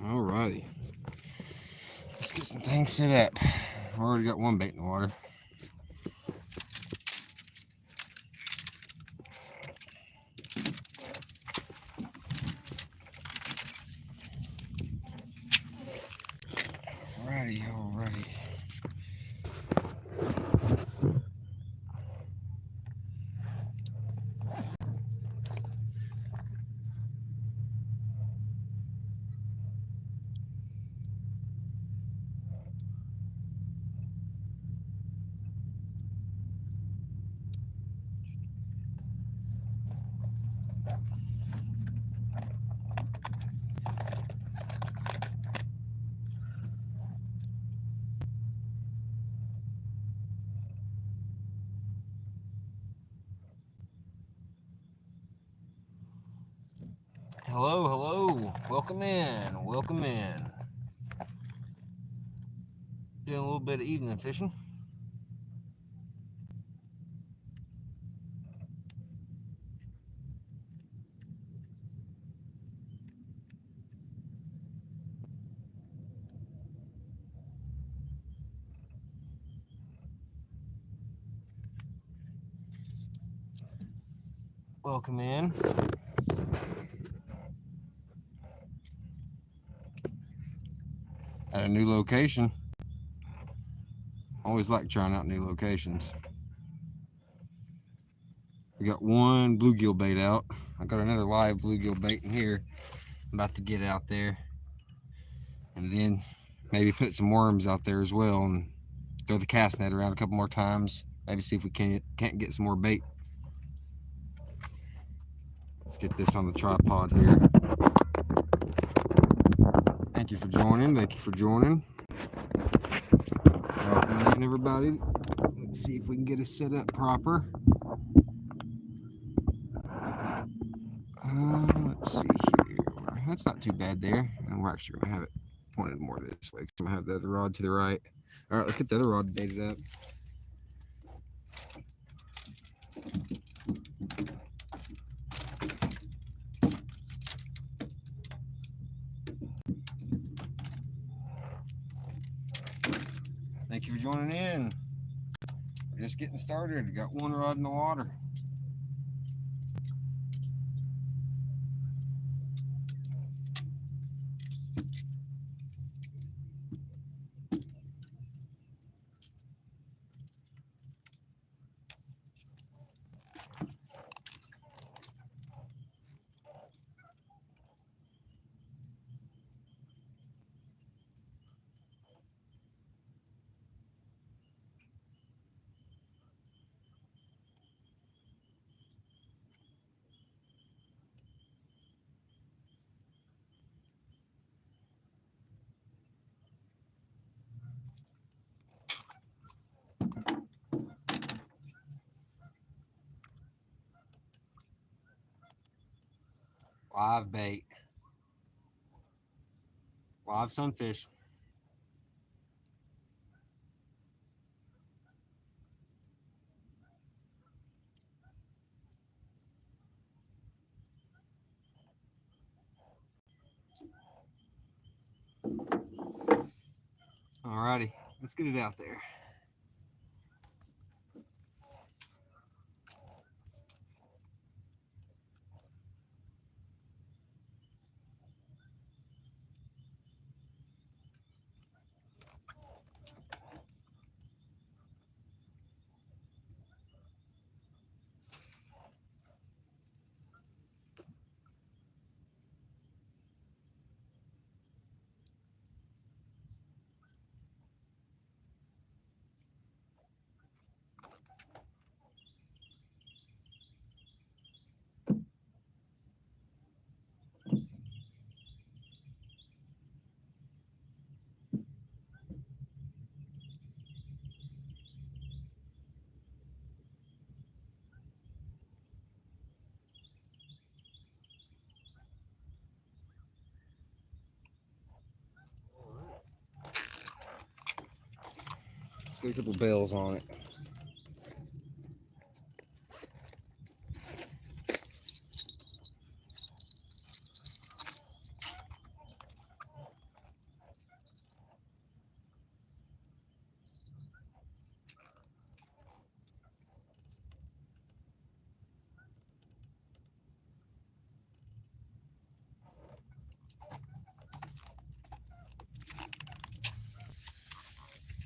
Alrighty. Let's get some things set up. I've already got one bait in the water. Alrighty. Hello. Welcome in. Doing a little bit of evening fishing. Welcome in. At a new location. Always like trying out new locations. We got one bluegill bait out. I got another live bluegill bait in here. I'm about to get out there. And then maybe put some worms out there as well and throw the cast net around a couple more times. Maybe see if we can't get some more bait. Let's get this on the tripod here. Thank you for joining. Welcome in, everybody. Let's see if we can get it set up proper. Let's see here. That's not too bad there. And we're actually going to have it pointed more this way because I'm going to have the other rod to the right. All right, let's get the other rod baited up. Thank you for joining in. We're just getting started. Got one rod in the water. Live bait. Live sunfish. Alrighty, let's get it out there. Let's get a couple bells on it.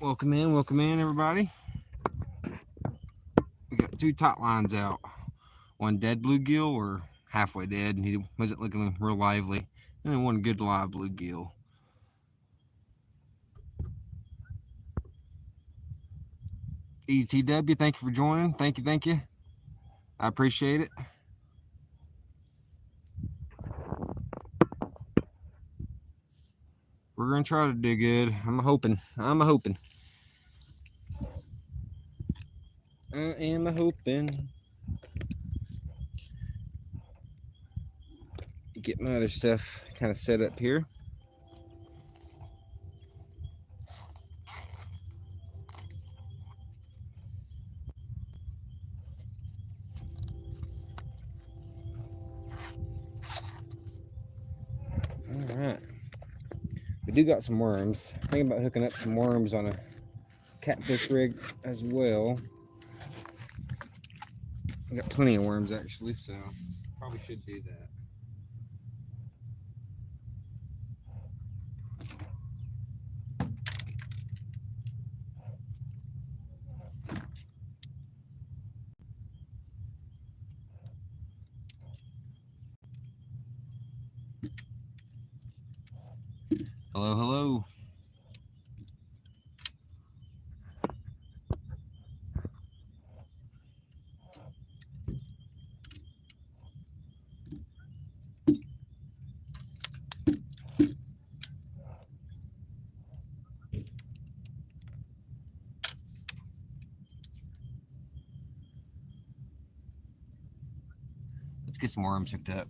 Welcome in, everybody. We got 2 tot lines out. One dead bluegill, or halfway dead, and he wasn't looking real lively. And then one good live bluegill. ETW, thank you for joining. Thank you. I appreciate it. We're gonna try to do good. I'm hoping. I am hoping. Get my other stuff kind of set up here. All right. We do got some worms. Thinking about hooking up some worms on a catfish rig as well. We got plenty of worms actually, so probably should do that. Hello. Let's get some worms hooked up.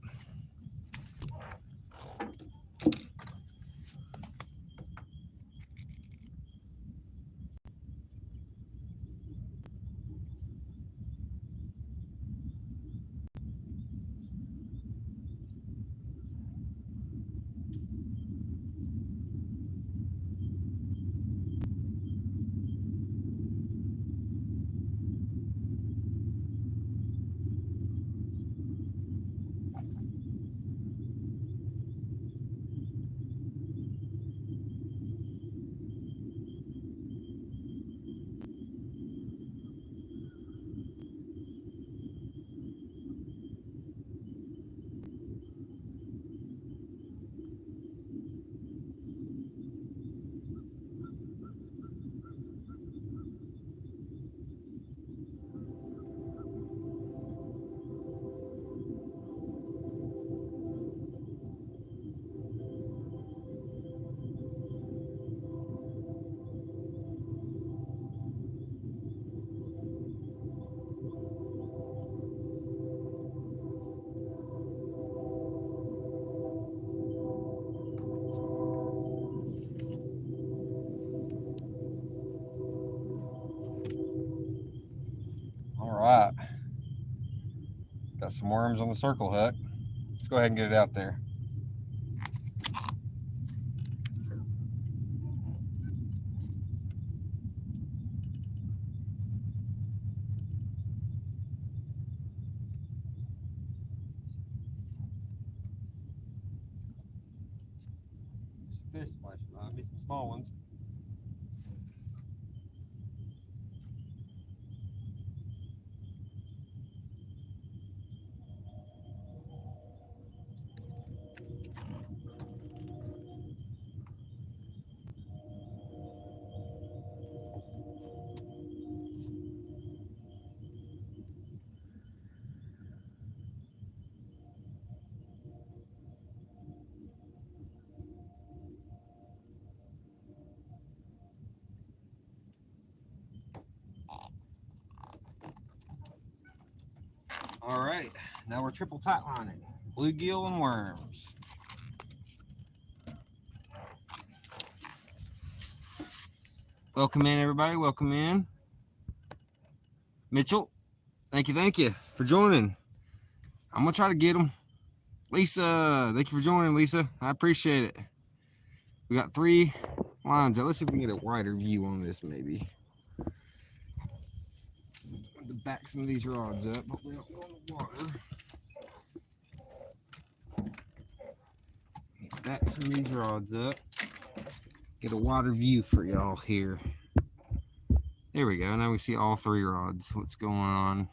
Alright. Got some worms on the circle hook. Let's go ahead and get it out there. Fish splashing on me, some small ones. All right, now we're triple tight lining, bluegill and worms. Welcome in, everybody. Welcome in. Mitchell, thank you for joining. I'm gonna try to get them. Lisa, thank you for joining, Lisa. I appreciate it. We got 3 lines out. Let's see if we can get a wider view on this, maybe. To back some of these rods up, but we don't go in the water. Back some of these rods up. Get a wider view for y'all here. There we go. Now we see all 3 rods. What's going on?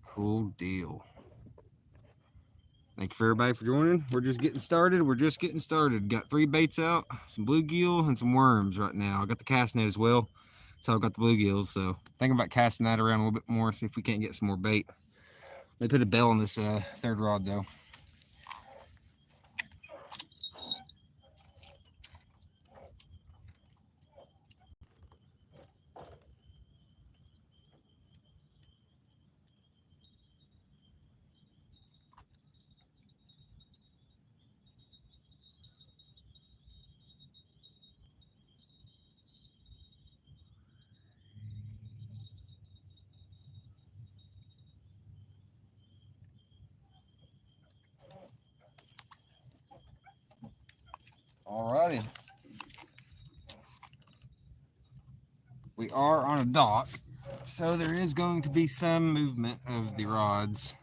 Cool deal. Thank you for everybody for joining. We're just getting started. Got 3 baits out, some bluegill and some worms right now. I got the cast net as well. So I got the bluegills. So thinking about casting that around a little bit more, see if we can't get some more bait. They put a bell on this 3rd rod though. Alrighty. We are on a dock, so there is going to be some movement of the rods.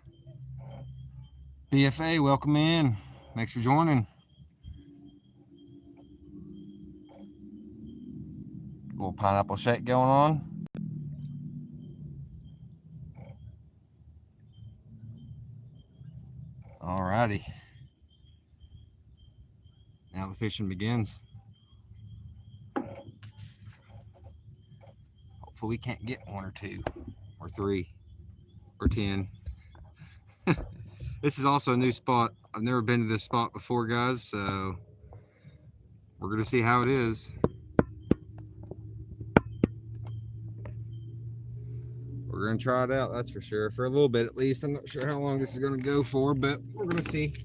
BFA, welcome in. Thanks for joining. Little pineapple shake going on. Alrighty. Now the fishing begins. Hopefully we can't get 1 or 2 or 3 or 10. This is also a new spot. I've never been to this spot before, guys, so we're gonna see how it is. We're gonna try it out, that's for sure, for a little bit at least. I'm not sure how long this is gonna go for, but we're gonna see.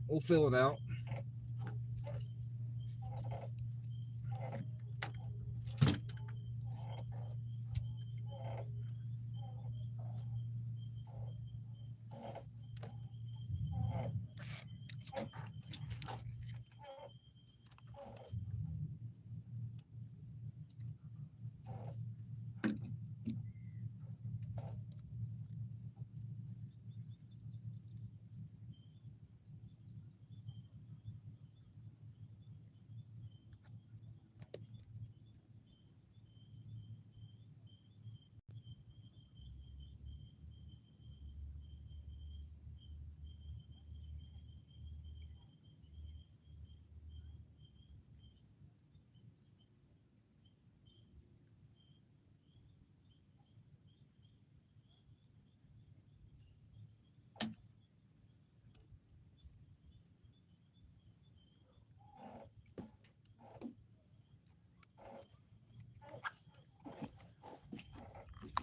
We'll fill it out.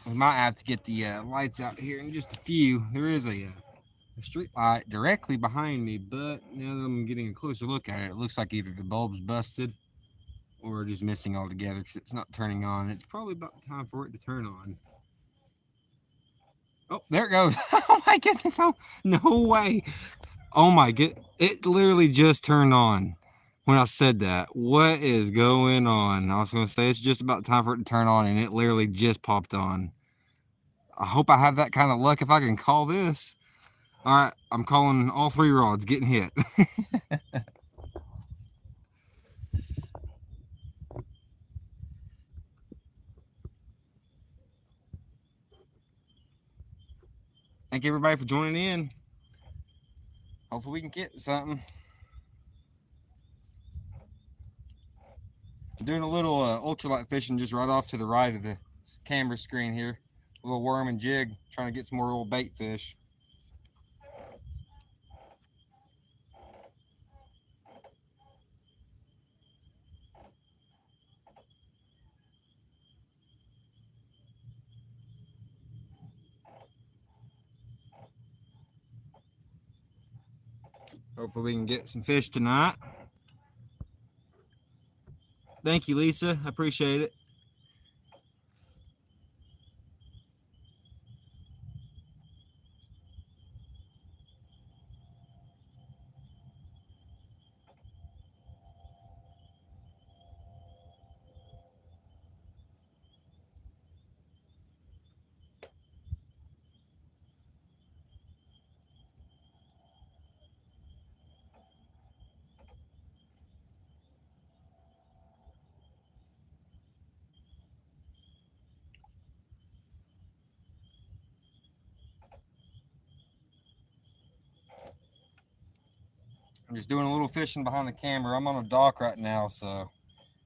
We might have to get the lights out here in just a few. There is a street light directly behind me, but now that I'm getting a closer look at it, it looks like either the bulb's busted or just missing altogether because it's not turning on. It's probably about time for it to turn on. Oh, there it goes. Oh my goodness. Oh, no way. Oh my god. It literally just turned on when I said that. What is going on? I was going to say it's just about time for it to turn on, and it literally just popped on. I hope I have that kind of luck if I can call this. All right, I'm calling all 3 rods getting hit. Thank everybody for joining in. Hopefully we can get something. I'm doing a little ultralight fishing just right off to the right of the camera screen here. A little worm and jig, trying to get some more little bait fish. Hopefully we can get some fish tonight. Thank you, Lisa. I appreciate it. I'm just doing a little fishing behind the camera. I'm on a dock right now, so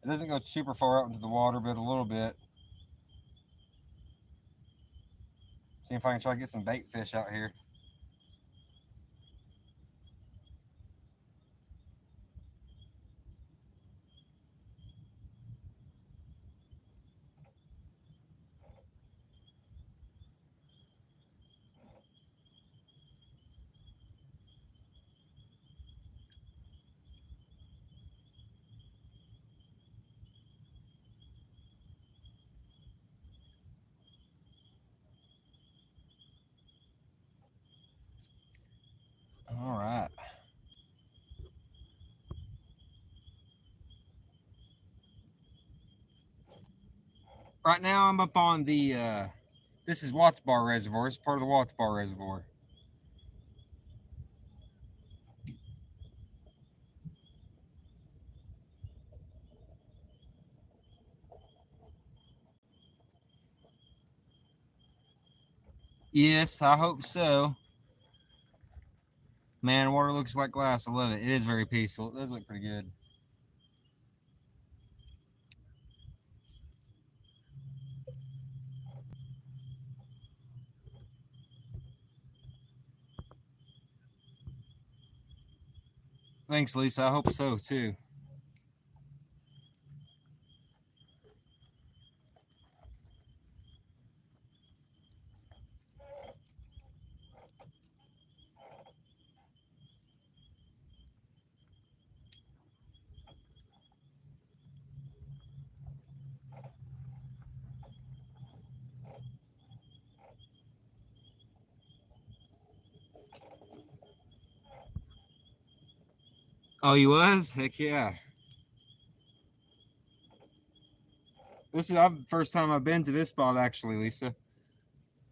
it doesn't go super far out into the water, but a little bit. See if I can try to get some bait fish out here. All right. Right now I'm up on the this is Watts Bar Reservoir. It's part of the Watts Bar Reservoir. Yes, I hope so. Man, water looks like glass. I love it. It is very peaceful. It does look pretty good. Thanks, Lisa. I hope so too. Oh, you was? Heck yeah. This is the first time I've been to this spot actually, Lisa.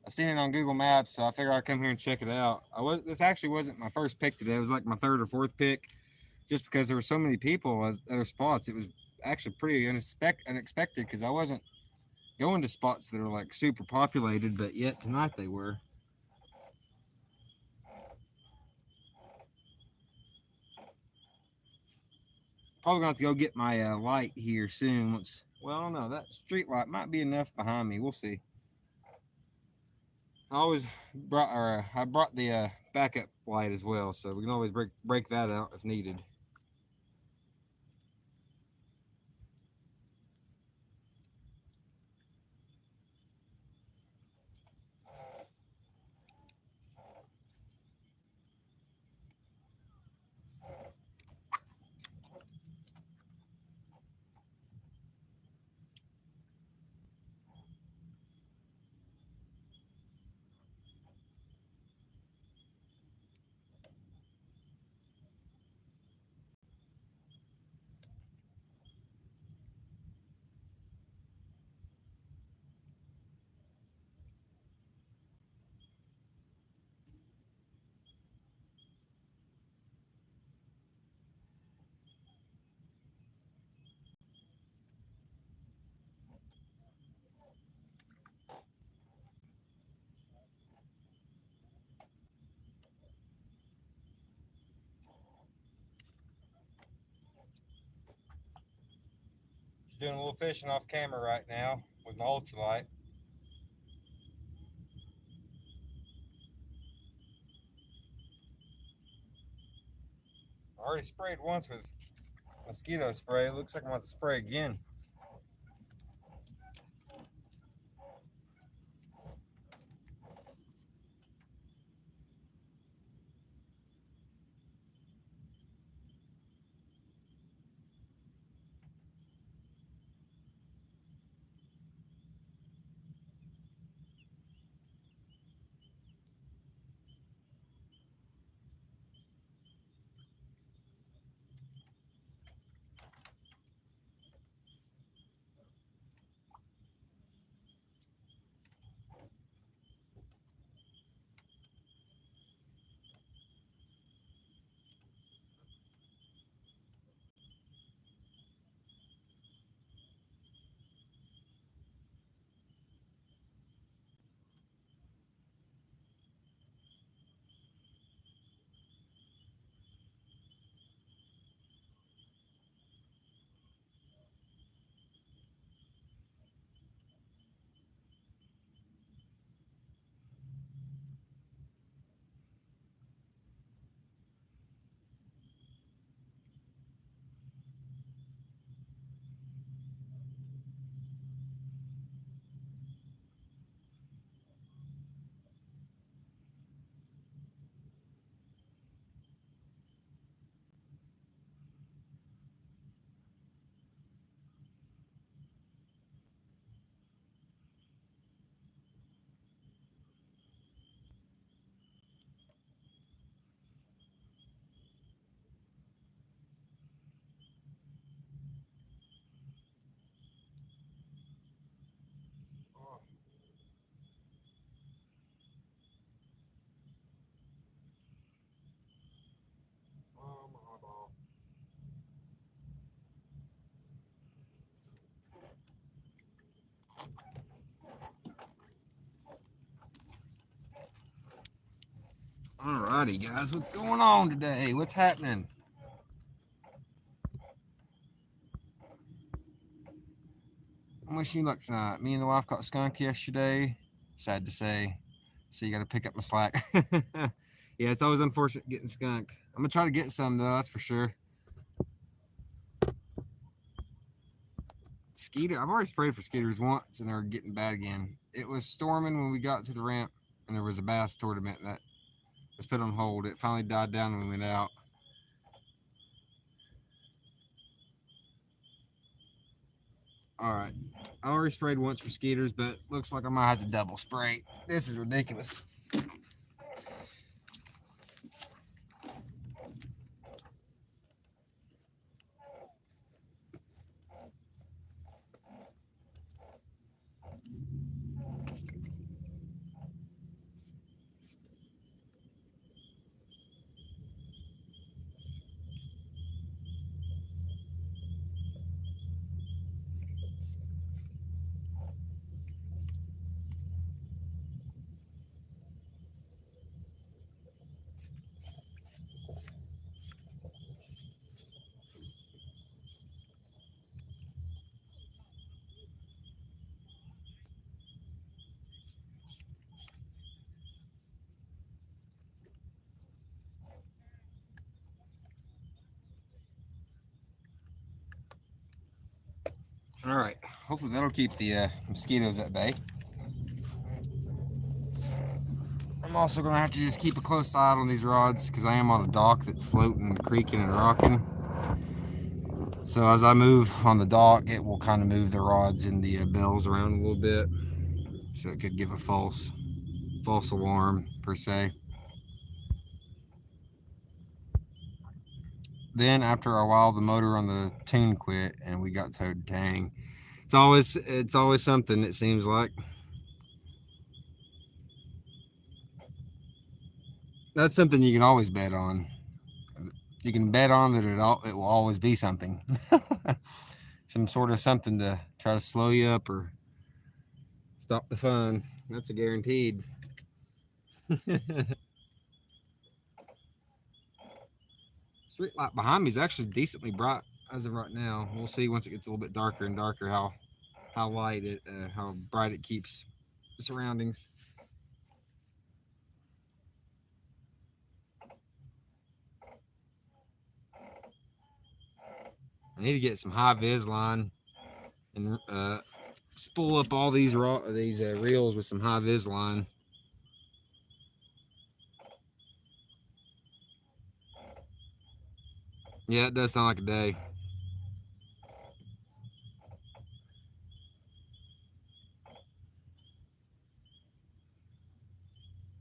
I seen it on Google Maps, so I figured I'd come here and check it out. This actually wasn't my first pick today. It was like my third or fourth pick, just because there were so many people at other spots. It was actually pretty unexpected because I wasn't going to spots that are like super populated, but yet tonight they were. Probably gonna have to go get my light here soon. Well, I don't know. That street light might be enough behind me. We'll see. I brought the backup light as well, so we can always break that out if needed. Just doing a little fishing off camera right now with my ultralight. I already sprayed once with mosquito spray. It looks like I'm about to spray again. Alrighty, guys, what's going on today? What's happening? I'm wishing you luck tonight. Me and the wife caught skunk yesterday. Sad to say. So you got to pick up my slack. Yeah, it's always unfortunate getting skunked. I'm going to try to get some, though, that's for sure. Skeeter, I've already sprayed for skeeters once, and they're getting bad again. It was storming when we got to the ramp, and there was a bass tournament that was put on hold. It finally died down when we went out. All right. I already sprayed once for skeeters, but looks like I might have to double spray. This is ridiculous. All right. Hopefully that'll keep the mosquitoes at bay. I'm also going to have to just keep a close eye on these rods because I am on a dock that's floating and creaking and rocking. So as I move on the dock, it will kind of move the rods and the bells around a little bit. So it could give a false alarm, per se. Then after a while, the motor on the tune quit and we got towed to Tang. It's always something, it seems like. That's something you can always bet on. You can bet on that it will always be something. Some sort of something to try to slow you up or stop the fun. That's a guaranteed. Street light behind me is actually decently bright as of right now. We'll see once it gets a little bit darker and darker how how bright it keeps the surroundings. I need to get some high vis line and spool up all these reels with some high vis line. Yeah, it does sound like a day.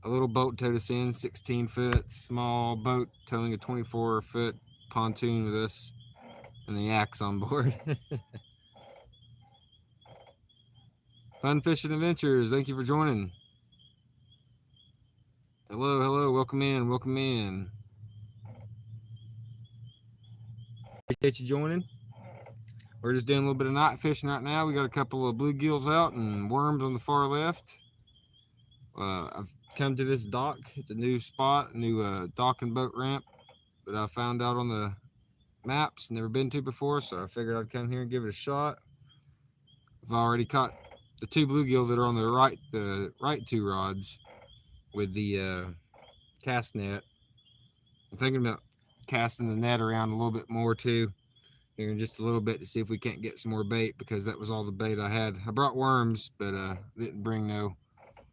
A little boat towed us in, 16 foot, small boat towing a 24-foot pontoon with us and the yaks on board. Fun Fishing Adventures, thank you for joining. Hello, welcome in. Appreciate you joining. We're just doing a little bit of night fishing right now. We got a couple of bluegills out and worms on the far left. I've come to this dock. It's a new spot, new dock and boat ramp that I found out on the maps. Never been to before, so I figured I'd come here and give it a shot. I've already caught the two bluegill that are on the right two rods with the cast net. I'm thinking about casting the net around a little bit more too here in just a little bit to see if we can't get some more bait, because that was all the bait I had. I brought worms, but didn't bring no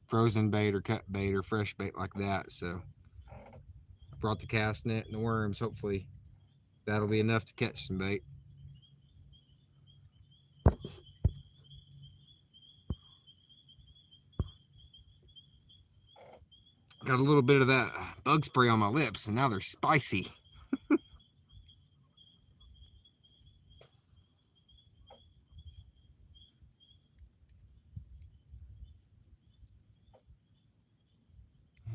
frozen bait or cut bait or fresh bait like that. So I brought the cast net and the worms. Hopefully that'll be enough to catch some bait. Got a little bit of that bug spray on my lips, and now they're spicy.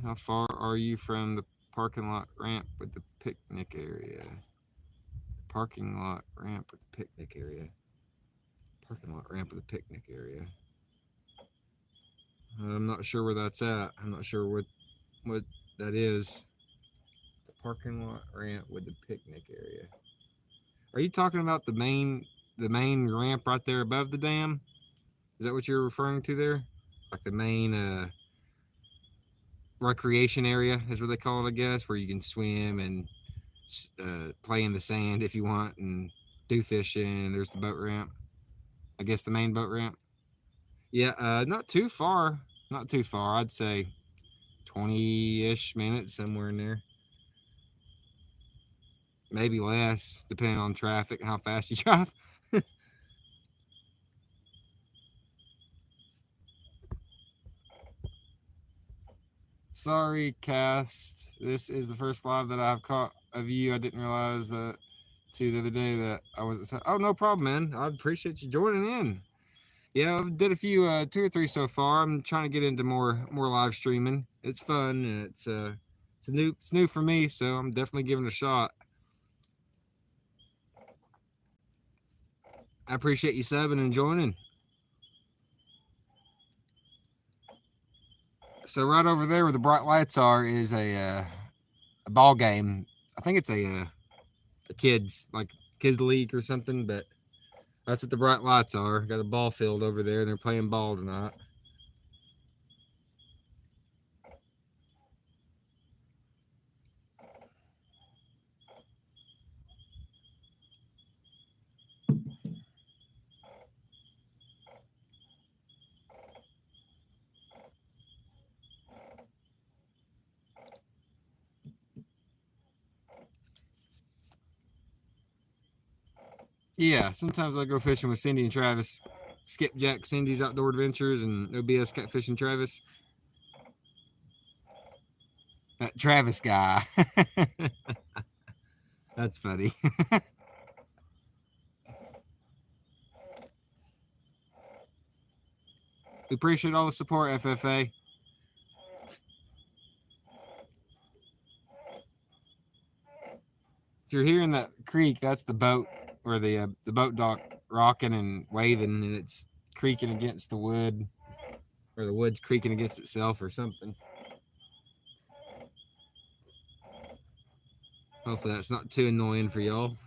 How far are you from the parking lot ramp with the picnic area? Parking lot ramp with the picnic area. Parking lot ramp with the picnic area. I'm not sure where that's at. I'm not sure what that is. parking lot ramp with the picnic area. Are you talking about the main ramp right there above the dam? Is that what you're referring to there? Like the main recreation area is what they call it, I guess, where you can swim and play in the sand if you want and do fishing. And there's the boat ramp. I guess the main boat ramp. Yeah, not too far. Not too far. I'd say 20-ish minutes somewhere in there. Maybe less, depending on traffic, how fast you drive. Sorry, cast. This is the first live that I've caught of you. I didn't realize that. See the other day that I wasn't. Oh, no problem, man. I appreciate you joining in. Yeah, I've did a few, 2 or 3 so far. I'm trying to get into more live streaming. It's fun and it's new for me, so I'm definitely giving it a shot. I appreciate you subbing and joining. So right over there where the bright lights are is a ball game. I think it's a kids league or something, but that's what the bright lights are. Got a ball field over there. They're playing ball tonight. Yeah, sometimes I go fishing with Cindy and Travis. Skipjack Cindy's Outdoor Adventures and No BS Catfishing Travis. That Travis guy. That's funny. We appreciate all the support, FFA. If you're hearing that creek, that's the boat or the boat dock rocking and waving, and it's creaking against the wood, or the wood's creaking against itself or something. Hopefully that's not too annoying for y'all.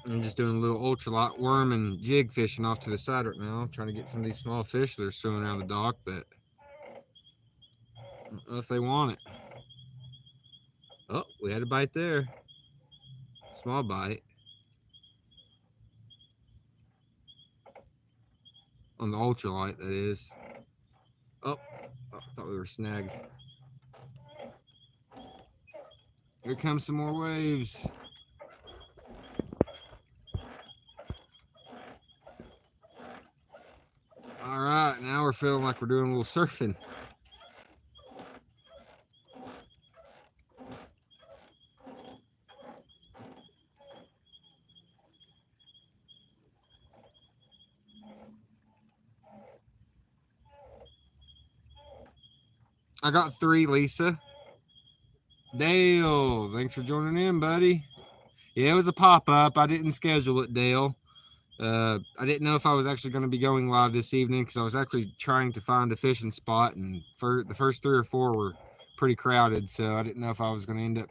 I'm just doing a little ultralight worm and jig fishing off to the side right now, trying to get some of these small fish that are swimming around the dock, but I don't know if they want it. Oh, we had a bite there. Small bite. On the ultralight, that is. Oh, I thought we were snagged. Here comes some more waves. All right, now we're feeling like we're doing a little surfing. I got 3, Lisa. Dale, thanks for joining in, buddy. Yeah, it was a pop-up. I didn't schedule it, Dale. I didn't know if I was actually going to be going live this evening because I was actually trying to find a fishing spot, and for the first 3 or 4 were pretty crowded, so I didn't know if I was going to end up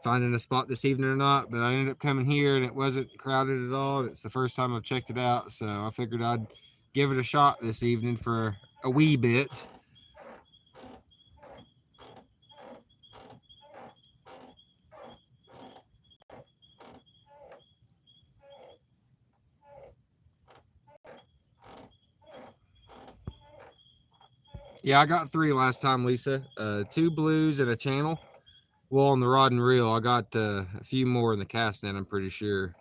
finding a spot this evening or not. But I ended up coming here, and it wasn't crowded at all. It's the first time I've checked it out, so I figured I'd give it a shot this evening for a wee bit. Yeah, I got 3 last time, Lisa. 2 blues and a channel. Well, on the rod and reel, I got a few more in the cast net, I'm pretty sure.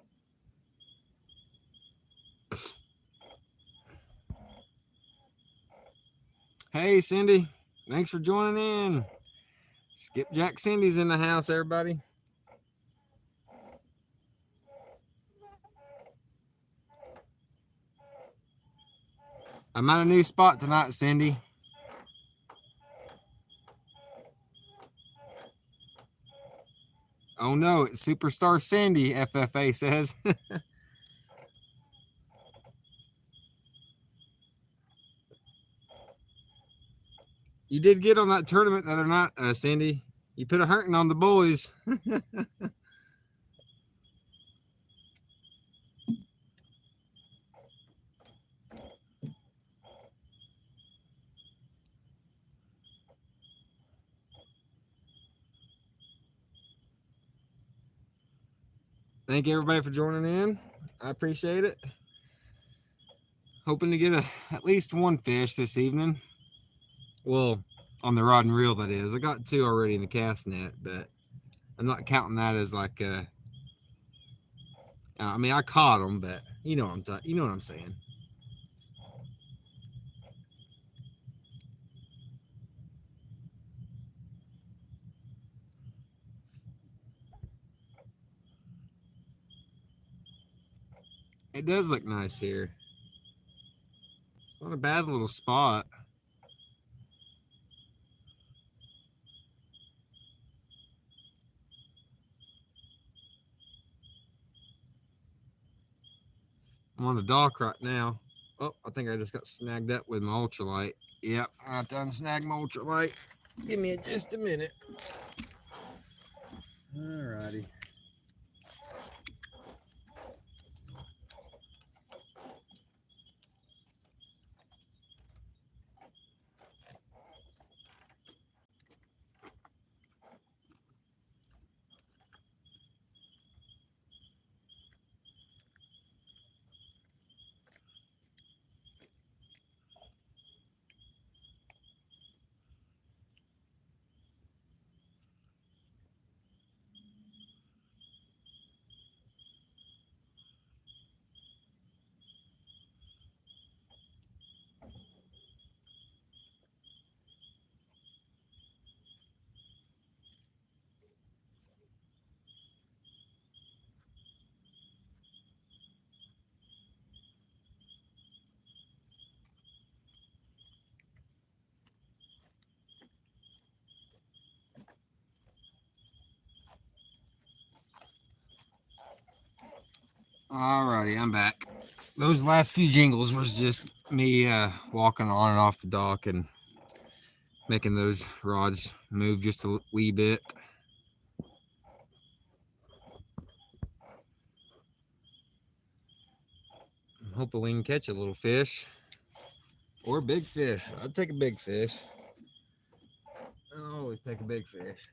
Hey, Cindy. Thanks for joining in. Skipjack Cindy's in the house, everybody. I'm at a new spot tonight, Cindy. Oh no, it's Superstar Sandy, FFA says. You did get on that tournament the other night, Cindy. You put a hurting on the boys. Thank everybody for joining in. I appreciate it. Hoping to get at least one fish this evening. Well, on the rod and reel, that is. I got 2 already in the cast net, but I'm not counting that as like I mean, I caught them, but you know what I'm saying. It does look nice here. It's not a bad little spot. I'm on the dock right now. Oh, I think I just got snagged up with my ultralight. Yep, I have to unsnag my ultralight. Give me just a minute. Alrighty. Alrighty, I'm back. Those last few jingles was just me walking on and off the dock and making those rods move just a wee bit. I'm hoping we can catch a little fish or a big fish. I'd take a big fish. I always take a big fish.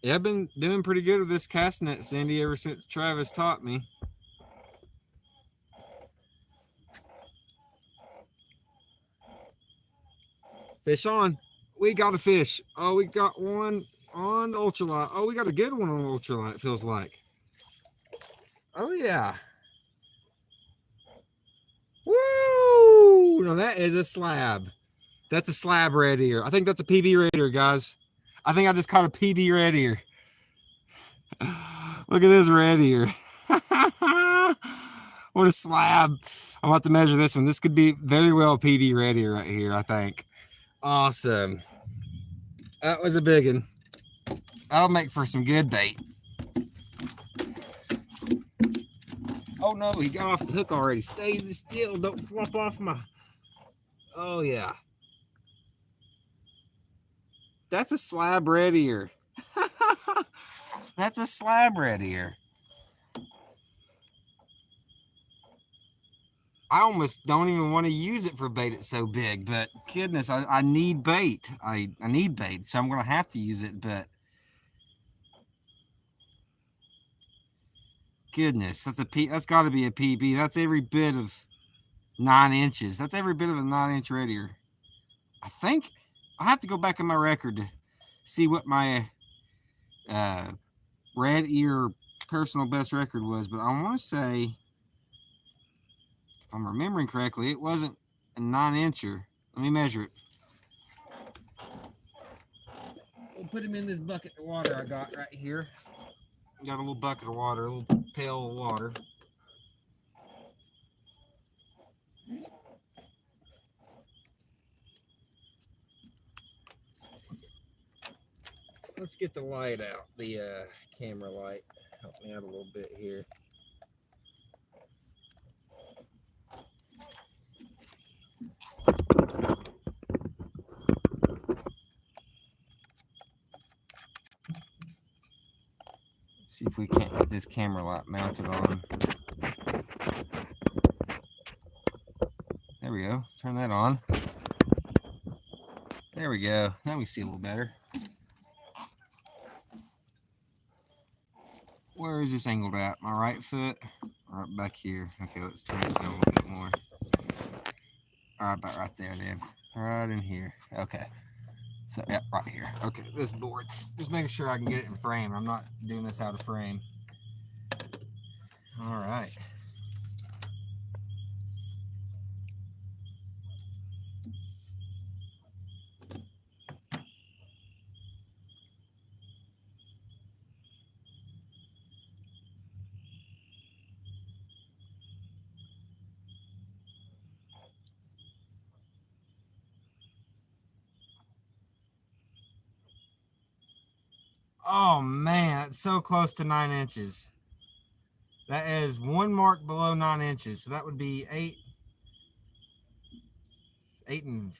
Yeah, I've been doing pretty good with this cast net, Sandy, ever since Travis taught me. Fish on. We got a fish. Oh, we got one on the ultralight. Oh, we got a good one on ultralight, feels like. Oh, yeah. Woo! No, that is a slab. That's a slab red ear. I think that's a PB red ear, guys. I think I just caught a PB red ear. Look at this red ear. What a slab. I'm about to measure this one. This could be very well PB red ear right here, I think. Awesome. That was a big one. That'll make for some good bait. Oh no, he got off the hook already. Stay still. Don't flop off my... Oh yeah. That's a slab red ear. That's a slab red ear. I almost don't even want to use it for bait. It's so big, but goodness, I need bait. I need bait, so I'm going to have to use it, but goodness, that's got to be a PB. That's every bit of 9 inches. That's every bit of a 9-inch red ear. I think I have to go back in my record to see what my red ear personal best record was, but I want to say, if I'm remembering correctly, it wasn't a 9-incher. Let me measure it. We'll put him in this bucket of water I got right here. Got a little bucket of water, a little pail of water. let's get the light out, the camera light. Help me out a little bit here. See if we can't get this camera light mounted on. There we go. Turn that on. There we go. Now we see a little better. Where is this angled at? My right foot? Right back here. Okay, let's turn it down a little bit more. All right, about right there then. Right in here. Okay. So, yeah, right here. Okay, this board. Just making sure I can get it in frame. I'm not doing this out of frame. All right. Oh, man, it's so close to 9 inches. That is one mark below 9 inches. So that would be 8 and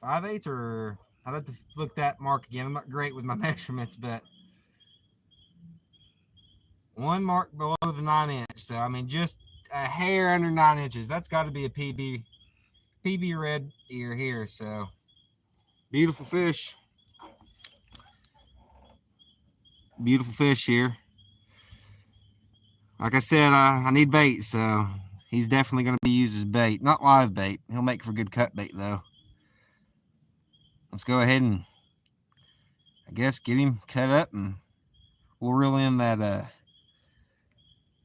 5/8, or I'd have to look that mark again. I'm not great with my measurements, but one mark below the 9 inch. So, I mean, just a hair under 9 inches. That's got to be a PB red ear here. So, beautiful fish. Beautiful fish here. Like I said, I need bait, so he's definitely going to be used as bait. Not live bait. He'll make for good cut bait, though. Let's go ahead and, I guess, get him cut up, and we'll reel in that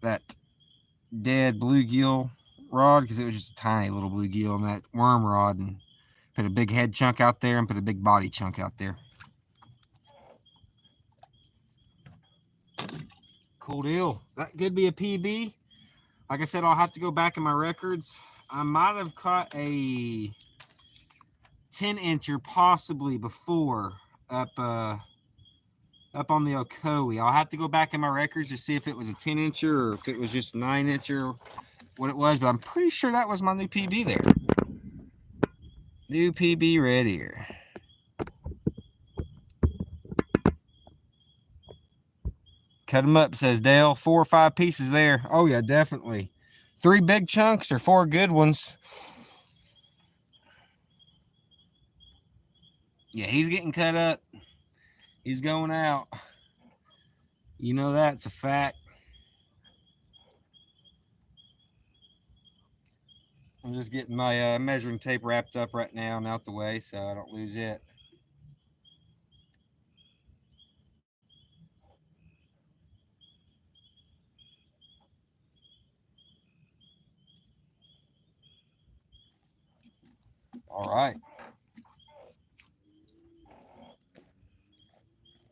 dead bluegill rod, because it was just a tiny little bluegill, and that worm rod, and put a big head chunk out there and put a big body chunk out there. Cool deal. That could be a PB. Like I said, I'll have to go back in my records. I might have caught a 10-incher possibly before up on the Ocoee. I'll have to go back in my records to see if it was a 10-incher or if it was just a 9-incher, what it was, but I'm pretty sure that was my new PB there. New PB red ear. Cut them up, says Dale. 4 or 5 pieces there. Oh, yeah, definitely. 3 big chunks or 4 good ones. Yeah, he's getting cut up. He's going out. You know that's a fact. I'm just getting my measuring tape wrapped up right now and out the way so I don't lose it. All right.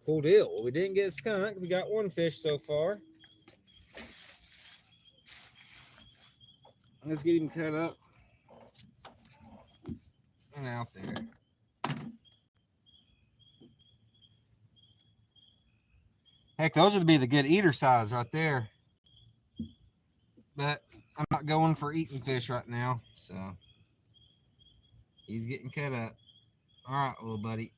Cool deal. Well, we didn't get skunk. We got one fish so far. Let's get him cut up and out there. Heck, those would be the good eater size right there. But I'm not going for eating fish right now, so he's getting cut up. All right, little buddy.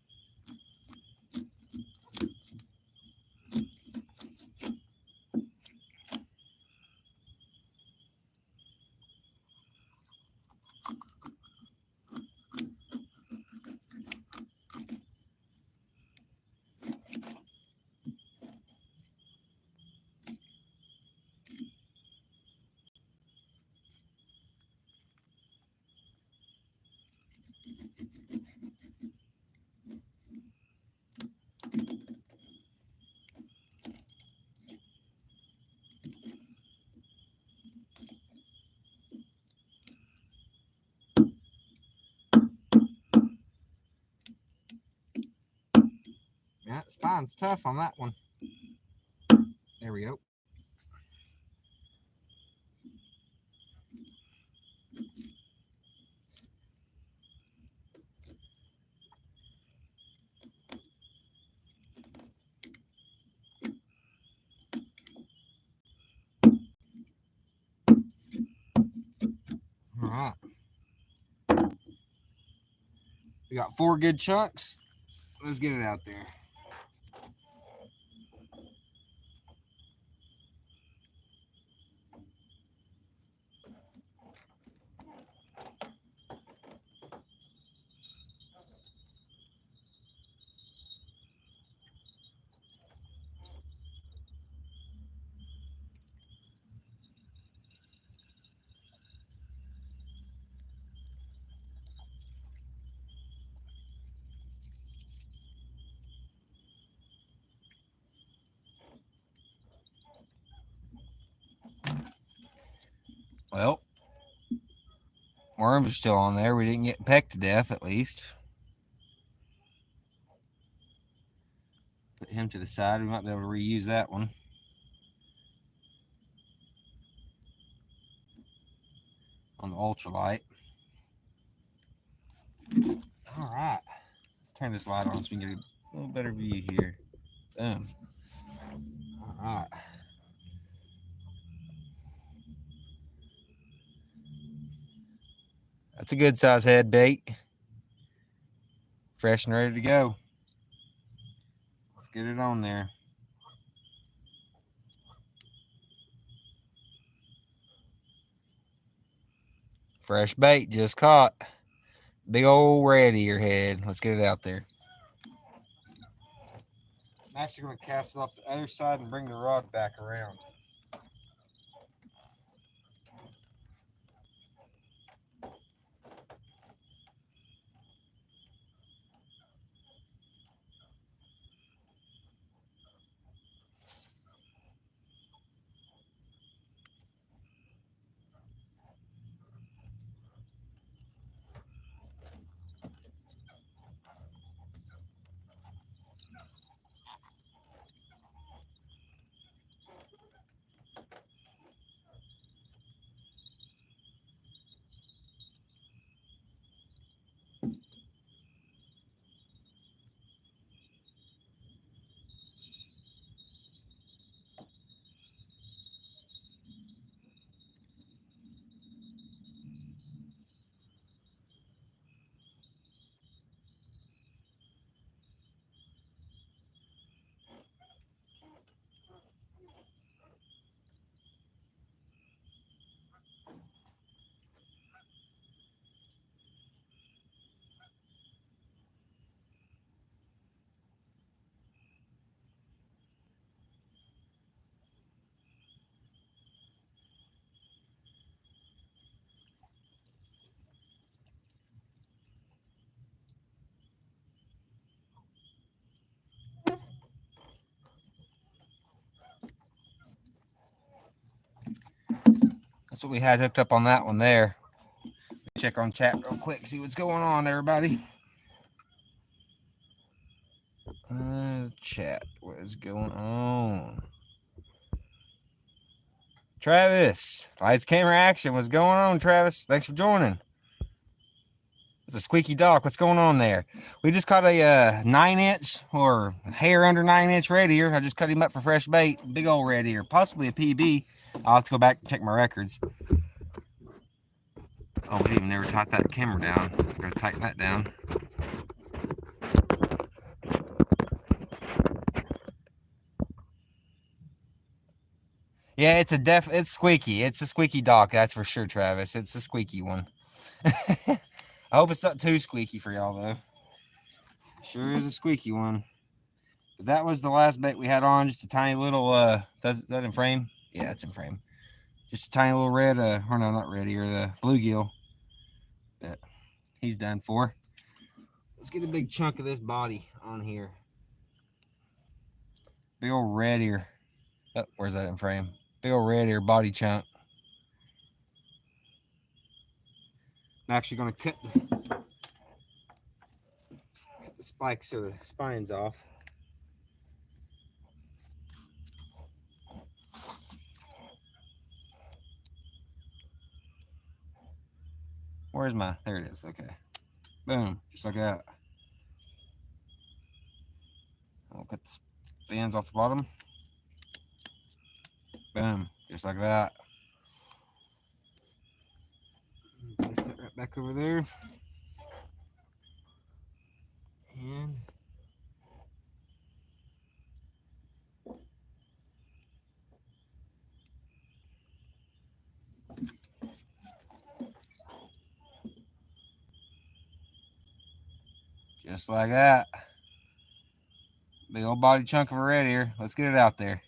Yeah, spine's tough on that one. There we go. We got 4 good chunks. Let's get it out there. Well, worms are still on there. We didn't get pecked to death, at least. Put him to the side. We might be able to reuse that one. On the ultralight. All right. Let's turn this light on so we can get a little better view here. Boom. All right. That's a good size head bait. Fresh and ready to go. Let's get it on there. Fresh bait just caught. Big old red ear head. Let's get it out there. I'm actually going to cast it off the other side and bring the rod back around. That's what we had hooked up on that one there. Check on chat real quick, see what's going on, everybody. Chat, what is going on? Travis, lights, camera, action. What's going on, Travis? Thanks for joining. It's a squeaky dock. What's going on there? We just caught a 9-inch or hair under 9-inch red ear. I just cut him up for fresh bait. Big old red ear, possibly a PB. I'll have to go back and check my records. Oh, we didn't even never tighten that camera down. Gotta tighten that down. Yeah, it's squeaky. It's a squeaky dock, that's for sure, Travis. It's a squeaky one. I hope it's not too squeaky for y'all though. Sure is a squeaky one. But that was the last bait we had on. Just a tiny little is that in frame? Yeah, it's in frame. Just a tiny little red or no, not red ear, the bluegill. But he's done for. Let's get a big chunk of this body on here. Big old red ear. Oh, where's that in frame? Big old red ear body chunk. I'm actually going to cut the spikes or the spines off. Where's my, there it is, okay. Boom, just like that. I'll cut the fins off the bottom. Boom, just like that. Place that right back over there. And just like that. Big old body chunk of a red ear. Let's get it out there.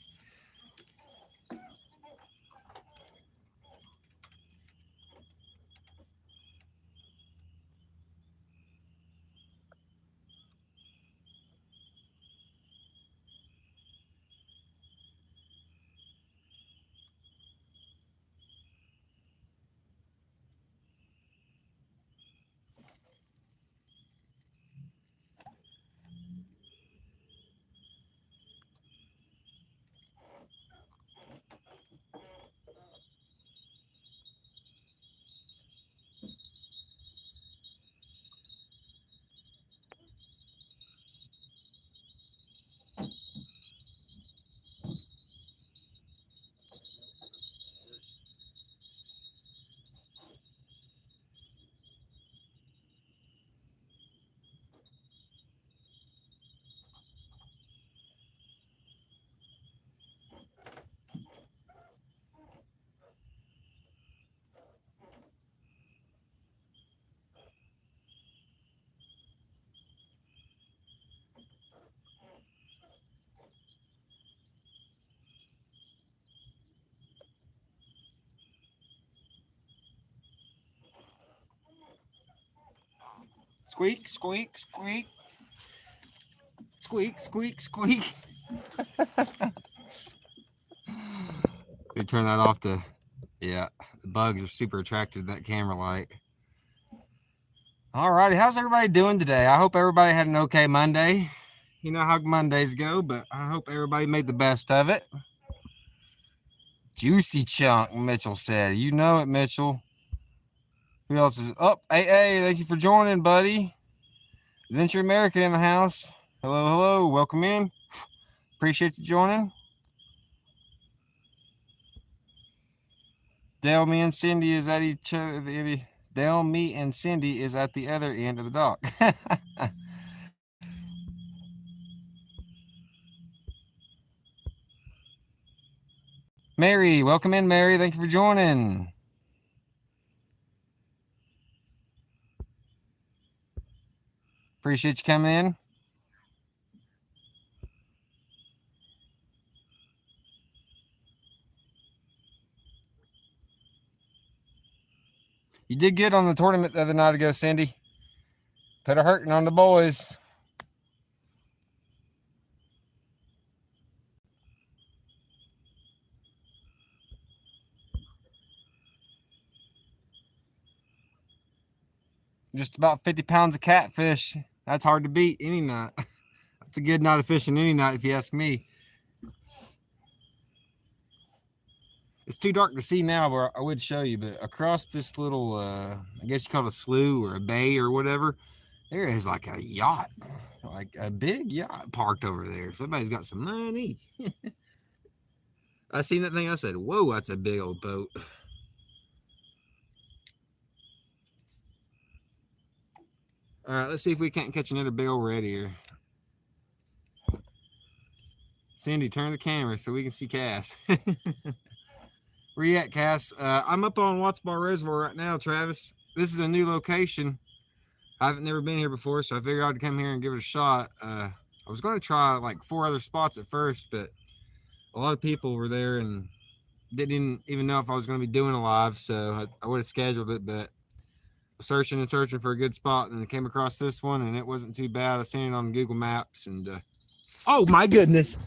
Squeak, squeak, squeak. Squeak, squeak, squeak. We turn that off to, yeah, the bugs are super attracted to that camera light. Alrighty, how's everybody doing today? I hope everybody had an okay Monday. You know how Mondays go, but I hope everybody made the best of it. Juicy chunk, Mitchell said. You know it, Mitchell. Who else is up? Oh, hey, thank you for joining, buddy. Adventure America in the house. Hello, hello. Welcome in. Appreciate you joining. Dale, me and Cindy is at each other. Dale, me and Cindy is at the other end of the dock. Mary, welcome in, Mary. Thank you for joining. Appreciate you coming in. You did good on the tournament the other night ago, Cindy. Put a hurting on the boys. Just about 50 pounds of catfish. That's hard to beat any night. That's a good night of fishing any night, if you ask me. It's too dark to see now, but I would show you. But across this little, I guess you call it a slough or a bay or whatever, there is like a yacht, like a big yacht parked over there. Somebody's got some money. I seen that thing. I said, whoa, that's a big old boat. All right, let's see if we can't catch another big old red ear. Cindy, turn the camera so we can see Cass. Where you at, Cass? I'm up on Watts Bar Reservoir right now, Travis. This is a new location. I haven't never been here before, so I figured I'd come here and give it a shot. I was going to try like 4 other spots at first, but a lot of people were there and didn't even know if I was going to be doing a live, so I would have scheduled it, but searching and searching for a good spot, and then I came across this one, and it wasn't too bad. I seen it on Google Maps, and oh my goodness!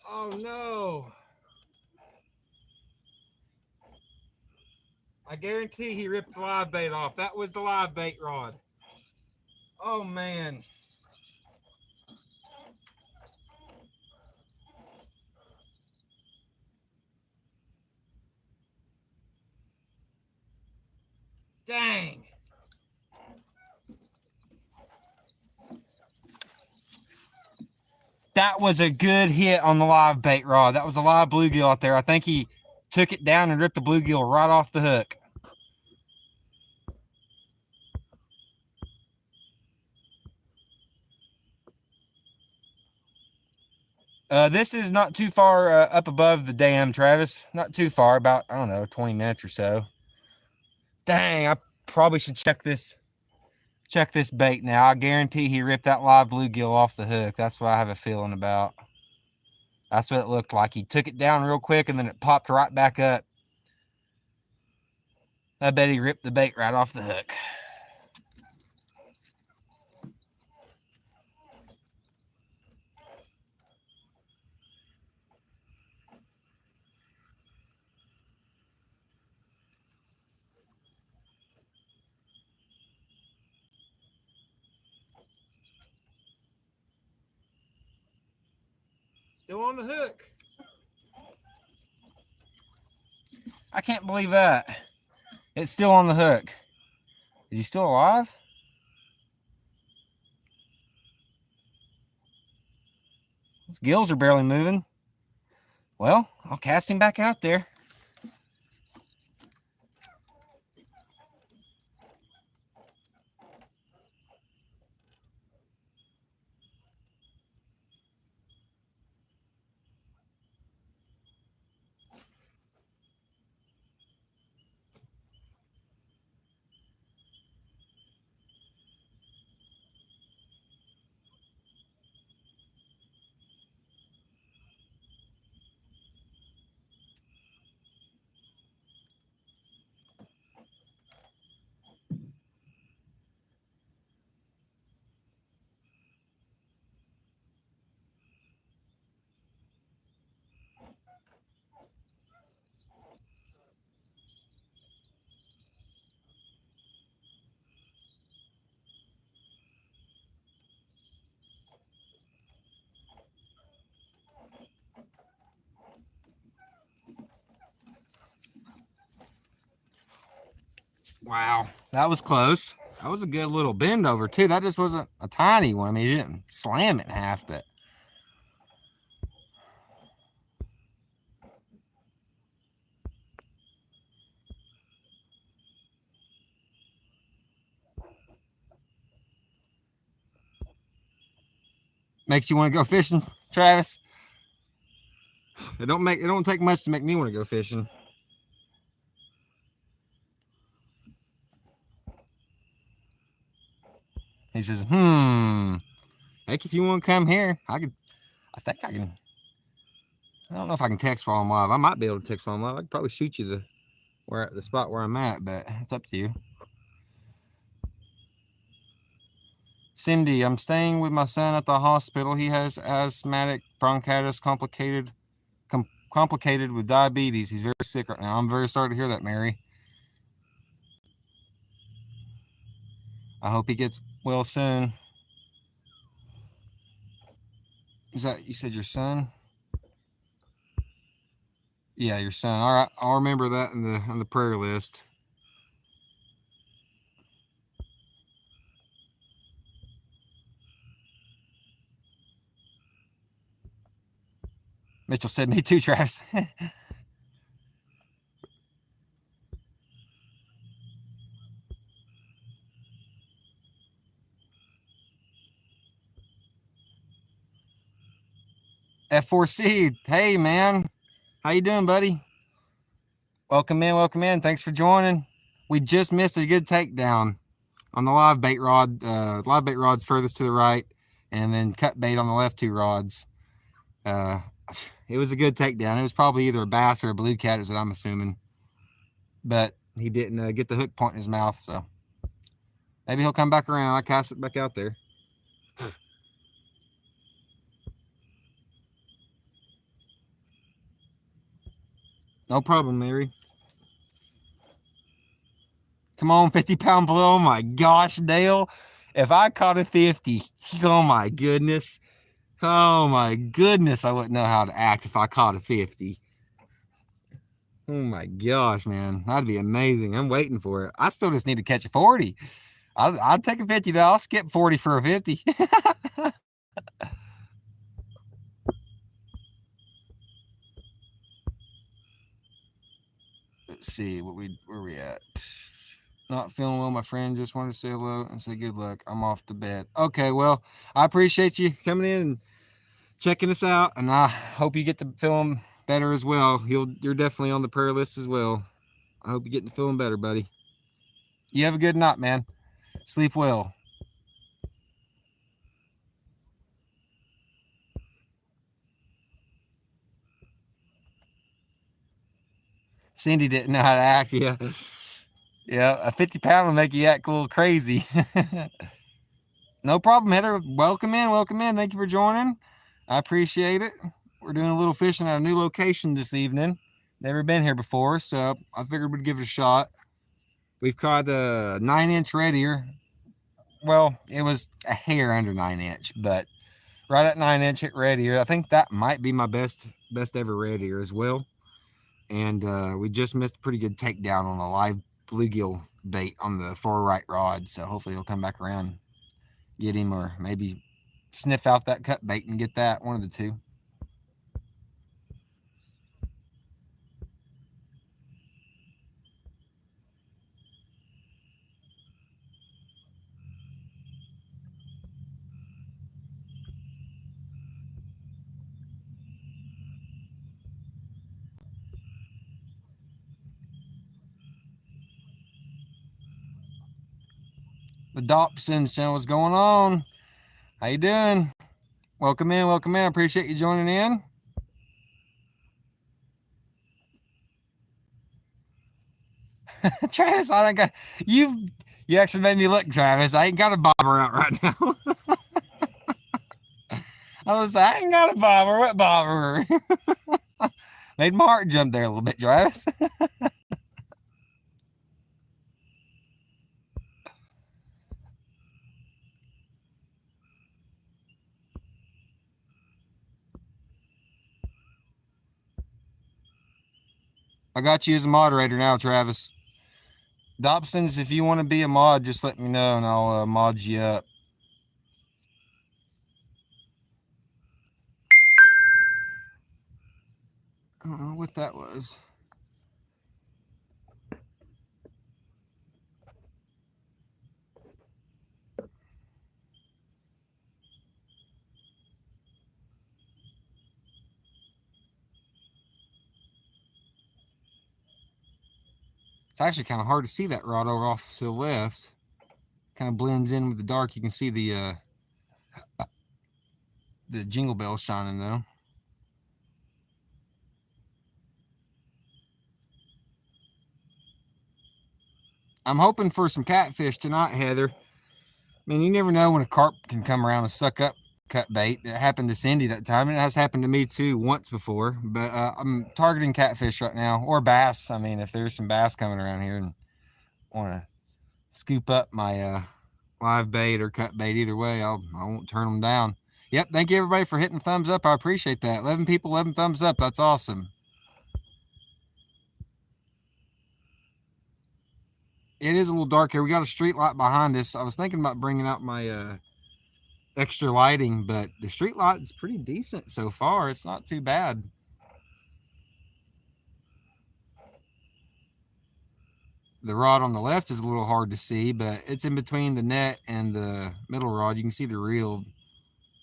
Oh no! I guarantee he ripped the live bait off. That was the live bait rod. Oh man! Dang! That was a good hit on the live bait rod. That was a live bluegill out there. I think he took it down and ripped the bluegill right off the hook. This is not too far up above the dam, Travis. Not too far, about, I don't know, 20 minutes or so. Dang, I probably should check this bait now. I guarantee he ripped that live bluegill off the hook. That's what I have a feeling about. That's what it looked like. He took it down real quick and then it popped right back up. I bet he ripped the bait right off the hook. Still on the hook. I can't believe that. It's still on the hook. Is he still alive? His gills are barely moving. Well, I'll cast him back out there. Wow, that was close. That was a good little bend over too. That just wasn't a tiny one. I mean, he didn't slam it in half, but makes you want to go fishing, Travis. It don't take much to make me want to go fishing. He says, heck, if you want to come here, I think I can. I don't know if I can text while I'm live. I might be able to text while I'm live. I could probably shoot you the spot where I'm at, but it's up to you. Cindy, I'm staying with my son at the hospital. He has asthmatic bronchitis complicated with diabetes. He's very sick right now. I'm very sorry to hear that, Mary. I hope he gets well soon. Is that, you said your son? Yeah, your son. All right, I'll remember that on the prayer list. Mitchell said, me too, Travis. F4C, hey, man. How you doing, buddy? Welcome in. Thanks for joining. We just missed a good takedown on the live bait rod. Live bait rod's furthest to the right, and then cut bait on the left two rods. It was a good takedown. It was probably either a bass or a blue cat, is what I'm assuming. But he didn't get the hook point in his mouth, so maybe he'll come back around. I cast it back out there. No problem, Mary. Come on, 50-pound blow. Oh my gosh, Dale. If I caught a 50, oh my goodness. Oh my goodness, I wouldn't know how to act if I caught a 50. Oh my gosh, man. That'd be amazing. I'm waiting for it. I still just need to catch a 40. I'd take a 50 though. I'll skip 40 for a 50. Let's see where we at. Not feeling well, my friend. Just wanted to say hello and say good luck. I'm off to bed. Okay, well, I appreciate you coming in and checking us out, and I hope you get to feeling better as well. You're definitely on the prayer list as well. I hope you're getting to feeling better, buddy. You have a good night, man. Sleep well. Cindy didn't know how to act. Yeah, yeah. A 50 pound will make you act a little crazy. No problem, Heather. Welcome in. Welcome in. Thank you for joining. I appreciate it. We're doing a little fishing at a new location this evening. Never been here before, so I figured we'd give it a shot. We've caught a 9-inch red ear. Well, it was a hair under 9-inch, but right at 9-inch red ear. I think that might be my best ever red ear as well. And we just missed a pretty good takedown on a live bluegill bait on the far right rod. So hopefully he'll come back around, get him, or maybe sniff out that cut bait and get that, one of the two. The Dobsons channel, what's going on? How you doing? Welcome in, welcome in. I appreciate you joining in. Travis, I don't got you. You actually made me look, Travis. I ain't got a bobber out right now. I ain't got a bobber. What bobber? Made my heart jump there a little bit, Travis. I got you as a moderator now, Travis. Dobsons, if you want to be a mod, just let me know and I'll mod you up. I don't know what that was. It's actually kind of hard to see that rod over off to the left. Kind of blends in with the dark. You can see the jingle bell shining though. I'm hoping for some catfish tonight, Heather. I mean, you never know when a carp can come around and suck up cut bait. It happened to Cindy that time, and it has happened to me too once before. But I'm targeting catfish right now, or bass. I mean, if there's some bass coming around here and want to scoop up my live bait or cut bait, either way, I won't turn them down. Yep, thank you everybody for hitting thumbs up. I appreciate that. 11 people, 11 thumbs up. That's awesome. It is a little dark here. We got a street light behind us. I was thinking about bringing out my extra lighting, but the street light is pretty decent so far. It's not too bad. The rod on the left is a little hard to see, but it's in between the net and the middle rod. You can see the reel,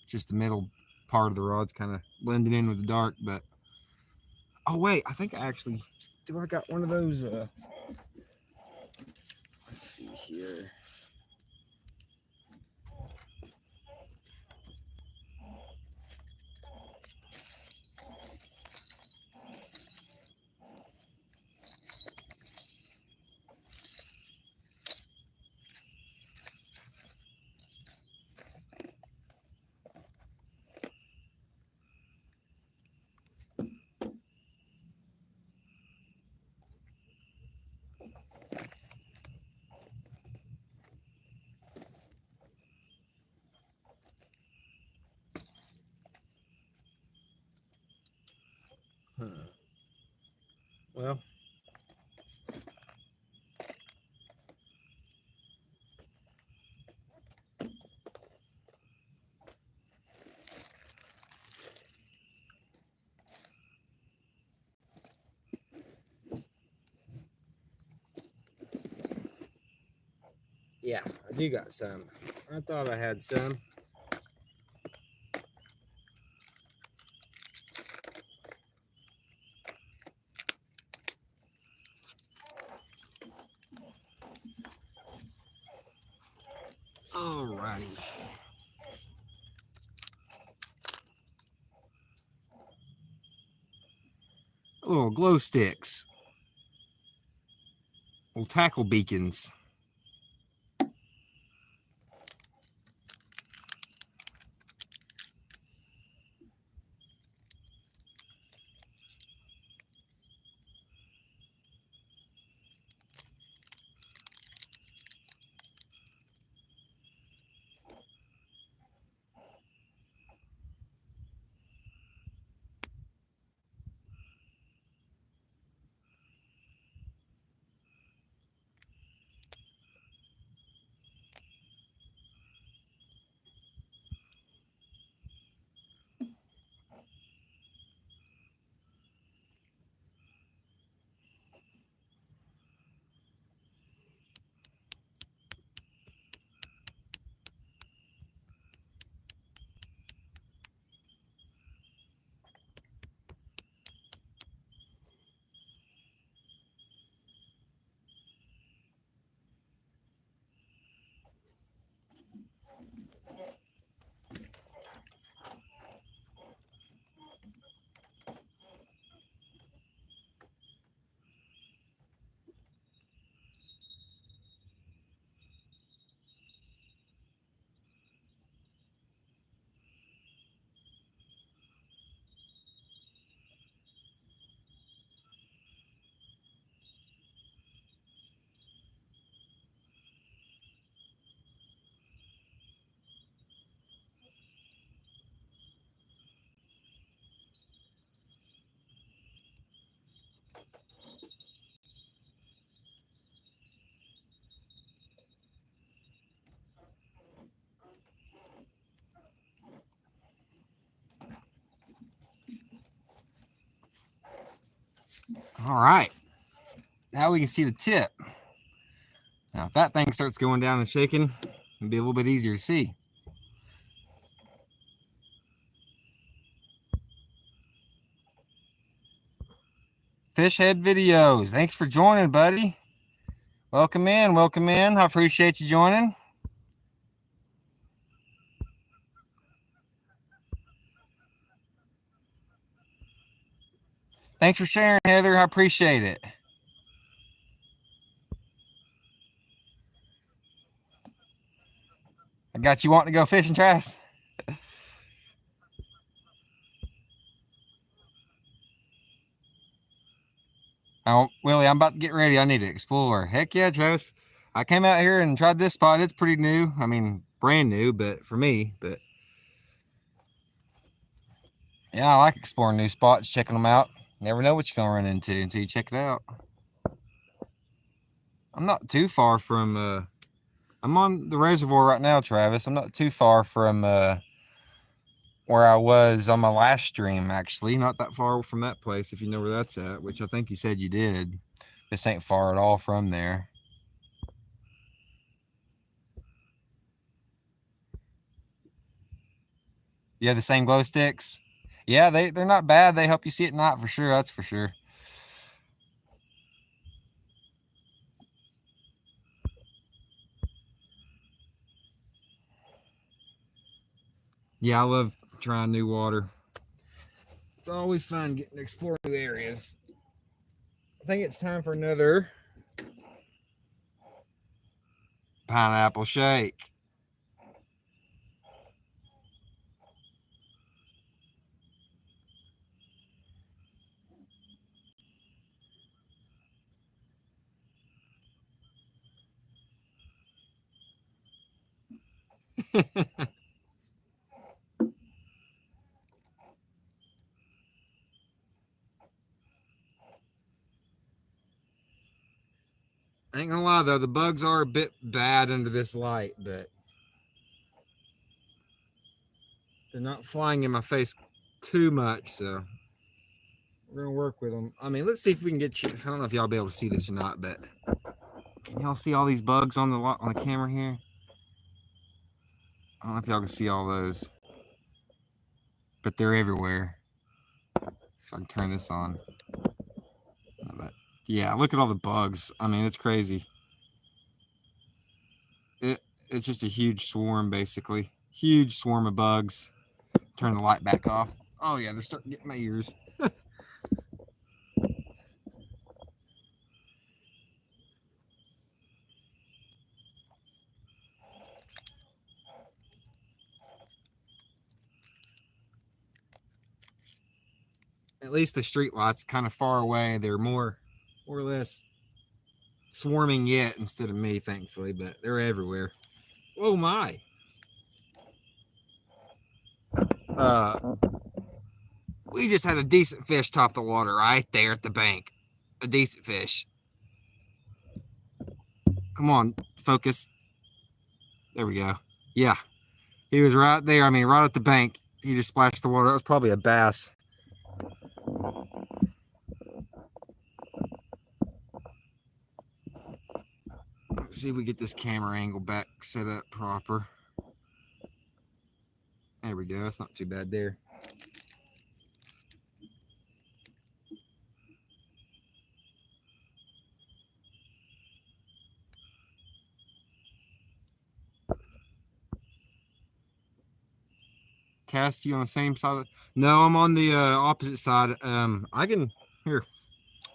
just the middle part of the rod's kind of blending in with the dark. But oh wait, I think I actually do. I got one of those. Let's see here. Well, yeah, I do got some. I thought I had some. Alrighty. Little glow sticks. Little tackle beacons. All right. Now we can see the tip. Now, if that thing starts going down and shaking, it'll be a little bit easier to see. Fish Head Videos. Thanks for joining, buddy. Welcome in. Welcome in. I appreciate you joining. Thanks for sharing, Heather. I appreciate it. I got you wanting to go fishing, Travis? Oh, Willie, I'm about to get ready. I need to explore. Heck yeah, Travis. I came out here and tried this spot. It's pretty new. I mean, brand new, but for me, but yeah, I like exploring new spots, checking them out. Never know what you're going to run into until you check it out. I'm not too far from, I'm on the reservoir right now, Travis. I'm not too far from where I was on my last stream, actually. Not that far from that place, if you know where that's at, which I think you said you did. This ain't far at all from there. You have the same glow sticks? Yeah, they're not bad. They help you see at night for sure. That's for sure. Yeah, I love trying new water. It's always fun getting to explore new areas. I think it's time for another pineapple shake. I ain't gonna lie though, the bugs are a bit bad under this light, but they're not flying in my face too much, so we're gonna work with them. I mean, let's see if we can get you. I don't know if y'all be able to see this or not, but can y'all see all these bugs on the camera here? I don't know if y'all can see all those, but they're everywhere. If I can turn this on. Yeah, look at all the bugs. I mean, it's crazy. it's just a huge swarm, basically. Huge swarm of bugs. Turn the light back off. Oh yeah, they're starting to get my ears. At least the street lights kind of far away. They're more or less swarming yet instead of me, thankfully, but they're everywhere. Oh my. We just had a decent fish top the water right there at the bank. A decent fish. Come on, focus. There we go. Yeah, he was right there. I mean, right at the bank. He just splashed the water. That was probably a bass. Let's see if we get this camera angle back set up proper. There we go. That's not too bad there. Cast you on the same side? No, I'm on the opposite side. I can here.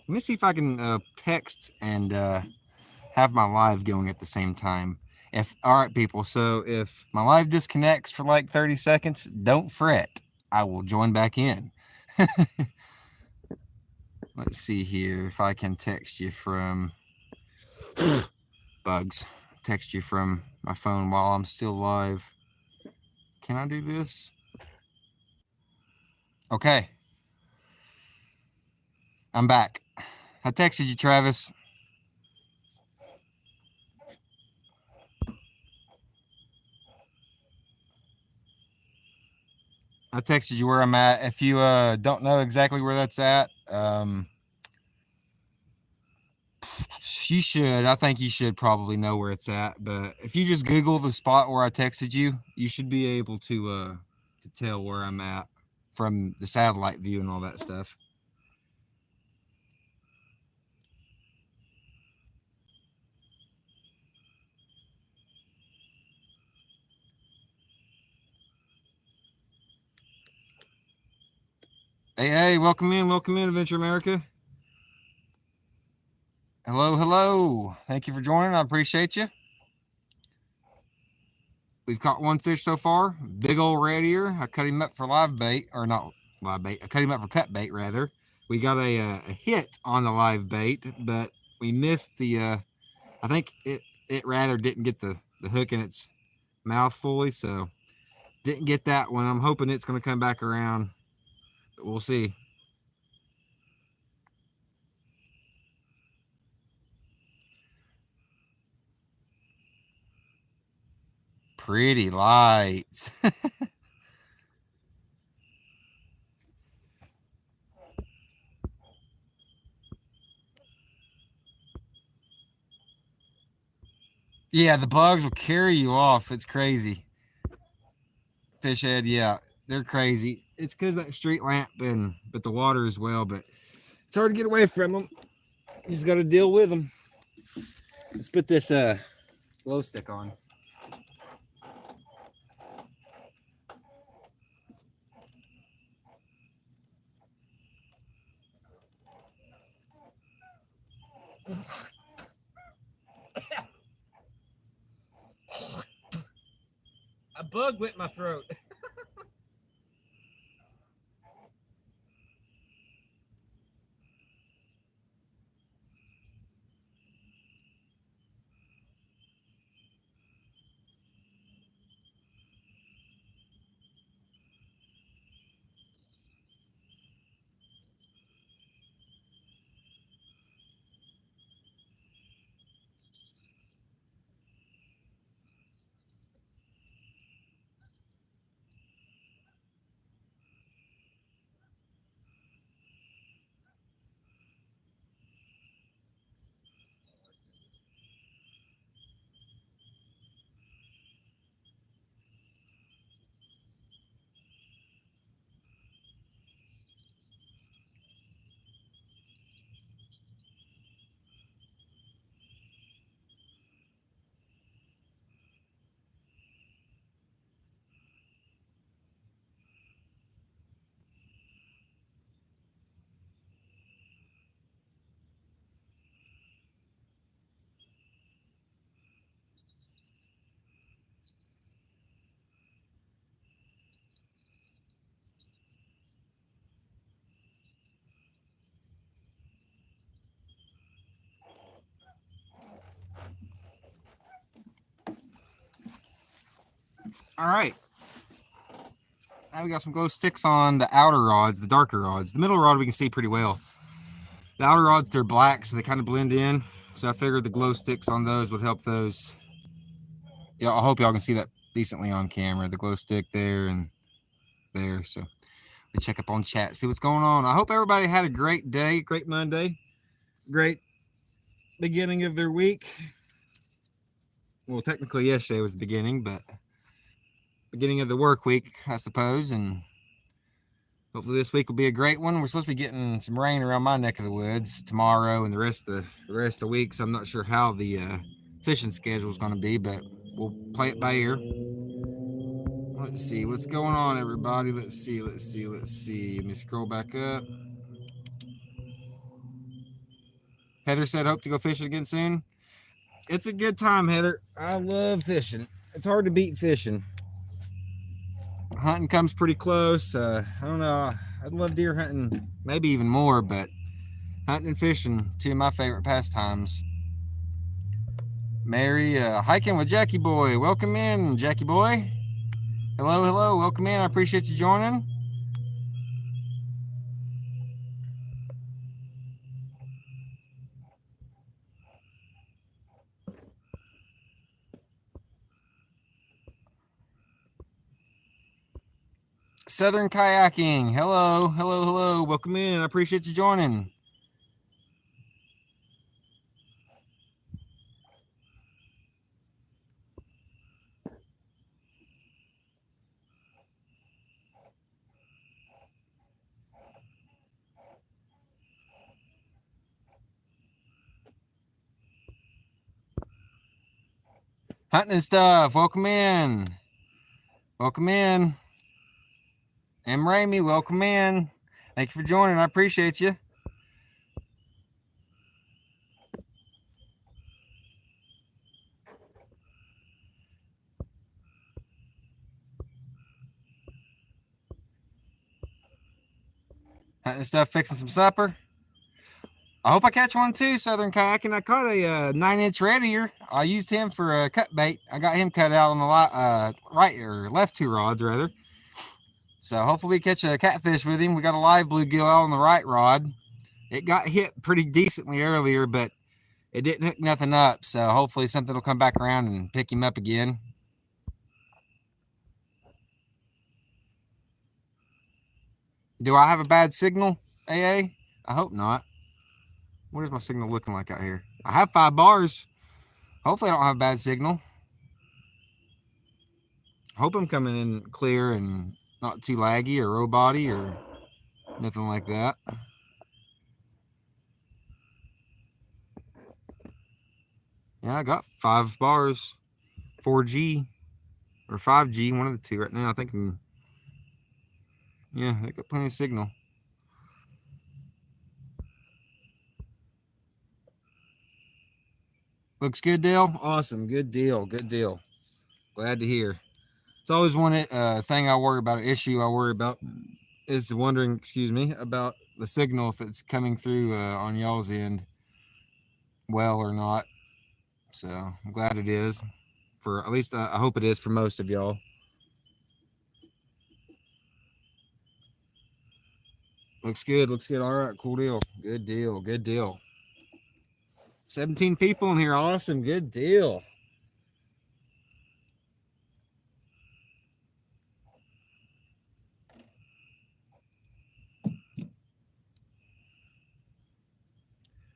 Let me see if I can text and have my live going at the same time. If all right, people. So if my live disconnects for like 30 seconds, don't fret. I will join back in. Let's see here if I can text you from bugs. Text you from my phone while I'm still live. Can I do this? Okay. I'm back. I texted you, Travis. I texted you where I'm at. If you don't know exactly where that's at, you should. I think you should probably know where it's at. But if you just Google the spot where I texted you, you should be able to tell where I'm at from the satellite view and all that stuff. Hey, welcome in, Adventure America. Hello. Thank you for joining. I appreciate you. We've caught one fish so far. Big old red ear. I cut him up for live bait, or not live bait. I cut him up for cut bait, rather. We got a hit on the live bait, but we missed the. I think it rather didn't get the hook in its mouth fully, so didn't get that one. I'm hoping it's going to come back around, but we'll see. Pretty lights. Yeah, the bugs will carry you off. It's crazy. Fish head, yeah, they're crazy. It's because that street lamp but the water as well. But it's hard to get away from them. You just got to deal with them. Let's put this glow stick on. A bug wet my throat. All right. Now we got some glow sticks on the outer rods, the darker rods. The middle rod we can see pretty well. The outer rods, they're black, so they kind of blend in. So I figured the glow sticks on those would help those. Yeah, I hope y'all can see that decently on camera. The glow stick there and there. So we check up on chat, see what's going on. I hope everybody had a great day, great Monday, great beginning of their week. Well, technically yesterday was the beginning, but beginning of the work week, I suppose. And hopefully this week will be a great one. We're supposed to be getting some rain around my neck of the woods tomorrow and the rest of the week. So I'm not sure how the fishing schedule is going to be, but we'll play it by ear. Let's see what's going on, everybody. Let's see. Let me scroll back up. Heather said, hope to go fishing again soon. It's a good time, Heather. I love fishing. It's hard to beat fishing. Hunting comes pretty close. I don't know. I love deer hunting, maybe even more, but hunting and fishing, two of my favorite pastimes. Mary, hiking with Jackie Boy. Welcome in, Jackie Boy. Hello. Welcome in. I appreciate you joining. Southern Kayaking. Hello. Welcome in. I appreciate you joining. Hunting and stuff. Welcome in. M. Ramey, welcome in. Thank you for joining. I appreciate you. Hunting and stuff, fixing some supper. I hope I catch one too, Southern Kayaking. I caught a 9-inch red ear. I used him for a cut bait. I got him cut out on the right or left two rods, rather. So hopefully we catch a catfish with him. We got a live bluegill out on the right rod. It got hit pretty decently earlier, but it didn't hook nothing up. So hopefully something will come back around and pick him up again. Do I have a bad signal, AA? I hope not. What is my signal looking like out here? I have 5 bars. Hopefully I don't have a bad signal. Hope I'm coming in clear and not too laggy or roboty or nothing like that. Yeah, I got 5 bars. 4G or 5G, one of the two right now. I think yeah, I got plenty of signal. Looks good, Dale? Awesome. Good deal. Glad to hear. It's always one thing I worry about, an issue I worry about is wondering, about the signal, if it's coming through on y'all's end well or not. So I'm glad it is. For at least I hope it is for most of y'all. Looks good. All right, cool deal. Good deal. 17 people in here. Awesome. Good deal.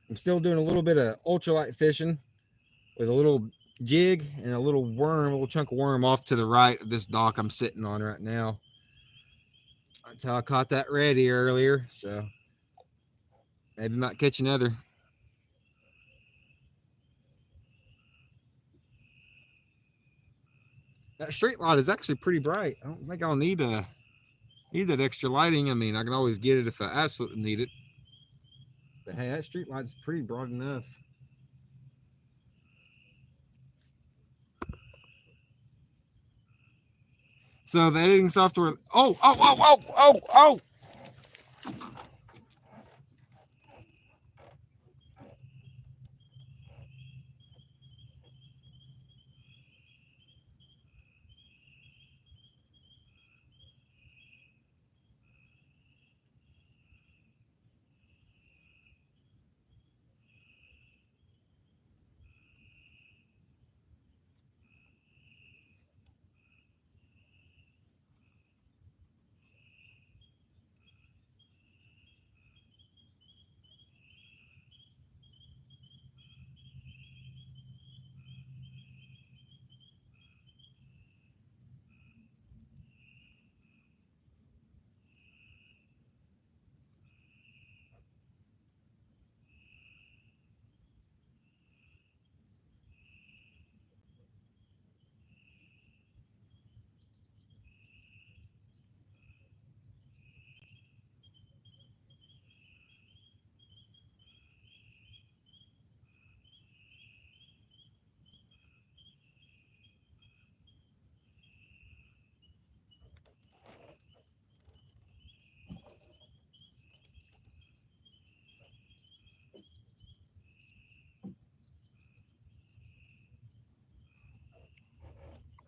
I'm still doing a little bit of ultralight fishing with a little jig and a little chunk of worm off to the right of this dock I'm sitting on right now. That's how I caught that red ear earlier, so maybe might catch another. That street light is actually pretty bright. I don't think I'll need that extra lighting. I mean, I can always get it if I absolutely need it. But hey, that street light's pretty bright enough. So the editing software. Oh!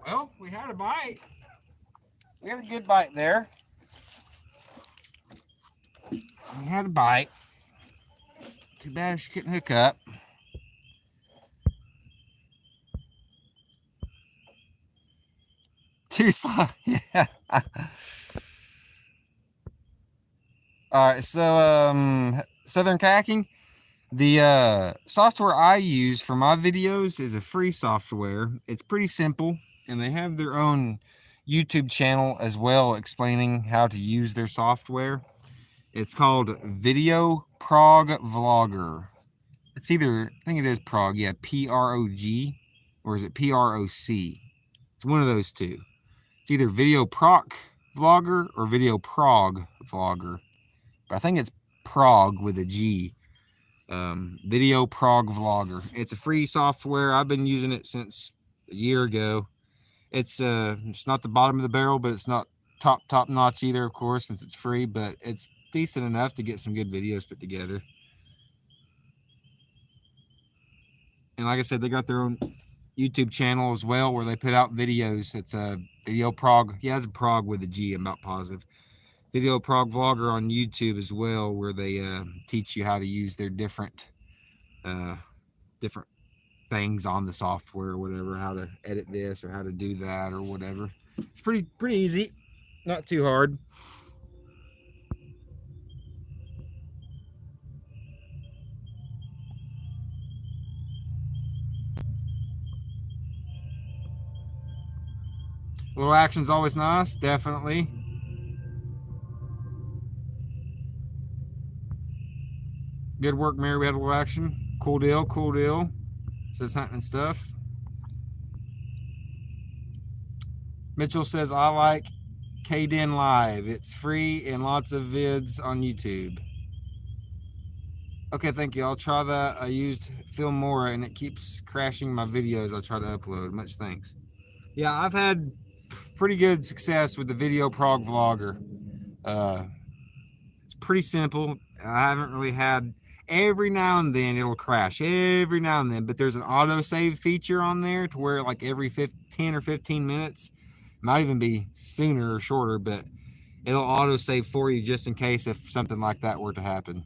Well, we had a bite. We had a good bite there. We had a bite. Too bad she couldn't hook up. Too slow. Yeah. All right. So, Southern Kayaking. The software I use for my videos is a free software. It's pretty simple, and they have their own YouTube channel as well explaining how to use their software. It's called Video Prog Vlogger. It's either, I think it is Prog, yeah, P-R-O-G, or is it P-R-O-C? It's one of those two. It's either Video Proc Vlogger or Video Prog Vlogger, but I think it's Prog with a G. Video Prog Vlogger. It's a free software. I've been using it since a year ago. It's not the bottom of the barrel, but it's not top notch either, of course, since it's free, but it's decent enough to get some good videos put together. And like I said, they got their own YouTube channel as well where they put out videos. It's a Video Prog. Yeah, it's a Prog with a G, I'm about positive. Video Prog Vlogger on YouTube as well, where they teach you how to use their different things on the software or whatever, how to edit this or how to do that or whatever. It's pretty easy, not too hard. Little action's always nice, definitely. Good work, Mary. We had a little action. Cool deal, cool deal. Says hunting and stuff. Mitchell says, I like KDen Live. It's free and lots of vids on YouTube. Okay, thank you. I'll try that. I used Filmora and it keeps crashing my videos I try to upload. Much thanks. Yeah, I've had pretty good success with the Video Prog Vlogger. It's pretty simple. I haven't really had, every now and then it'll crash, every now and then, but there's an auto save feature on there to where like every 10 or 15 minutes, might even be sooner or shorter, but it'll auto save for you just in case if something like that were to happen.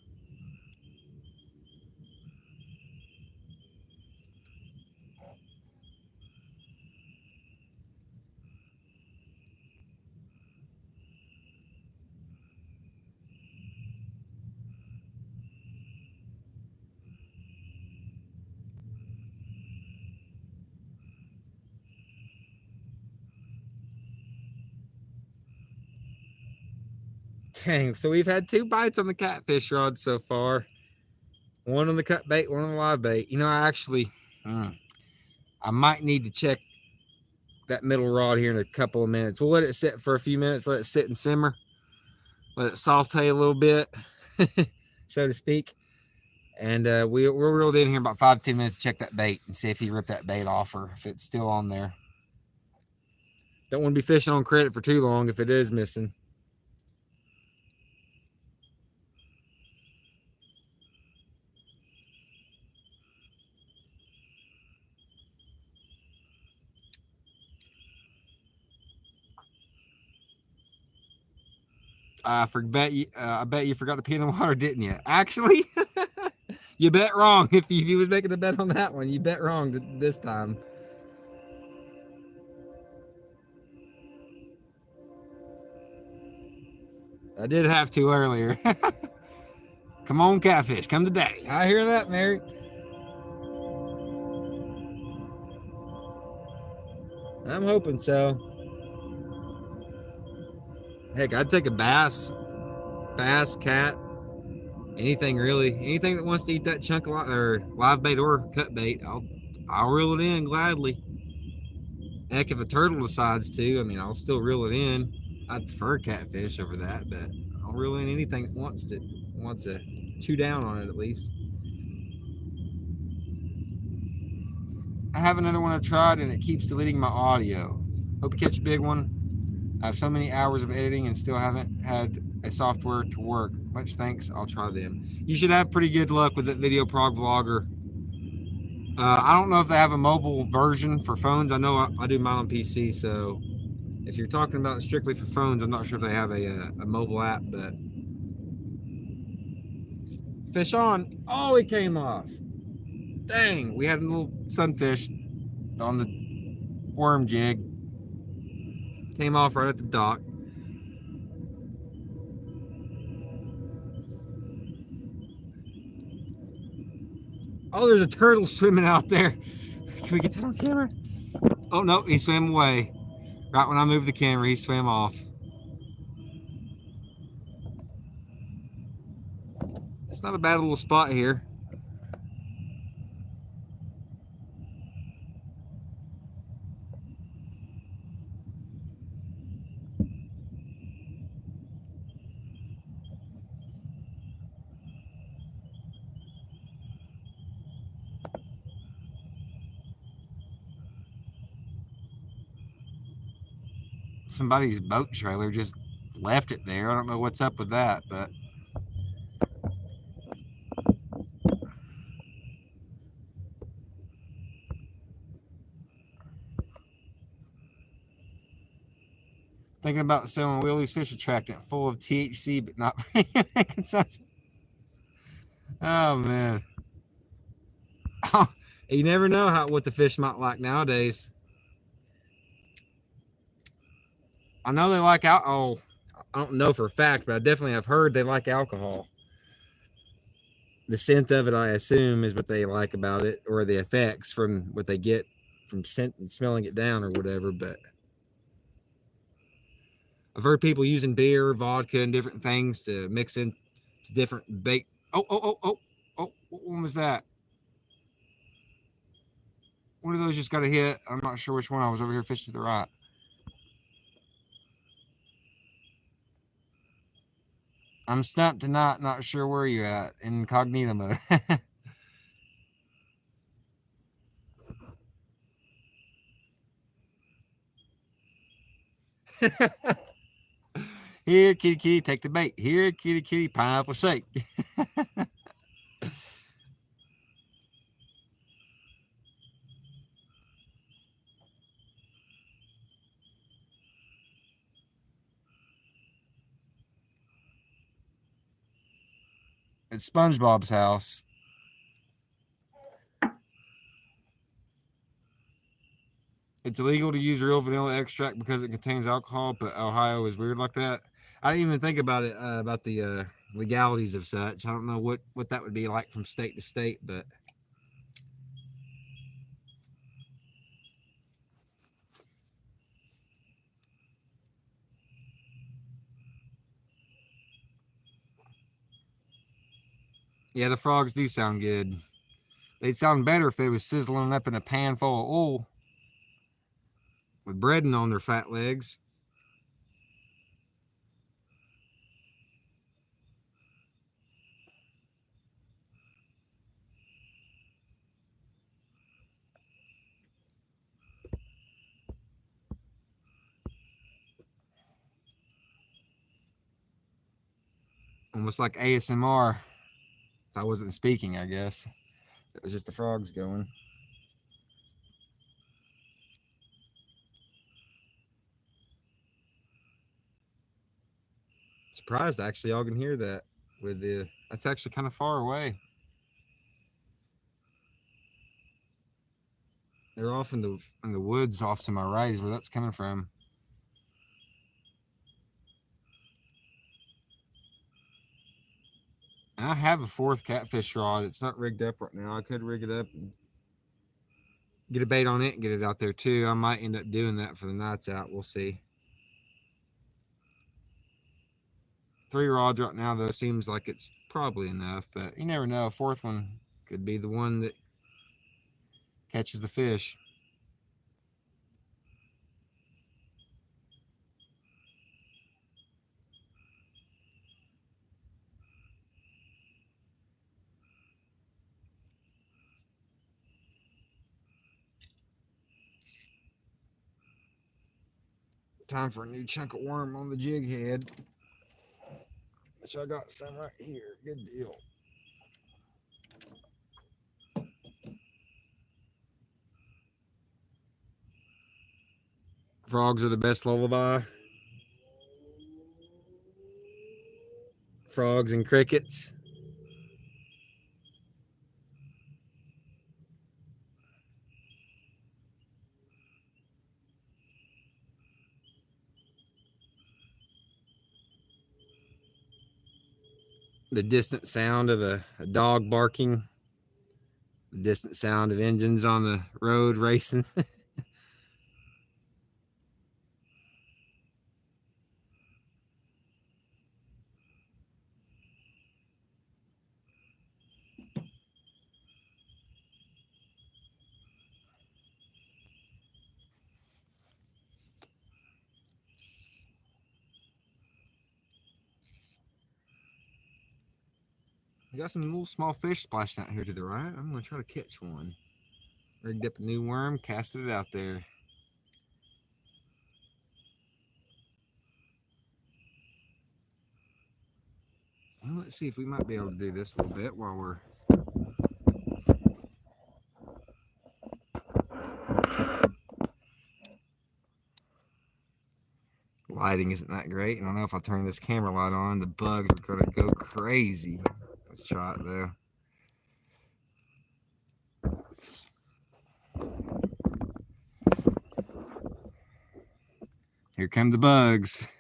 Dang, so we've had 2 bites on the catfish rod so far. One on the cut bait, one on the live bait. You know, I actually, I might need to check that middle rod here in a couple of minutes. We'll let it sit for a few minutes, let it sit and simmer, let it saute a little bit, so to speak. And we're reeled in here about 5-10 minutes to check that bait and see if he ripped that bait off or if it's still on there. Don't want to be fishing on credit for too long if it is missing. I bet you forgot to pee in the water, didn't you? Actually, you bet wrong. If you was making a bet on that one, you bet wrong this time. I did have to earlier. Come on, catfish, come to daddy. I hear that, Mary. I'm hoping so. Heck, I'd take a bass, cat, anything really, anything that wants to eat that chunk of live bait or cut bait. I'll reel it in gladly. Heck, if a turtle decides to, I mean, I'll still reel it in. I'd prefer catfish over that, but I'll reel in anything that wants to chew down on it at least. I have another one I've tried and it keeps deleting my audio. Hope you catch a big one. I have so many hours of editing and still haven't had a software to work. Much thanks. I'll try them. You should have pretty good luck with that Video Prog Vlogger. I don't know if they have a mobile version for phones. I know I do mine on PC, so if you're talking about strictly for phones, I'm not sure if they have a mobile app, but fish on. Oh, it came off. Dang, we had a little sunfish on the worm jig. Came off right at the dock. Oh, there's a turtle swimming out there. Can we get that on camera? Oh, no, he swam away. Right when I moved the camera, he swam off. It's not a bad little spot here. Somebody's boat trailer just left it there. I don't know what's up with that, but thinking about selling Willie's fish attractant full of THC, but not for human consumption. Oh man, you never know what the fish might like nowadays. I know they like alcohol. I don't know for a fact, but I definitely have heard they like alcohol. The scent of it, I assume, is what they like about it, or the effects from what they get from scent and smelling it down or whatever. But I've heard people using beer, vodka, and different things to mix in to different bait. Oh! What one was that? One of those just got a hit. I'm not sure which one. I was over here fishing to the right. I'm stumped tonight, not sure where you're at. Incognito mode. Here, kitty, kitty, take the bait. Here, kitty, kitty, pineapple shake. It's SpongeBob's house. It's illegal to use real vanilla extract because it contains alcohol, but Ohio is weird like that. I didn't even think about it, about the legalities of such. I don't know what that would be like from state to state, but yeah, the frogs do sound good. They'd sound better if they was sizzling up in a pan full of oil with breading on their fat legs. Almost like ASMR. If I wasn't speaking, I guess. It was just the frogs going. Surprised actually y'all can hear that with the that's actually kind of far away. They're off in the woods off to my right is where that's coming from. And I have a fourth catfish rod. It's not rigged up right now. I could rig it up and get a bait on it and get it out there too. I might end up doing that for the nights out. We'll see. 3 rods right now though seems like it's probably enough, but you never know. A fourth one could be the one that catches the fish. Time for a new chunk of worm on the jig head, which I got some right here. Good deal. Frogs are the best lullaby. Frogs and crickets. The distant sound of a dog barking. The distant sound of engines on the road racing. We got some little small fish splashing out here to the right. I'm going to try to catch one. Rigged up a new worm, casted it out there. Well, let's see if we might be able to do this a little bit while we're... Lighting isn't that great, and I know if I turn this camera light on, the bugs are going to go crazy. Let's try it though. Here come the bugs.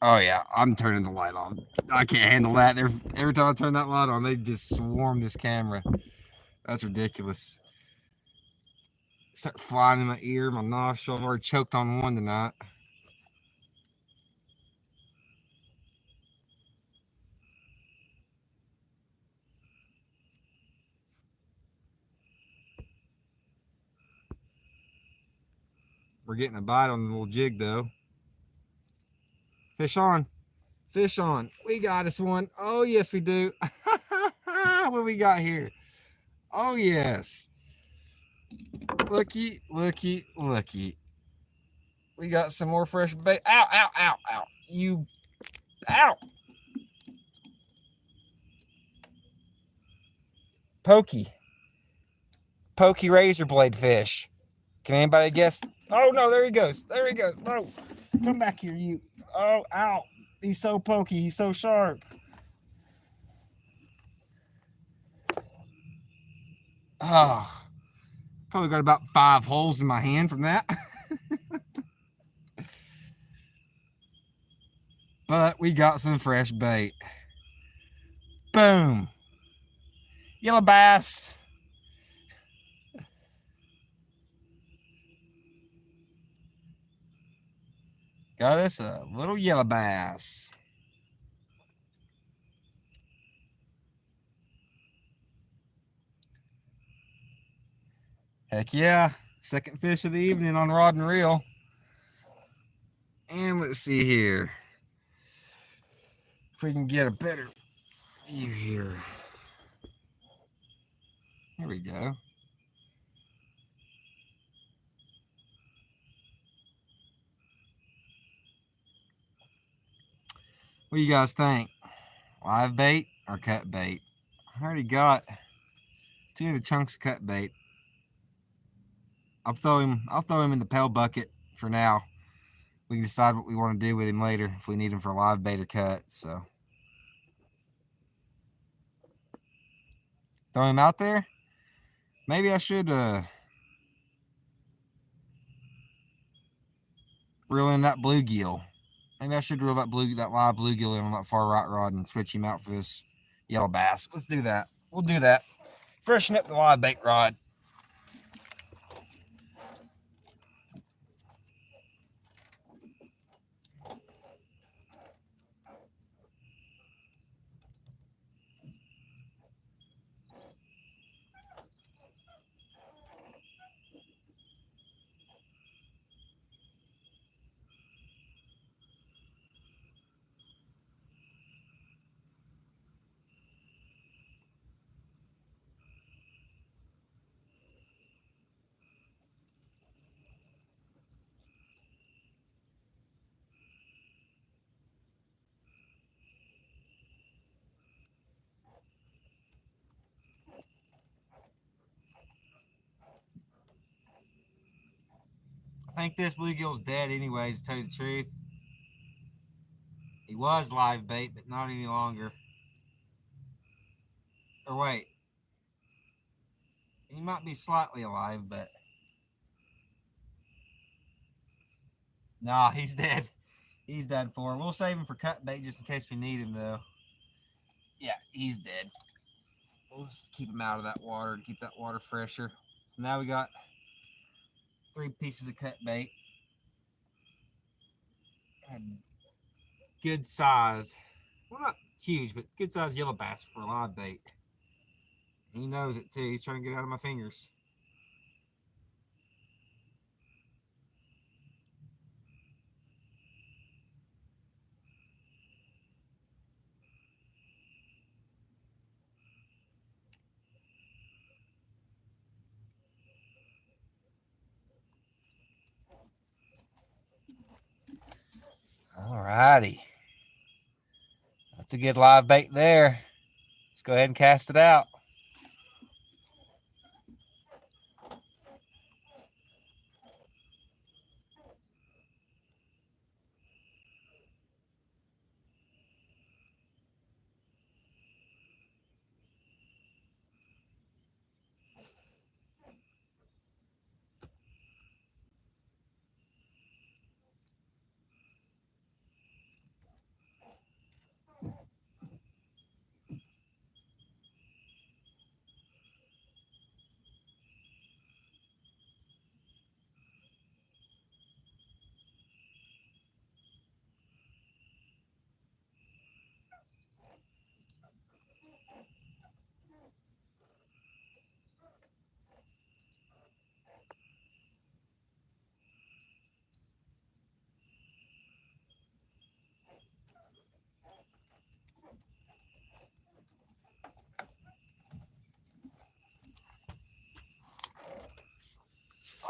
Oh yeah, I'm turning the light on. I can't handle that. Every time I turn that light on, they just swarm this camera. That's ridiculous. Start flying in my ear, my nostril. I've already choked on one tonight. We're getting a bite on the little jig though. Fish on. Fish on. We got us one. Oh yes we do. What we got here? Oh yes. Looky, looky, looky. We got some more fresh bait. Ow, ow, ow, ow. You, ow. Pokey. Pokey razor blade fish. Can anybody guess? Oh no, there he goes. There he goes. No. Come back here, you. Oh, ow. He's so pokey. He's so sharp. Oh. Probably got about 5 holes in my hand from that. But we got some fresh bait. Boom. Yellow bass. Got us a little yellow bass. Heck yeah. Second fish of the evening on rod and reel. And let's see here. If we can get a better view here. Here we go. What do you guys think? Live bait or cut bait? I already got 2 of the chunks of cut bait. I'll throw him in the pail bucket for now. We can decide what we want to do with him later if we need him for live bait or cut. So throw him out there. Maybe I should reel in that bluegill. Maybe I should reel that live bluegill in on that far right rod and switch him out for this yellow bass. Let's do that. We'll do that. Freshen up the live bait rod. I think this bluegill's dead anyways, to tell you the truth. He was live bait, but not any longer. Or wait. He might be slightly alive, but... Nah, he's dead. He's done for. We'll save him for cut bait just in case we need him, though. Yeah, he's dead. We'll just keep him out of that water to keep that water fresher. So now we got 3 pieces of cut bait. And good size. Well, not huge, but good size yellow bass for a live bait. He knows it, too. He's trying to get out of my fingers. Alrighty. That's a good live bait there. Let's go ahead and cast it out.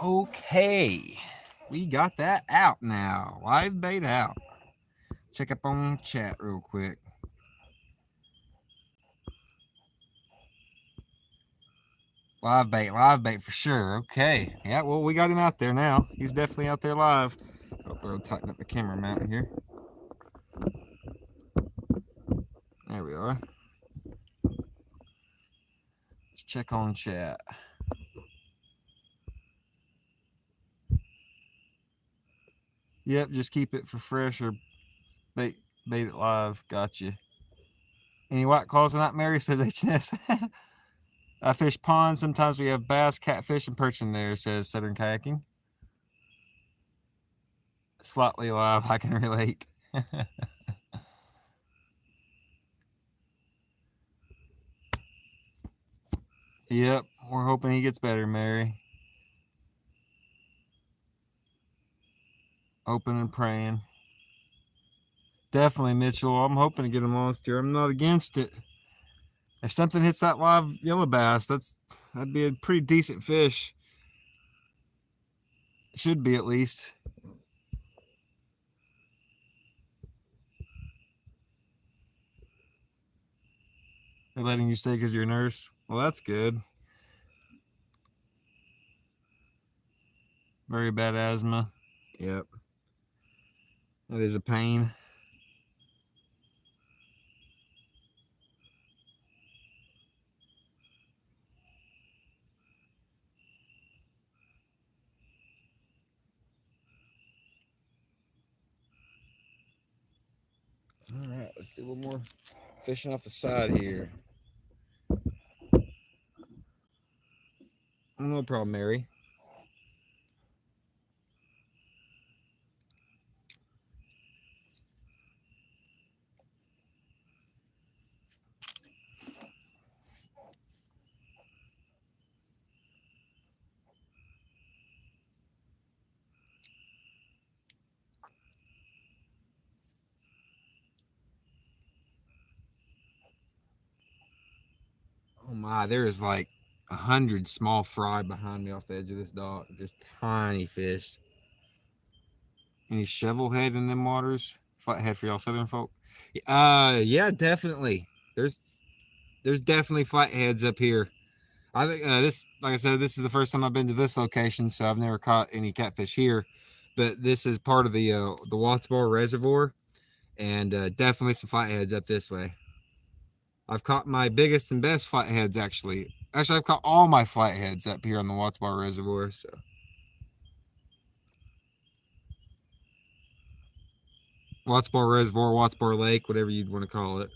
Okay, we got that out now. Live bait out. Check up on chat real quick. Live bait for sure. Okay, yeah, well, we got him out there now. He's definitely out there live. Oh, we'll tighten up the camera mount here. There we are. Let's check on chat. Yep, just keep it for fresh or bait it live. Gotcha. Any white claws tonight, Mary? Says HNS. I fish ponds. Sometimes we have bass, catfish, and perch in there, says Southern Kayaking. Slightly alive, I can relate. Yep, we're hoping he gets better, Mary. Hoping and praying. Definitely, Mitchell. I'm hoping to get a monster. I'm not against it. If something hits that live yellow bass, that'd be a pretty decent fish. Should be, at least. They're letting you stay because you're a nurse. Well, that's good. Very bad asthma. Yep. That is a pain. All right, let's do a little more fishing off the side here. No problem, Mary. Oh my, there is like 100 small fry behind me off the edge of this dock. Just tiny fish. Any shovel head in them waters? Flathead for y'all southern folk? Yeah, definitely. There's definitely flatheads up here. I think this, like I said, this is the first time I've been to this location, so I've never caught any catfish here. But this is part of the Watts Bar Reservoir, and definitely some flatheads up this way. I've caught my biggest and best flatheads actually. Actually, I've caught all my flatheads up here on the Watts Bar Reservoir. So Watts Bar Reservoir, Watts Bar Lake, whatever you'd want to call it.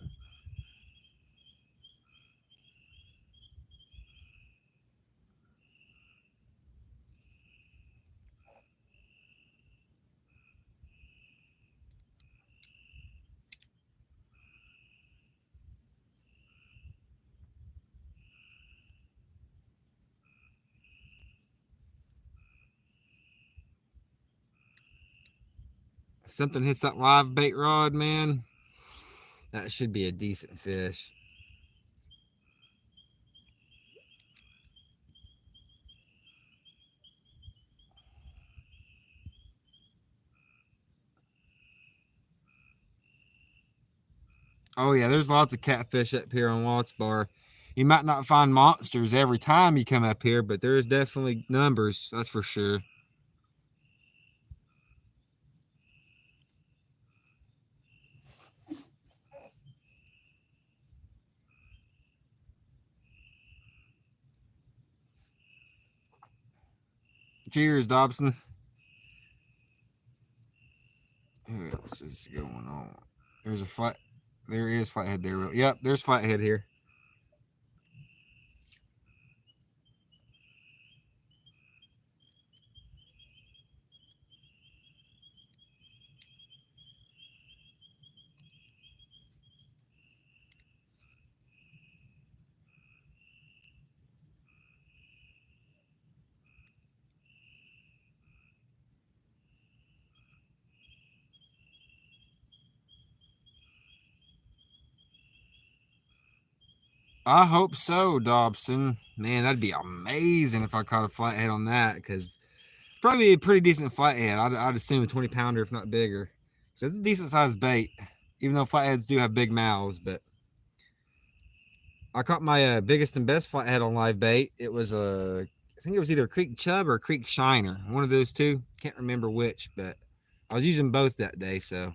If something hits that live bait rod, man, that should be a decent fish. Oh yeah, there's lots of catfish up here on Watts Bar. You might not find monsters every time you come up here, but there's definitely numbers, that's for sure. Cheers, Dobson. Who else is going on? There's a flat. There is flathead there. Yep, there's flathead here. I hope so, Dobson. Man, that'd be amazing if I caught a flathead on that, because probably a pretty decent flathead. I'd assume a 20 pounder, if not bigger. So it's a decent sized bait, even though flatheads do have big mouths. But I caught my biggest and best flathead on live bait. It was I think it was either a creek chub or a creek shiner, one of those two. Can't remember which, but I was using both that day. So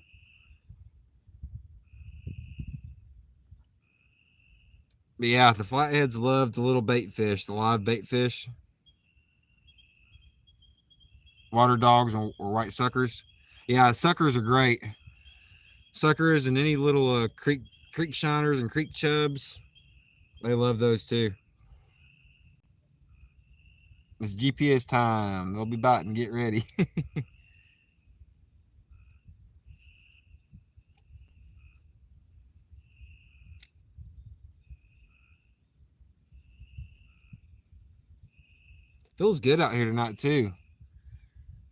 but yeah, the flatheads love the little bait fish, the live bait fish, water dogs or white suckers. Yeah, suckers are great. Suckers and any little creek shiners and creek chubs, they love those too. It's GPS time. They'll be biting. Get ready. Feels good out here tonight too.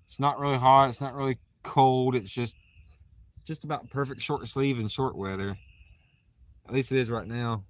It's not really hot. It's not really cold. It's just about perfect short sleeve and short weather. At least it is right now.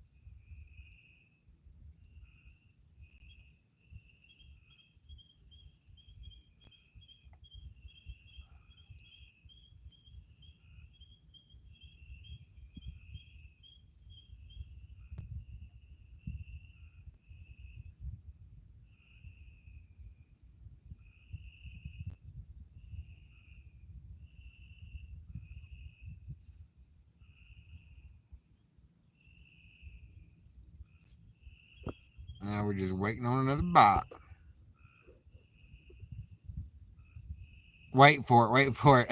Now we're just waiting on another bite. Wait for it. Wait for it.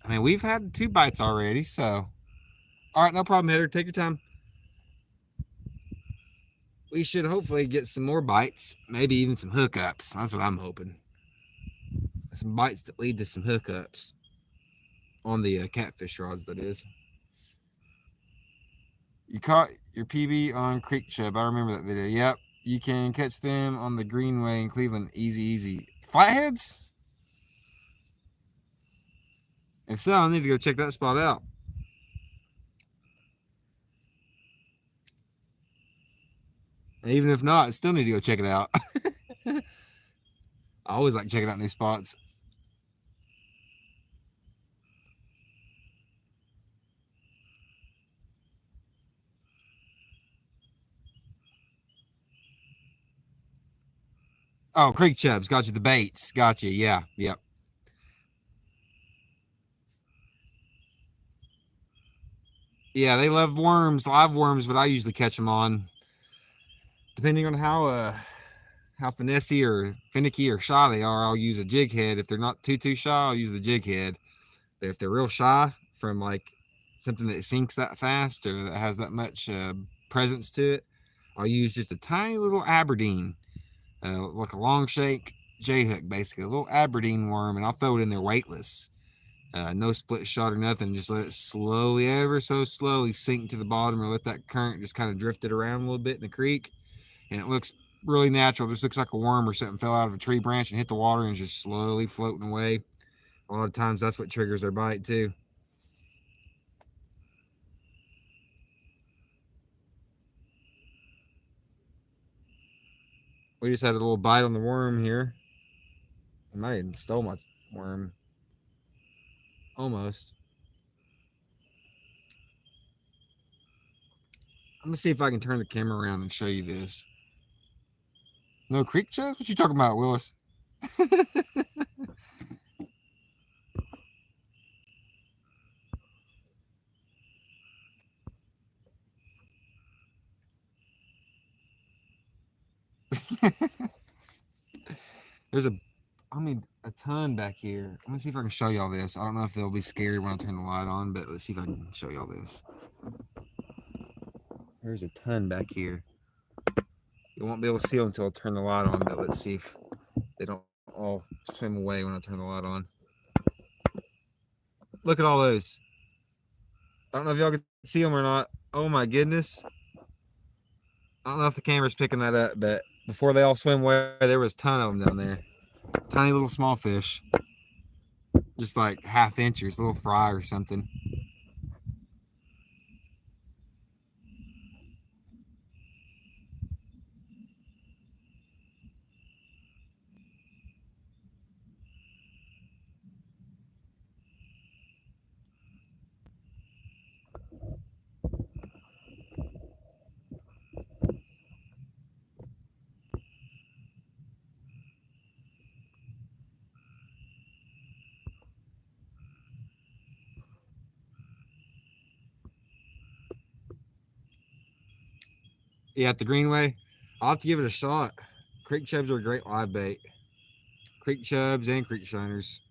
I mean, we've had 2 bites already, so. All right, no problem, Heather. Take your time. We should hopefully get some more bites, maybe even some hookups. That's what I'm hoping. Some bites that lead to some hookups on the catfish rods, that is. You caught your PB on Creek Chub. I remember that video. Yep. You can catch them on the Greenway in Cleveland. Easy, easy. Flatheads? If so, I need to go check that spot out. And even if not, still need to go check it out. I always like checking out new spots. Oh, creek chubs. Got you. The baits. Got you. Yeah. Yep. Yeah, they love worms, live worms, but I usually catch them on, depending on how finessey or finicky or shy they are. I'll use a jig head. If they're not too shy, I'll use the jig head. But if they're real shy from like something that sinks that fast or that has that much presence to it, I'll use just a tiny little Aberdeen, like a long shake J hook, basically a little Aberdeen worm, and I'll throw it in there weightless. No split shot or nothing. Just let it slowly, ever so slowly, sink to the bottom, or let that current just kind of drift it around a little bit in the creek, and it looks really natural. Just looks like a worm or something fell out of a tree branch and hit the water and is just slowly floating away. A lot of times, that's what triggers their bite too. We just had a little bite on the worm here. I might have stole my worm. Almost. I'm gonna see if I can turn the camera around and show you this. No creek chubs? What you talking about, Willis? There's a ton back here. Let me see if I can show y'all this. I don't know if they'll be scared when I turn the light on, but let's see if I can show y'all this. There's a ton back here. You won't be able to see them until I turn the light on, but let's see if they don't all swim away when I turn the light on. Look at all those. I don't know if y'all can see them or not. Oh my goodness. I don't know if the camera's picking that up, but before they all swim away, there was a ton of them down there. Tiny little small fish. Just like half inches, little fry or something. Yeah, at the Greenway. I'll have to give it a shot. Creek chubs are a great live bait. Creek chubs and creek shiners.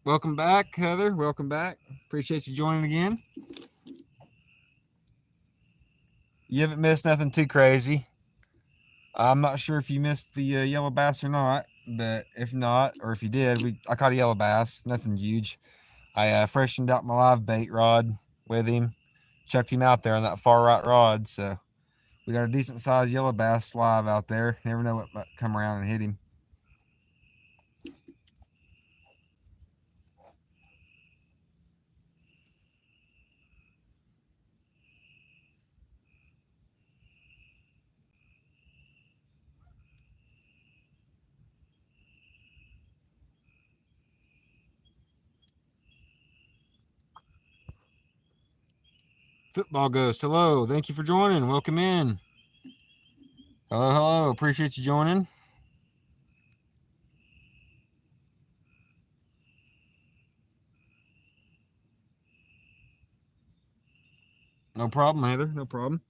Welcome back, Heather. Welcome back. Appreciate you joining again. You haven't missed nothing too crazy. I'm not sure if you missed the yellow bass or not, but if not, or if you did, I caught a yellow bass. Nothing huge. I freshened out my live bait rod with him, chucked him out there on that far right rod. So we got a decent sized yellow bass live out there. Never know what might come around and hit him. Football Ghost, hello. Thank you for joining. Welcome in. Hello, hello. Appreciate you joining. No problem, Heather. No problem.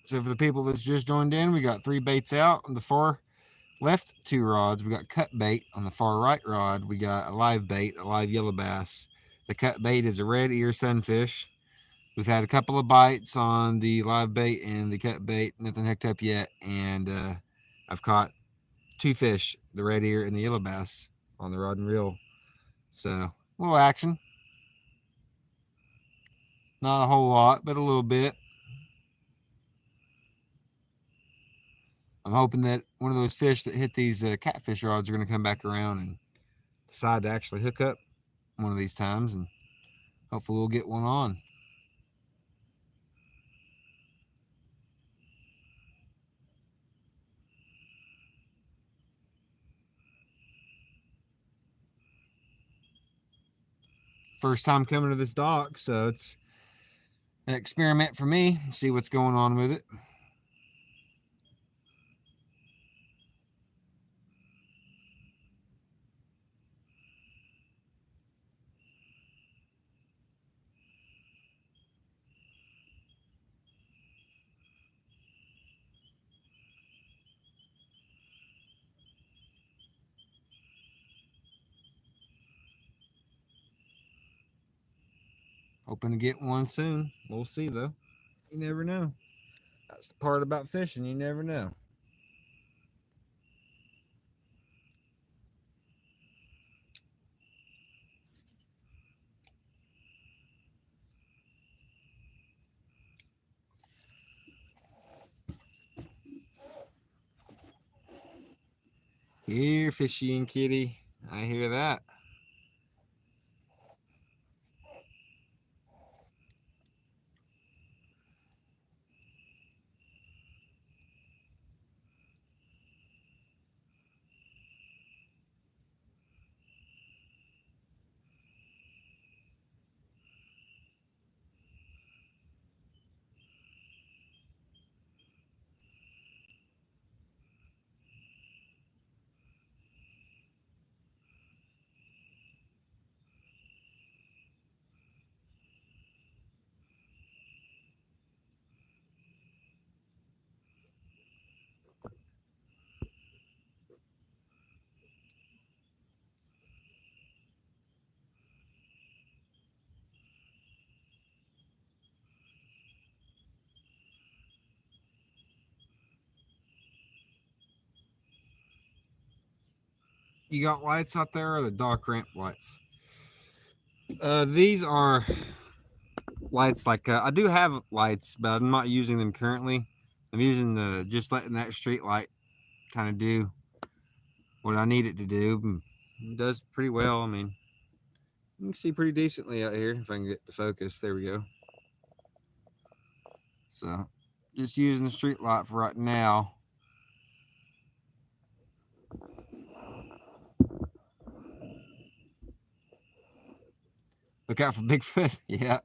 So for the people that's just joined in, we got 3 baits out on the far left 2 rods, we got cut bait. On the far right rod, we got a live bait, a live yellow bass. The cut bait is a red ear sunfish. We've had a couple of bites on the live bait and the cut bait, nothing hooked up yet. And I've caught 2 fish, the red ear and the yellow bass, on the rod and reel. So, a little action. Not a whole lot, but a little bit. I'm hoping that one of those fish that hit these catfish rods are going to come back around and decide to actually hook up one of these times, and hopefully we'll get one on. First time coming to this dock, so it's an experiment for me. See what's going on with it. Hoping to get one soon. We'll see though. You never know. That's the part about fishing, you never know. Here, fishy and kitty. I hear that. You got lights out there, or the dock ramp lights? These are lights like I do have lights, but I'm not using them currently. I'm using just letting that street light kind of do what I need it to do. It does pretty well. I mean, you can see pretty decently out here if I can get the focus. There we go. So, just using the street light for right now. Look out for Bigfoot. Yeah.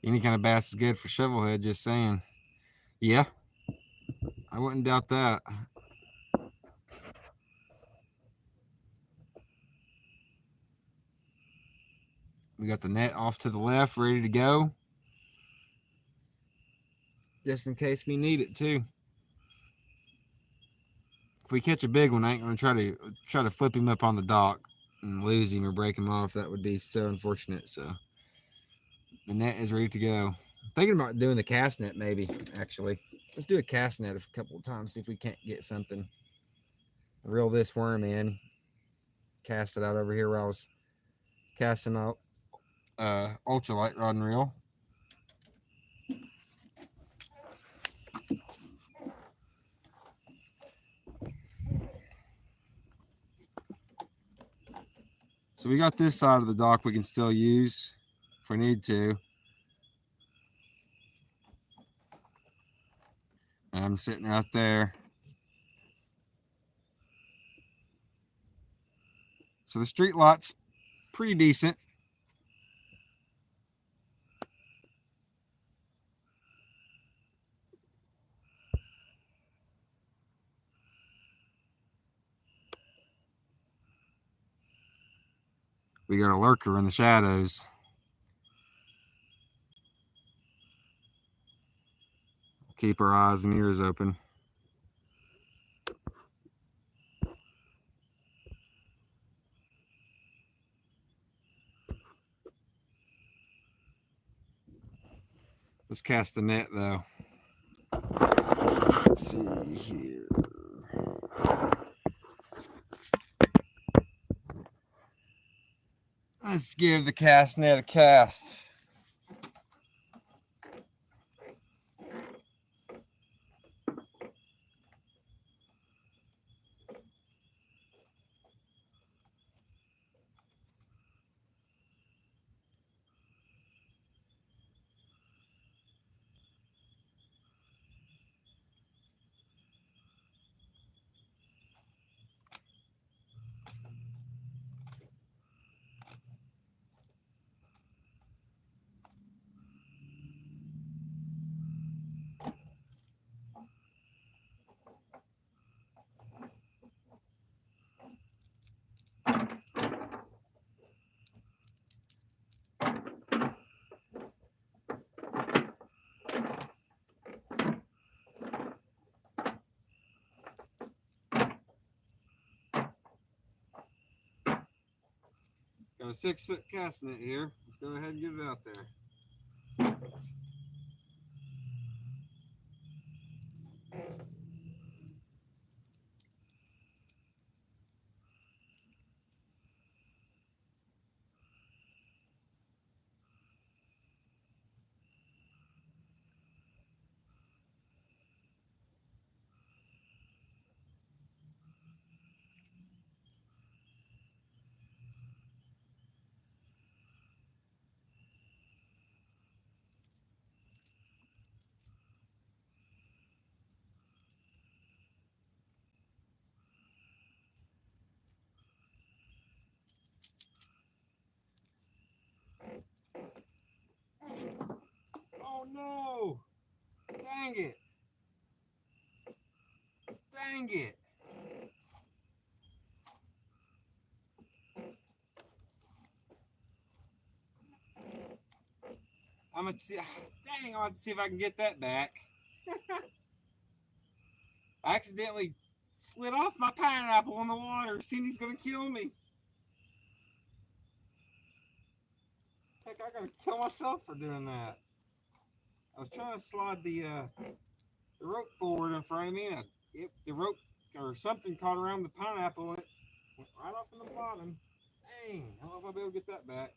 Any kind of bass is good for shovelhead, just saying. Yeah. I wouldn't doubt that. We got the net off to the left, ready to go. Just in case we need it too. If we catch a big one, I ain't gonna try to flip him up on the dock and lose him or break him off. That would be so unfortunate. So the net is ready to go. I'm thinking about doing the cast net maybe, actually. Let's do a cast net a couple of times, see if we can't get something. Reel this worm in. Cast it out over here where I was casting out ultralight rod and reel. So we got this side of the dock we can still use if we need to. I'm sitting right there. So the street light's pretty decent. We got a lurker in the shadows. Keep our eyes and ears open. Let's cast the net though. Let's see here. Let's give the cast net a cast. Got a 6-foot cast net here. Let's go ahead and get it out there. Oh no! Dang it! Dang it! I'm gonna see. Dang! I'll have to see if I can get that back. I accidentally slid off my pineapple in the water. Cindy's gonna kill me. Heck, I gotta kill myself for doing that. I was trying to slide the rope forward in front of me, and the rope or something caught around the pineapple, and it went right off in the bottom. Dang! I don't know if I'll be able to get that back.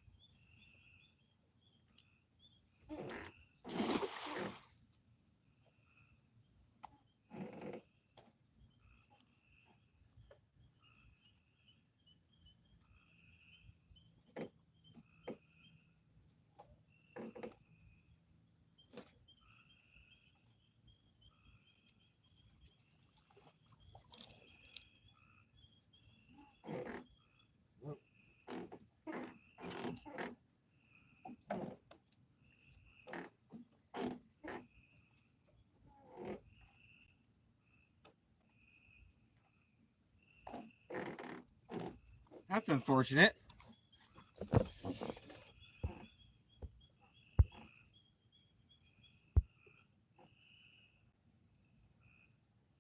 That's unfortunate.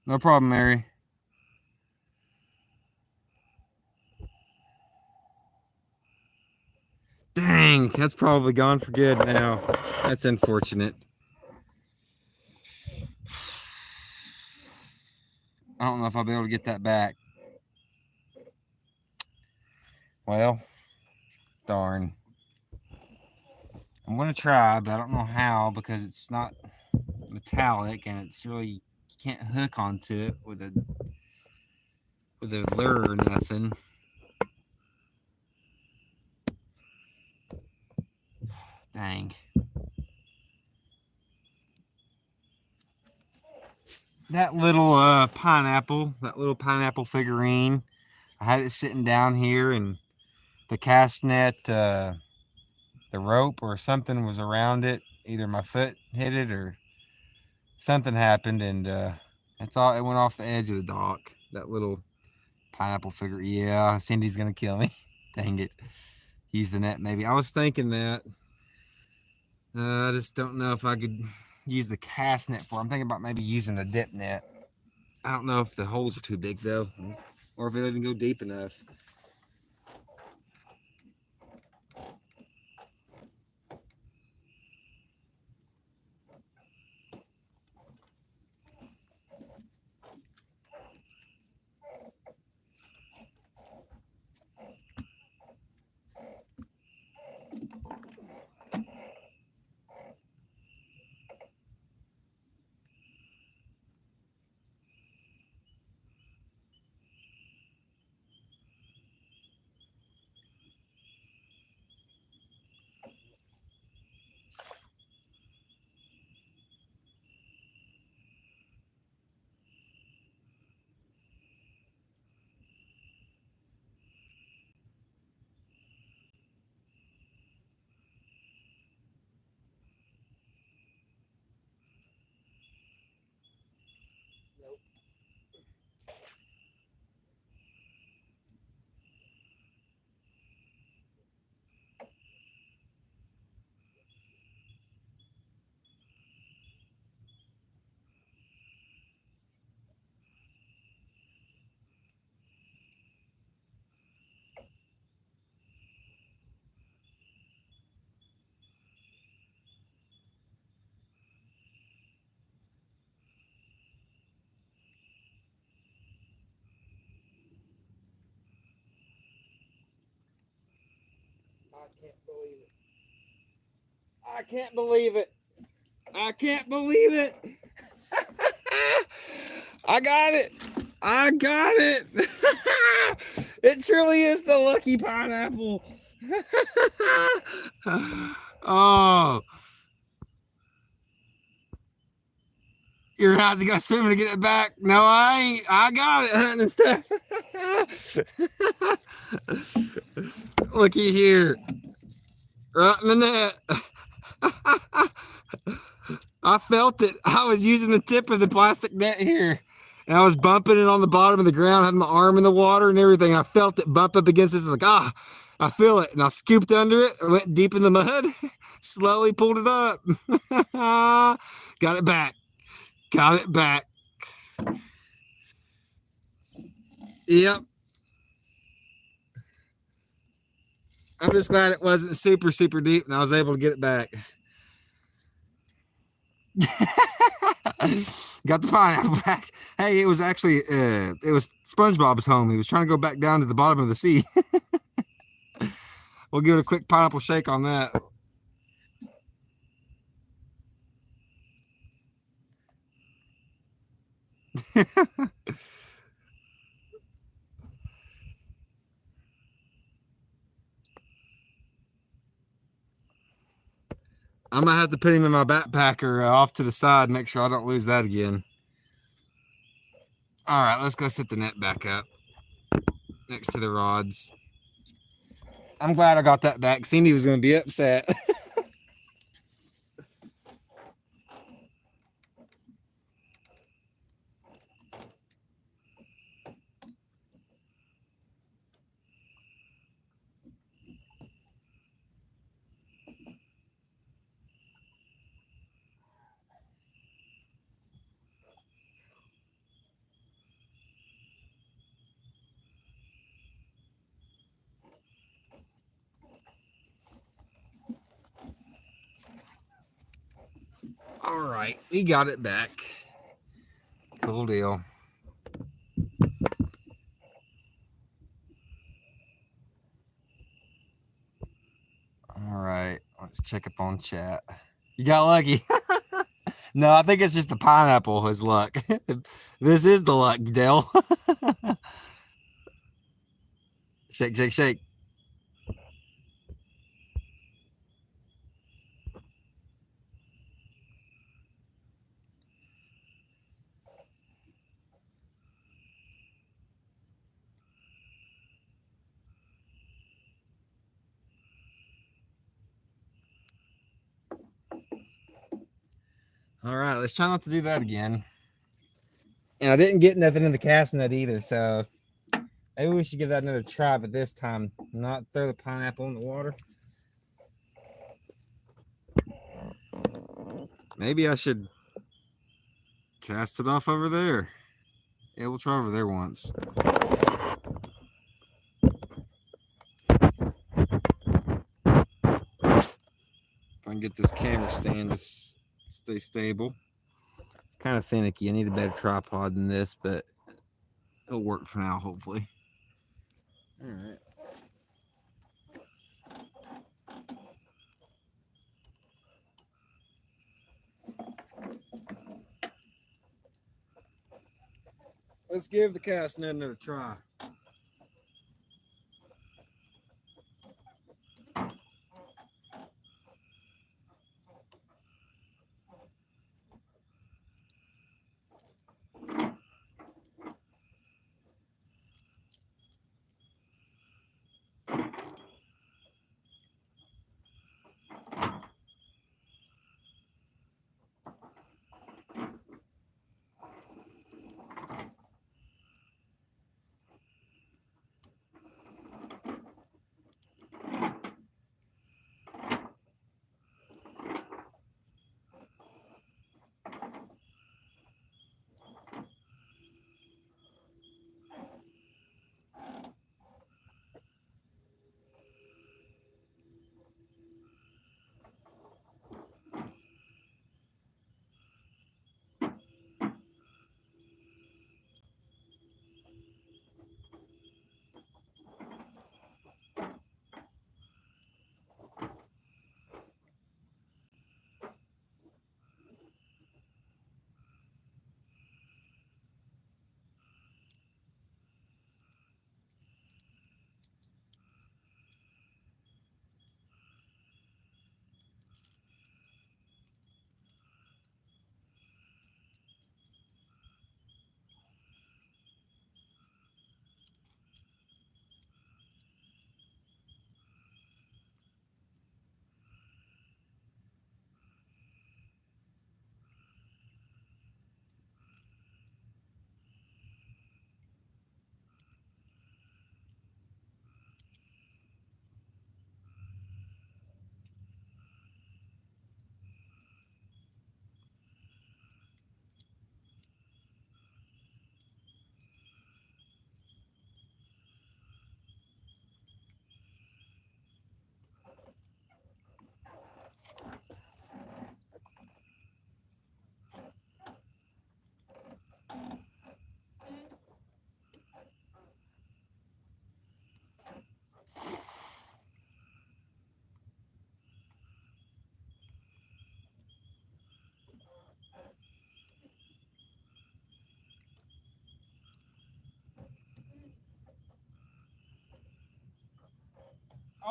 No problem, Mary. Dang, that's probably gone for good now. That's unfortunate. I don't know if I'll be able to get that back. Well, darn. I'm gonna try, but I don't know how because it's not metallic and it's really you can't hook onto it with a lure or nothing. Dang. That little pineapple figurine, I had it sitting down here and the cast net, the rope or something was around it. Either my foot hit it or something happened, and it went off the edge of the dock. That little pineapple figure. Yeah, Cindy's gonna kill me. Dang it. Use the net maybe. I was thinking that. I just don't know if I could use the cast net for it. I'm thinking about maybe using the dip net. I don't know if the holes are too big though, or if it'll even go deep enough. I can't believe it. I can't believe it. I got it. I got it. It truly is the lucky pineapple. Oh, you're gonna have to go swimming to get it back. No, I ain't. I got it, hunting and stuff. Looky here. Right in the net. I felt it. I was using the tip of the plastic net here. And I was bumping it on the bottom of the ground, had my arm in the water and everything. I felt it bump up against this. Like, I feel it. And I scooped under it. I went deep in the mud. Slowly pulled it up. Got it back. Got it back. Yep. I'm just glad it wasn't super, super deep and I was able to get it back. Got the pineapple back. Hey, it was actually, it was SpongeBob's home. He was trying to go back down to the bottom of the sea. We'll give it a quick pineapple shake on that. I'm gonna have to put him in my backpacker off to the side, make sure I don't lose that again. All right, let's go set the net back up next to the rods. I'm glad I got that back. Cindy was gonna be upset. All right, we got it back. Cool deal. All right, let's check up on chat. You got lucky. No, I think it's just the pineapple is luck. This is the luck, Dale. Shake, shake, shake. All right, let's try not to do that again. And I didn't get nothing in the cast net either, so maybe we should give that another try, but this time not throw the pineapple in the water. Maybe I should cast it off over there. Yeah, we'll try over there once. If I can get this camera stand to stay stable. It's kind of finicky. I need a better tripod than this, but it'll work for now, hopefully. All right. Let's give the cast net another try.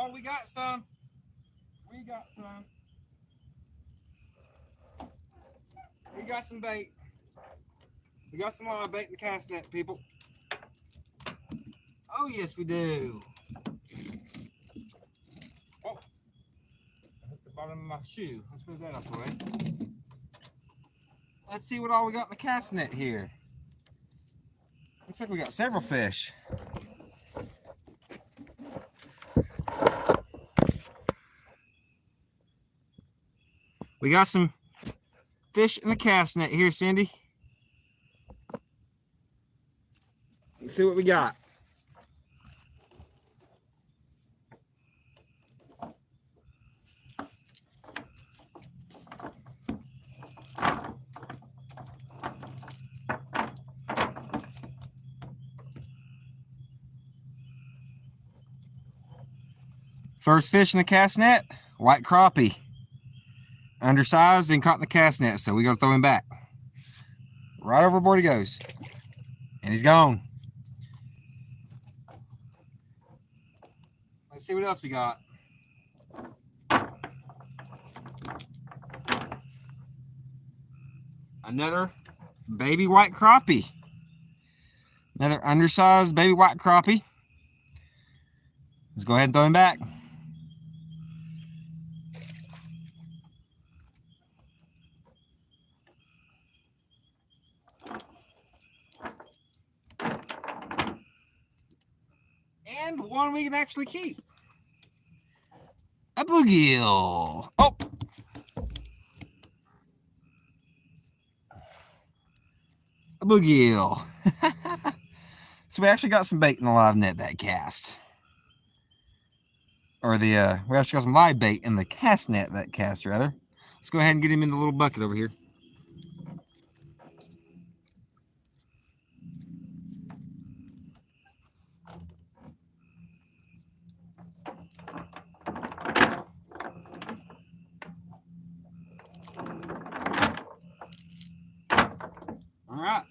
Oh, we got some. We got some. We got some bait. We got some bait in the cast net, people. Oh, yes, we do. Oh, I hit the bottom of my shoe. Let's move that out the way. Let's see what all we got in the cast net here. Looks like we got several fish. We got some fish in the cast net here, Cindy. Let's see what we got. First fish in the cast net, white crappie. Undersized and caught in the cast net, so we gotta throw him back. Right overboard he goes. And he's gone. Let's see what else we got. Another baby white crappie. Another undersized baby white crappie. Let's go ahead and throw him back. And one we can actually keep. A bluegill. Oh! A bluegill. So we actually got some bait in the live net that cast. Or we actually got some live bait in the cast net that cast, rather. Let's go ahead and get him in the little bucket over here. All right.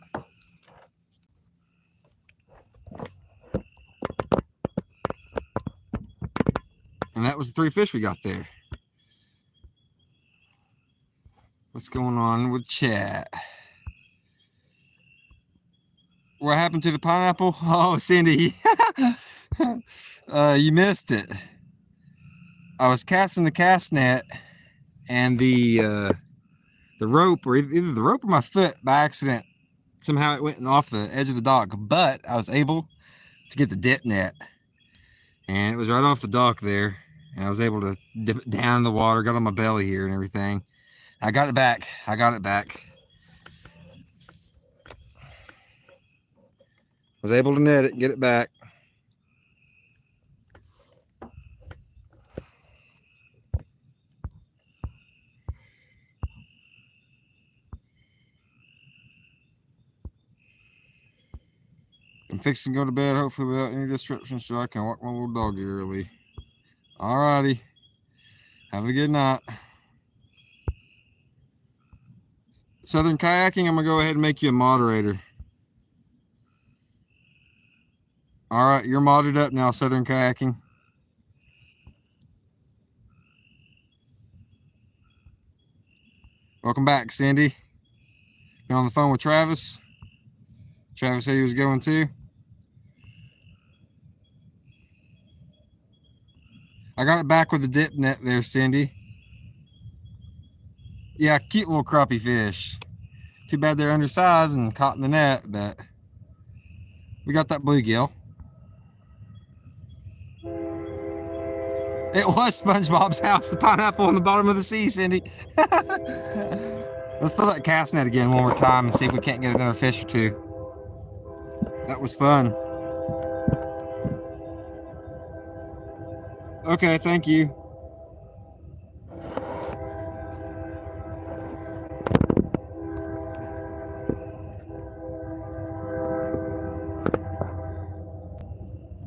And that was the 3 fish we got there. What's going on with chat? What happened to the pineapple? Oh, Cindy. You missed it. I was casting the cast net and the rope, or either the rope or my foot by accident, somehow it went off the edge of the dock, but I was able to get the dip net, and it was right off the dock there, and I was able to dip it down in the water, got on my belly here and everything. I got it back. I got it back. Was able to net it and get it back. I'm fixing to go to bed, hopefully without any disruption, so I can walk my little doggy early. Alrighty. Have a good night. Southern Kayaking, I'm going to go ahead and make you a moderator. Alright, you're modded up now, Southern Kayaking. Welcome back, Cindy. Been on the phone with Travis. Travis said he was going too. I got it back with the dip net there, Cindy. Yeah, cute little crappie fish. Too bad they're undersized and caught in the net, but we got that bluegill. It was SpongeBob's house, the pineapple on the bottom of the sea, Cindy. Let's throw that cast net again one more time and see if we can't get another fish or two. That was fun. Okay, thank you.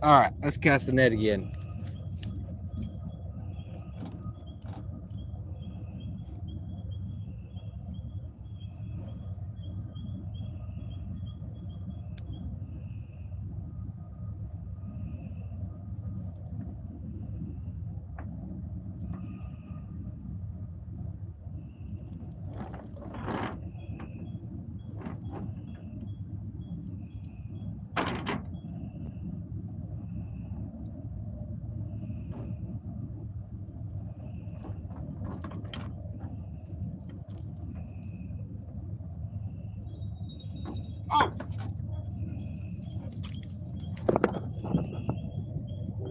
All right, let's cast the net again.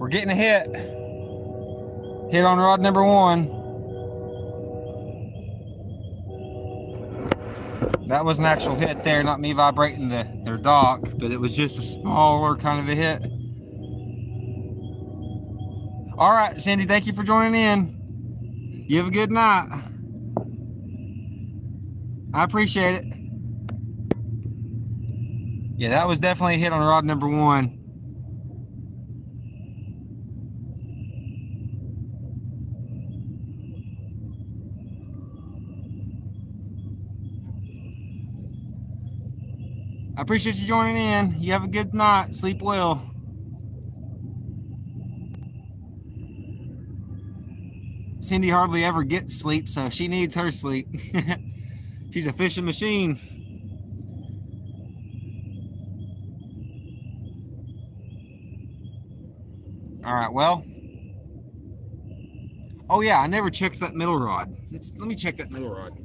We're getting a hit. Hit on rod number 1. That was an actual hit there, not me vibrating their dock, but it was just a smaller kind of a hit. All right, Cindy, thank you for joining in. You have a good night. I appreciate it. Yeah, that was definitely a hit on rod number 1. I appreciate you joining in. You have a good night. Sleep well. Cindy hardly ever gets sleep, so she needs her sleep. She's a fishing machine. All right, well. Oh yeah, I never checked that middle rod. Let me check that middle rod.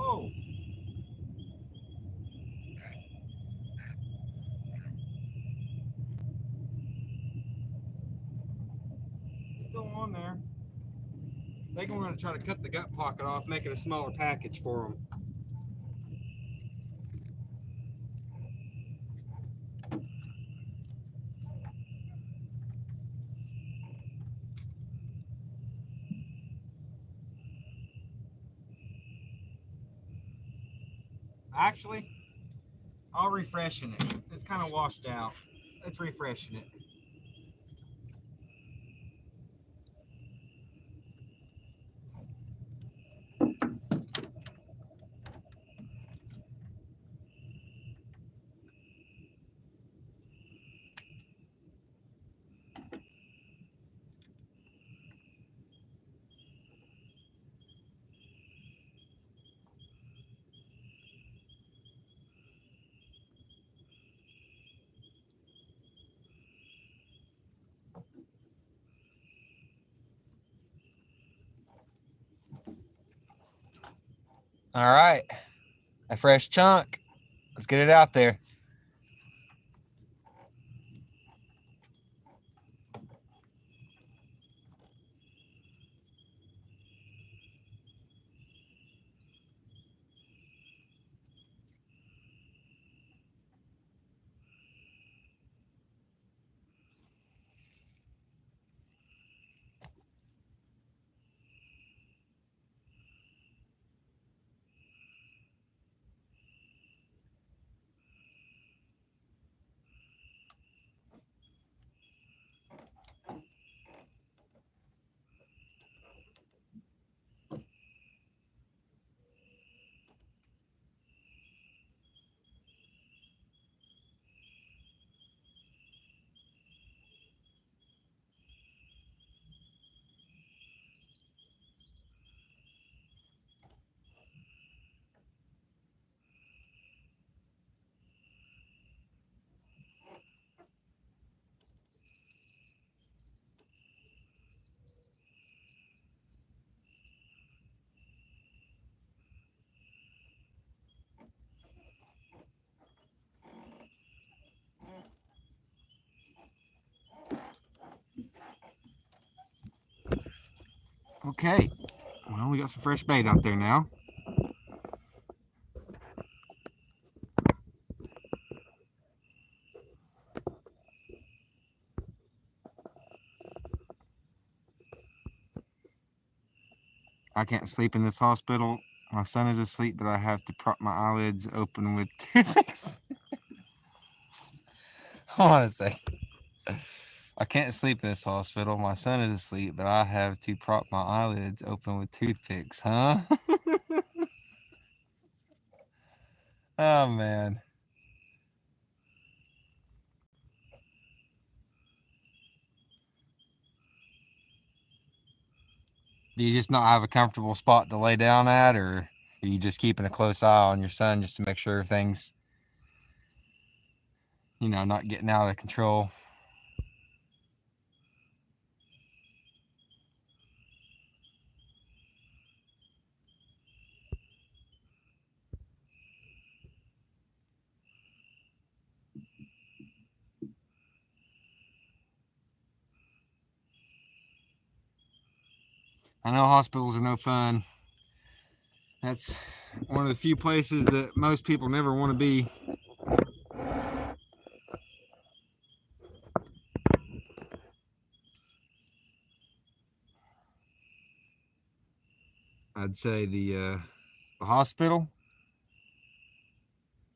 Oh. Still on there. I think I'm going to try to cut the gut pocket off, make it a smaller package for them. Actually, I'll refreshen it. It's kind of washed out. Let's refreshen it. All right, a fresh chunk. Let's get it out there. Okay, well, we got some fresh bait out there now. I can't sleep in this hospital. My son is asleep, but I have to prop my eyelids open with toothpicks. Hold on a second. I can't sleep in this hospital. My son is asleep, but I have to prop my eyelids open with toothpicks, huh? Oh, man. Do you just not have a comfortable spot to lay down at, or are you just keeping a close eye on your son just to make sure everything's, not getting out of control? I know hospitals are no fun. That's one of the few places that most people never want to be. I'd say the hospital,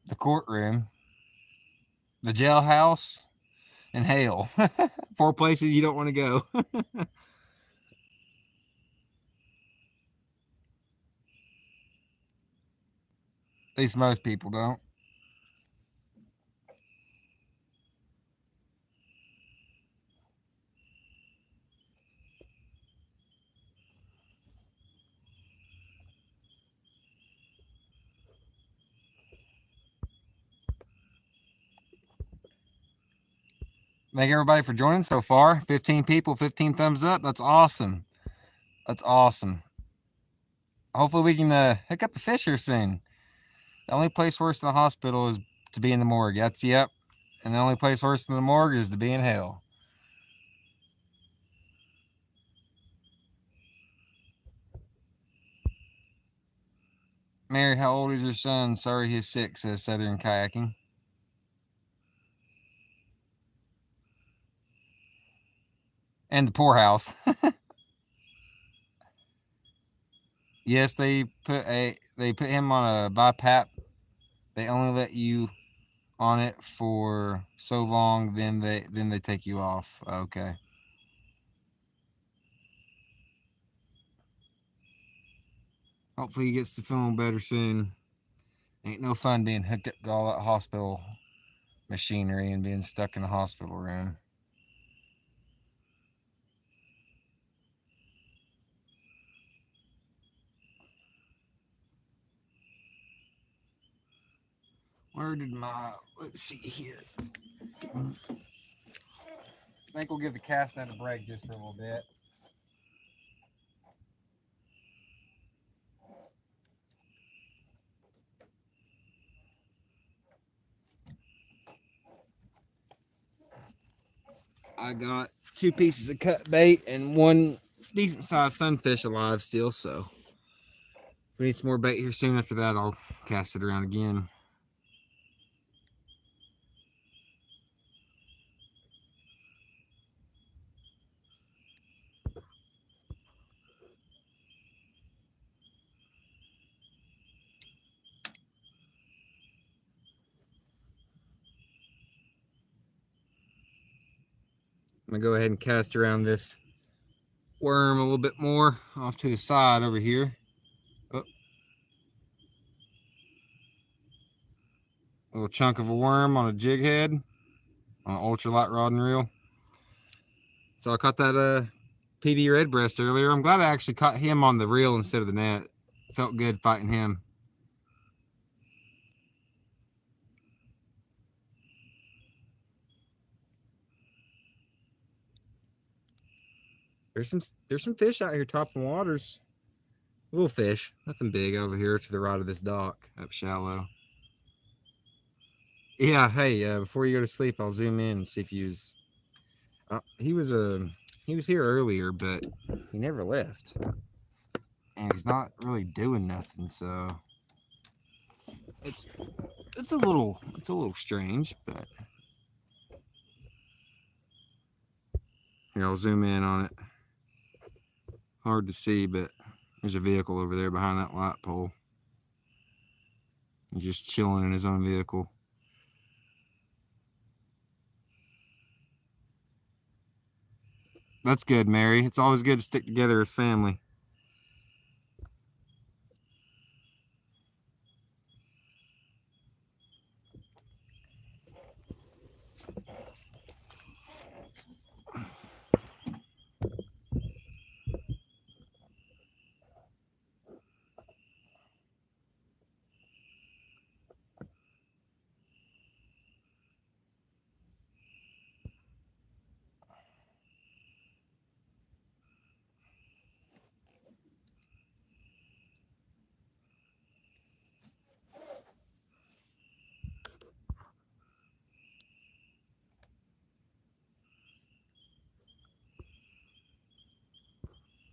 the courtroom, the jailhouse, and hell. 4 places you don't want to go. At least most people don't. Thank everybody for joining so far. 15 people, 15 thumbs up. That's awesome. That's awesome. Hopefully we can hook up a fish here soon. The only place worse than the hospital is to be in the morgue. That's yep. And the only place worse than the morgue is to be in hell. Mary, how old is your son? Sorry he's sick, says Southern Kayaking. And the poorhouse. Yes, they put him on a BiPAP. They only let you on it for so long, then they take you off. Okay. Hopefully he gets to feeling better soon. Ain't no fun being hooked up to all that hospital machinery and being stuck in a hospital room. Let's see here. I think we'll give the cast net a break just for a little bit. I got 2 pieces of cut bait and 1 decent sized sunfish alive still, so if we need some more bait here soon after that, I'll cast it around again. I'm gonna go ahead and cast around this worm a little bit more off to the side over here. Oh, a little chunk of a worm on a jig head on an ultralight rod and reel. So I caught that PB redbreast earlier. I'm glad I actually caught him on the reel instead of the net. Felt good fighting him. There's some fish out here topping waters. Little fish, nothing big over here to the right of this dock, up shallow. Yeah, hey, before you go to sleep, I'll zoom in and see if he was. He was here earlier, but he never left, and he's not really doing nothing. So it's a little strange, but here I'll zoom in on it. Hard to see, but there's a vehicle over there behind that light pole. He's just chilling in his own vehicle. That's good, Mary. It's always good to stick together as family.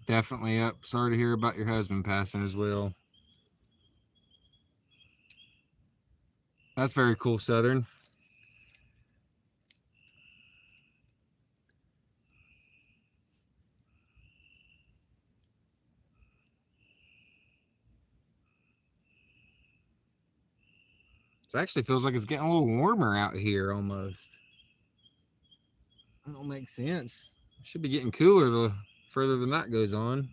Definitely up. Sorry to hear about your husband passing as well. That's very cool, Southern. It actually feels like it's getting a little warmer out here almost. That don't make sense. It should be getting cooler the further the night goes on.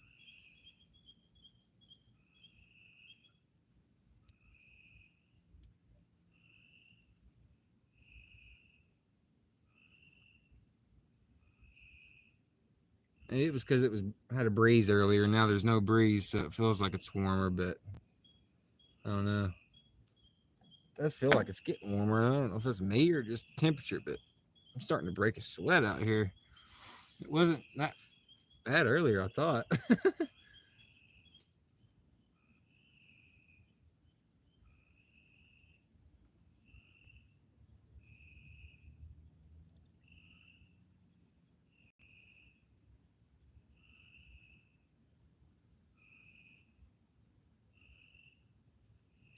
Maybe it was because it was had a breeze earlier. Now there's no breeze, so it feels like it's warmer. But I don't know. It does feel like it's getting warmer. I don't know if it's me or just the temperature, but I'm starting to break a sweat out here. It wasn't that bad earlier, I thought.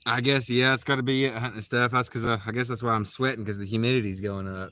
I guess, yeah, it's got to be it, hunting stuff. That's because I guess that's why I'm sweating, because the humidity's going up.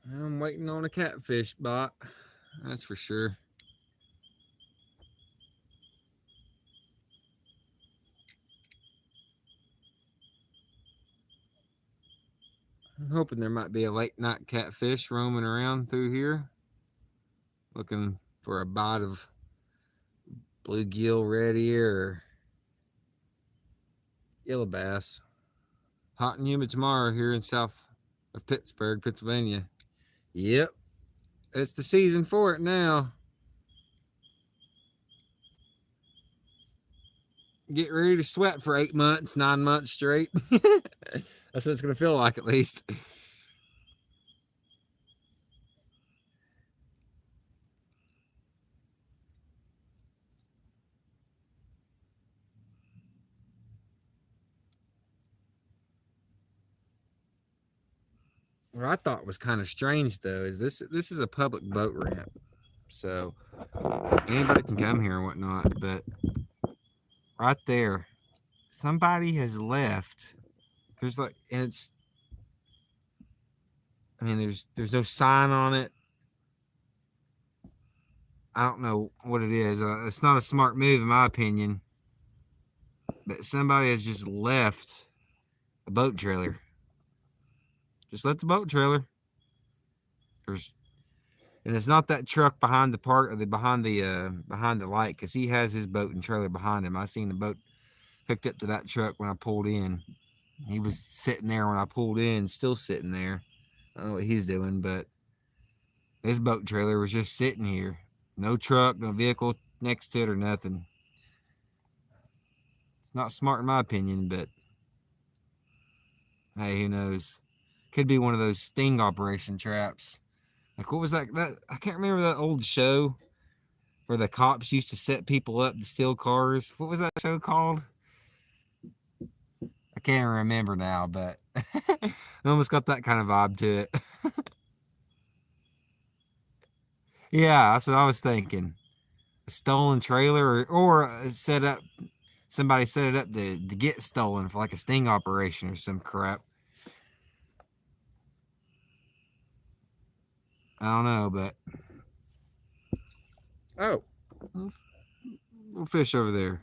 I'm waiting on a catfish bite. That's for sure. I'm hoping there might be a late night catfish roaming around through here, looking for a bite of bluegill, red ear, or yellow bass. Hot and humid tomorrow here in south of Pittsburgh, Pennsylvania. Yep, it's the season for it now. Get ready to sweat for 8 months, 9 months straight. That's what it's going to feel like, at least. What I thought was kind of strange, though, is this is a public boat ramp, so anybody can come here and whatnot. But right there, somebody has left. There's like, and it's, I mean, there's no sign on it. I don't know what it is. It's not a smart move, in my opinion. But somebody has just left a boat trailer. Just left the boat trailer. There's, and it's not that truck behind the park, or behind the light, because he has his boat and trailer behind him. I seen the boat hooked up to that truck when I pulled in. He was sitting there when I pulled in, still sitting there. I don't know what he's doing, but his boat trailer was just sitting here. No truck, no vehicle next to it or nothing. It's not smart in my opinion, but hey, who knows? Could be one of those sting operation traps. Like, what was that? I can't remember that old show where the cops used to set people up to steal cars. What was that show called? I can't remember now, but it almost got that kind of vibe to it. Yeah, that's what I was thinking. A stolen trailer, or set up, somebody set it up to get stolen for like a sting operation or some crap. I don't know, but oh, little fish over there.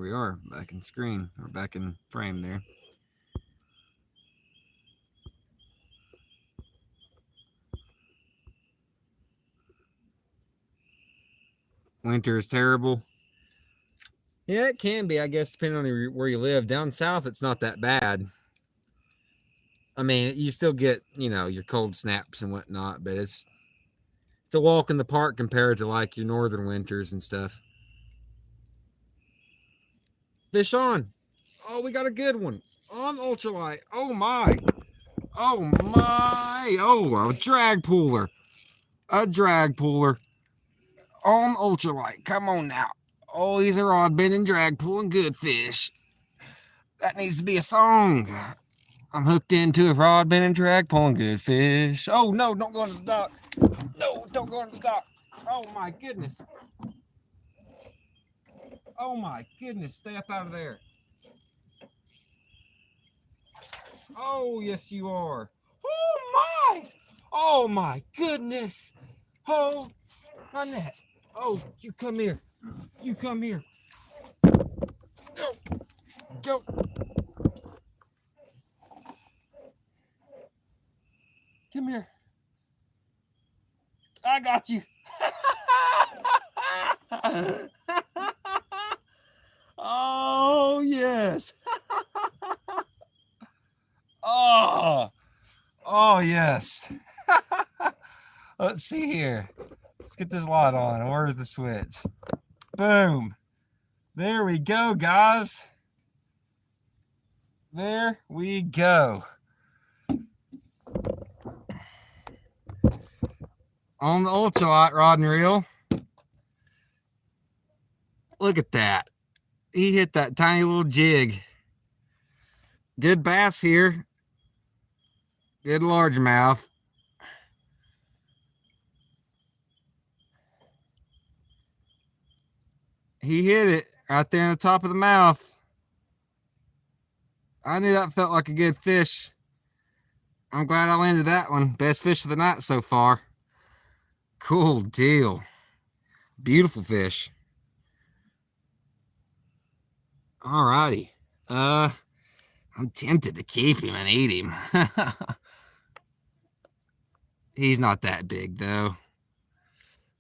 we are, back in screen, or back in frame there. Winter is terrible. Yeah, it can be, I guess, depending on where you live. Down south, it's not that bad. I mean, you still get, your cold snaps and whatnot, but it's a walk in the park compared to like your northern winters and stuff. Fish on. Oh, we got a good one on ultralight. Oh my. Oh my. Oh, a drag puller. A drag puller on ultralight. Come on now. Oh, he's a rod bending, drag pulling good fish. That needs to be a song. I'm hooked into a rod bending, drag pulling good fish. Oh no, don't go into the dock. No, don't go into the dock. Oh my goodness. Oh my goodness, stay up out of there. Oh, yes you are. Oh my goodness. Oh, Annette. Oh, you come here. You come here. Go. Go. Come here. I got you. Oh, yes. Oh, yes. Let's see here. Let's get this light on. Where's the switch? Boom. There we go, guys. There we go. On the ultralight rod and reel. Look at that. He hit that tiny little jig. Good bass here. Good largemouth. He hit it right there in the top of the mouth. I knew that felt like a good fish. I'm glad I landed that one. Best fish of the night so far. Cool deal. Beautiful fish. Alrighty. I'm tempted to keep him and eat him. He's not that big though.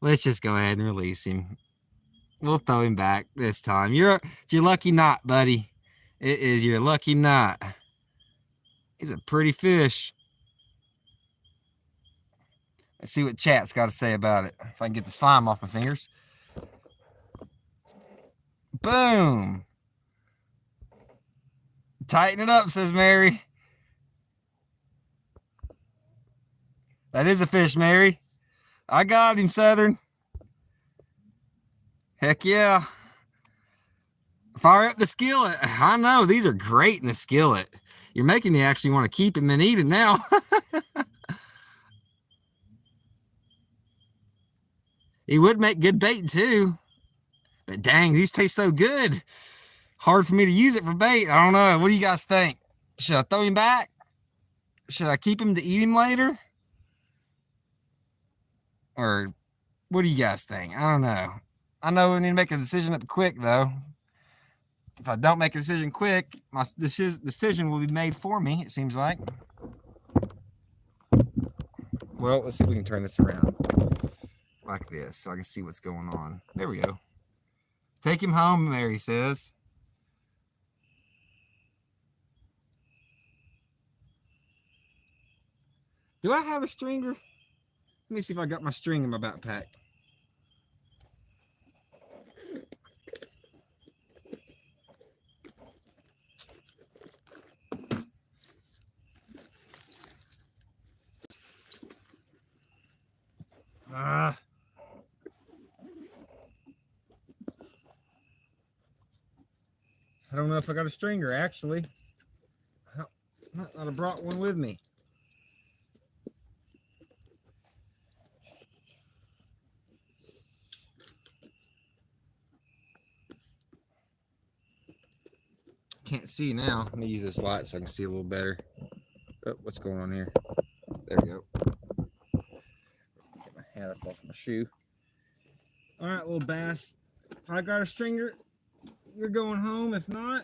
Let's just go ahead and release him. We'll throw him back this time. It's your lucky night, buddy. It is your lucky night. He's a pretty fish. Let's see what chat's got to say about it. If I can get the slime off my fingers. Boom. Tighten it up, says Mary. That is a fish, Mary. I got him, Southern. Heck yeah. Fire up the skillet. I know, these are great in the skillet. You're making me actually want to keep him and eat him now. He would make good bait too. But dang, these taste so good. Hard for me to use it for bait. I don't know. What do you guys think? Should I throw him back? Should I keep him to eat him later? Or what do you guys think? I don't know. I know we need to make a decision up quick though. If I don't make a decision quick, my decision will be made for me, it seems like. Well, let's see if we can turn this around like this so I can see what's going on. There we go. Take him home, Mary says. Do I have a stringer? Let me see if I got my string in my backpack. I don't know if I got a stringer, actually. I might not have brought one with me. Can't see now. Let me use this light so I can see a little better. Oh, what's going on here? There we go. Get my hat up off my shoe. All right, little bass. If I got a stringer, you're going home. If not,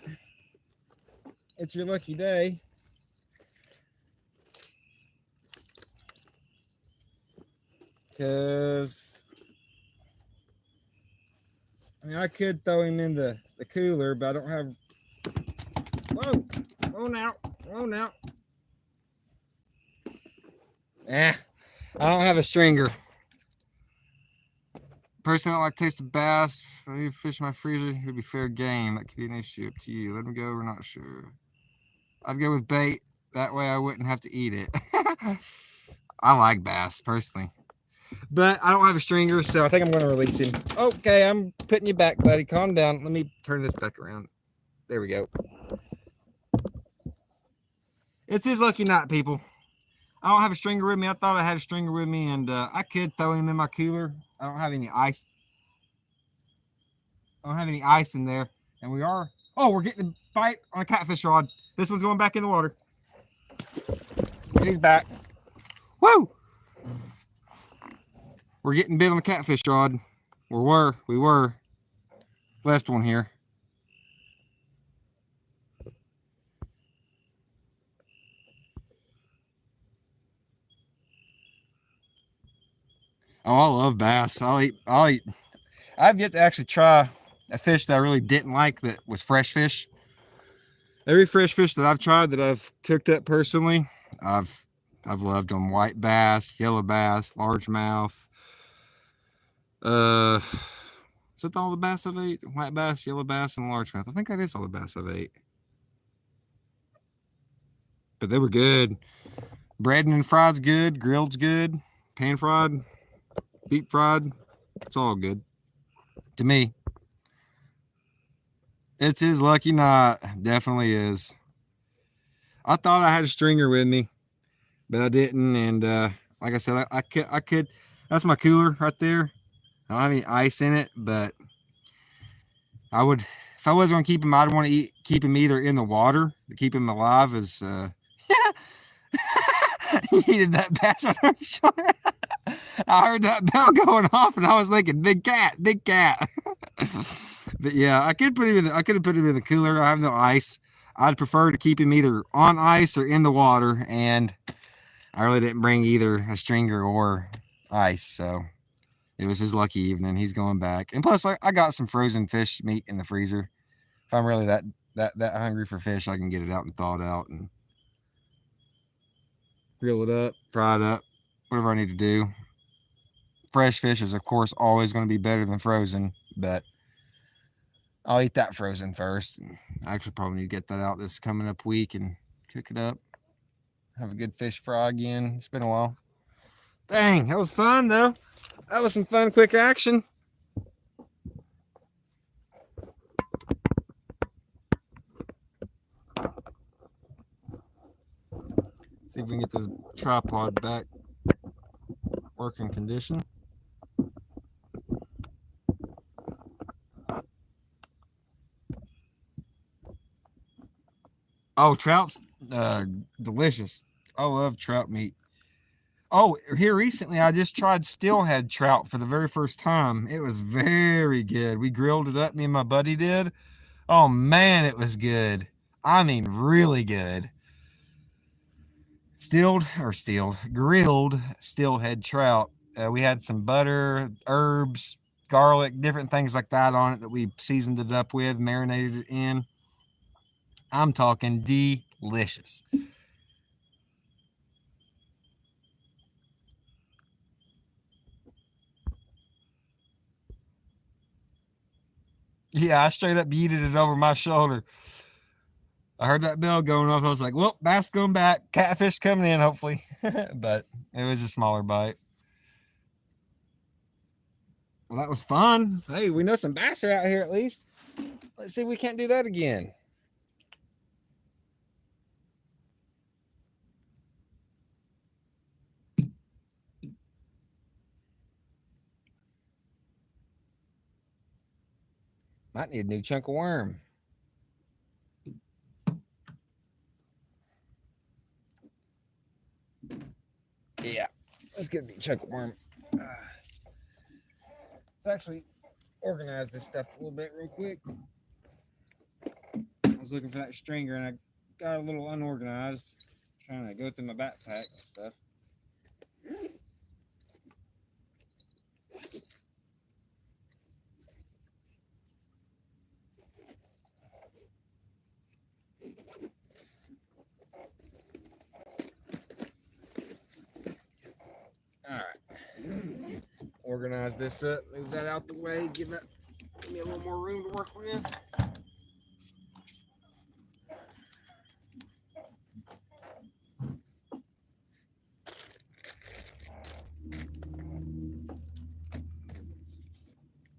it's your lucky day. Because, I mean, I could throw him in the cooler, but I don't have... Whoa! Whoa now! Whoa now! I don't have a stringer. Person don't like the taste of bass. If I leave fish in my freezer, it would be fair game. That could be an issue. Up to you. Let them go. We're not sure. I'd go with bait. That way I wouldn't have to eat it. I like bass, personally. But I don't have a stringer, so I think I'm going to release him. Okay, I'm putting you back, buddy. Calm down. Let me turn this back around. There we go. It's his lucky night, people. I don't have a stringer with me. I thought I had a stringer with me, and I could throw him in my cooler. I don't have any ice. I don't have any ice in there. And we are... Oh, we're getting a bite on a catfish rod. This one's going back in the water. And he's back. Woo! We're getting bit on the catfish rod. We were. Left one here. Oh, I love bass. I'll eat. I've yet to actually try a fish that I really didn't like that was fresh fish. Every fresh fish that I've tried that I've cooked up personally, I've loved them. White bass, yellow bass, largemouth. Is that all the bass I've ate? White bass, yellow bass, and largemouth. I think that is all the bass I've ate. But they were good. Breaded and fried's good. Grilled's good. Pan fried, deep fried. It's all good to me. It's his lucky night. Definitely is. I thought I had a stringer with me, but I didn't. And like I said, I could. That's my cooler right there. I don't have any ice in it, but I would, if I was going to keep him, I'd want to keep him either in the water to keep him alive as, he needed that bass on her shoulder. I heard that bell going off and I was thinking, big cat. But yeah, I could have put him in the cooler. I have no ice. I'd prefer to keep him either on ice or in the water, and I really didn't bring either a stringer or ice, so it was his lucky evening. He's going back. And plus, I got some frozen fish meat in the freezer. If I'm really that hungry for fish, I can get it out and thaw it out and grill it up, fry it up, whatever I need to do. Fresh fish is, of course, always going to be better than frozen, but I'll eat that frozen first. I actually probably need to get that out this coming up week and cook it up. Have a good fish fry again. It's been a while. Dang, that was fun, though. That was some fun, quick action. See if we can get this tripod back working condition. Oh, trout's delicious. I love trout meat. Oh, here recently I just tried steelhead trout for the very first time. It was very good. We grilled it up, me and my buddy did. Oh man, it was good. I mean, really good. Grilled steelhead trout. We had some butter, herbs, garlic, different things like that on it that we seasoned it up with, marinated it in. I'm talking delicious. Yeah, I straight up yeeted it over my shoulder. I heard that bell going off. I was like, well, bass going back. Catfish coming in, hopefully. But it was a smaller bite. Well, that was fun. Hey, we know some bass are out here at least. Let's see if we can't do that again. Might need a new chunk of worm. Yeah, let's get a new chunk of worm. Let's actually organize this stuff a little bit real quick. was looking for that stringer and I got a little unorganized, trying to go through my backpack and stuff. Alright. Organize this up, move that out the way, give me a little more room to work with.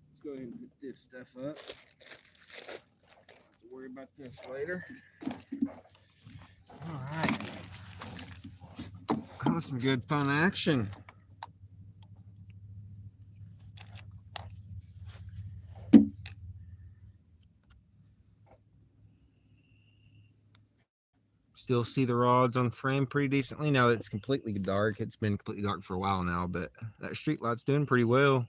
Let's go ahead and put this stuff up. Don't worry about this later. Alright. That was some good fun action. Still see the rods on frame pretty decently. Now it's completely dark. It's been completely dark for a while now, but that street light's doing pretty well.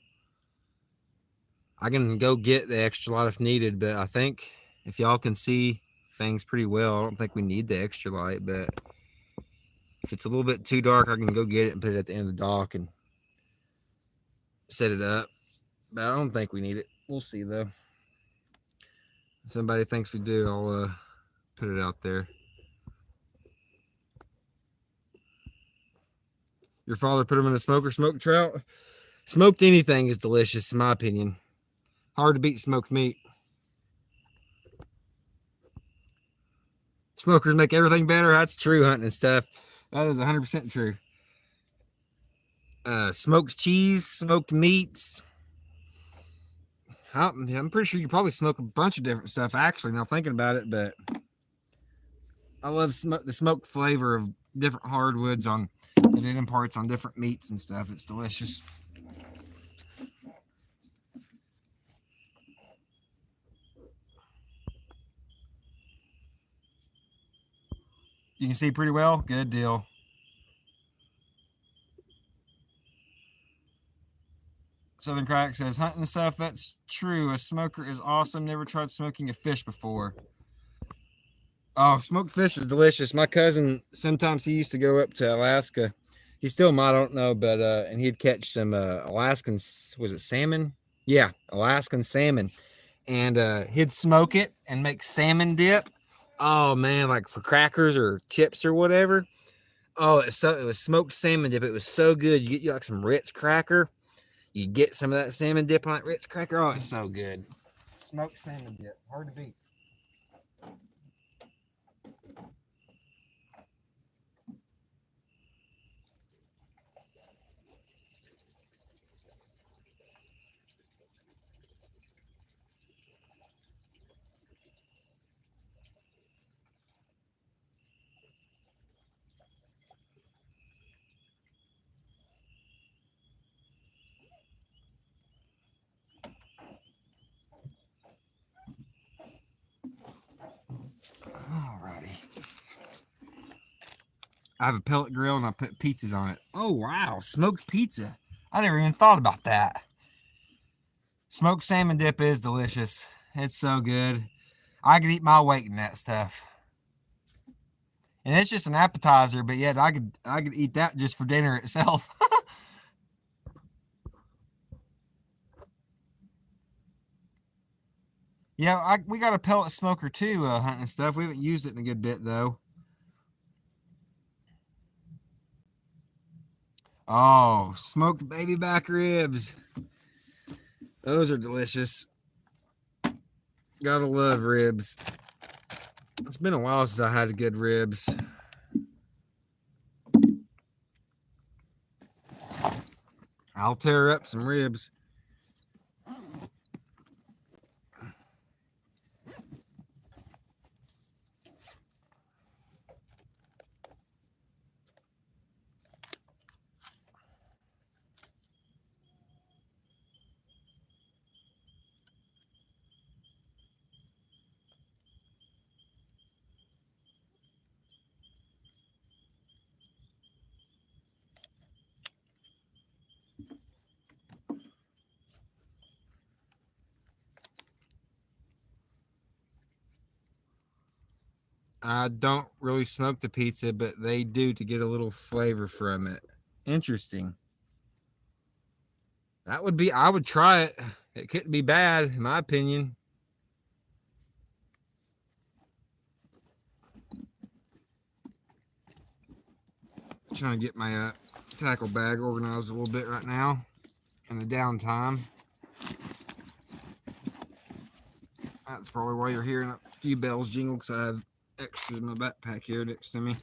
I can go get the extra light if needed, but I think if y'all can see things pretty well, I don't think we need the extra light, but if it's a little bit too dark, I can go get it and put it at the end of the dock and set it up. But I don't think we need it. We'll see though. If somebody thinks we do, I'll put it out there. Your father put them in a smoker, smoked trout. Smoked anything is delicious, in my opinion. Hard to beat smoked meat. Smokers make everything better. That's true, hunting and stuff. That is 100% true. Smoked cheese, smoked meats. I'm pretty sure you probably smoke a bunch of different stuff, actually, now thinking about it, but I love the smoked flavor of different hardwoods that it imparts on different meats and stuff. It's delicious. You can see pretty well? Good deal. Southern Crack says, hunting stuff, that's true. A smoker is awesome. Never tried smoking a fish before. Oh, smoked fish is delicious. My cousin, sometimes he used to go up to Alaska. He still might, I don't know, but and he'd catch some Alaskan, was it salmon? Yeah, Alaskan salmon. And he'd smoke it and make salmon dip. Oh man, like for crackers or chips or whatever. Oh, it was smoked salmon dip. It was so good. You get like some Ritz cracker. You get some of that salmon dip on that Ritz cracker. Oh, it's so good. Smoked salmon dip, hard to beat. Alrighty. I have a pellet grill and I put pizzas on it. Oh, wow. Smoked pizza. I never even thought about that. Smoked salmon dip is delicious. It's so good. I could eat my weight in that stuff. And it's just an appetizer, but yet I could eat that just for dinner itself. Yeah, we got a pellet smoker too, hunting stuff. We haven't used it in a good bit though. Oh, smoked baby back ribs. Those are delicious. Gotta love ribs. It's been a while since I had good ribs. I'll tear up some ribs. I don't really smoke the pizza, but they do to get a little flavor from it. Interesting. That would be, I would try it. It couldn't be bad, in my opinion. Trying to get my tackle bag organized a little bit right now in the downtime. That's probably why you're hearing a few bells jingle, because I have extras in my backpack here next to me.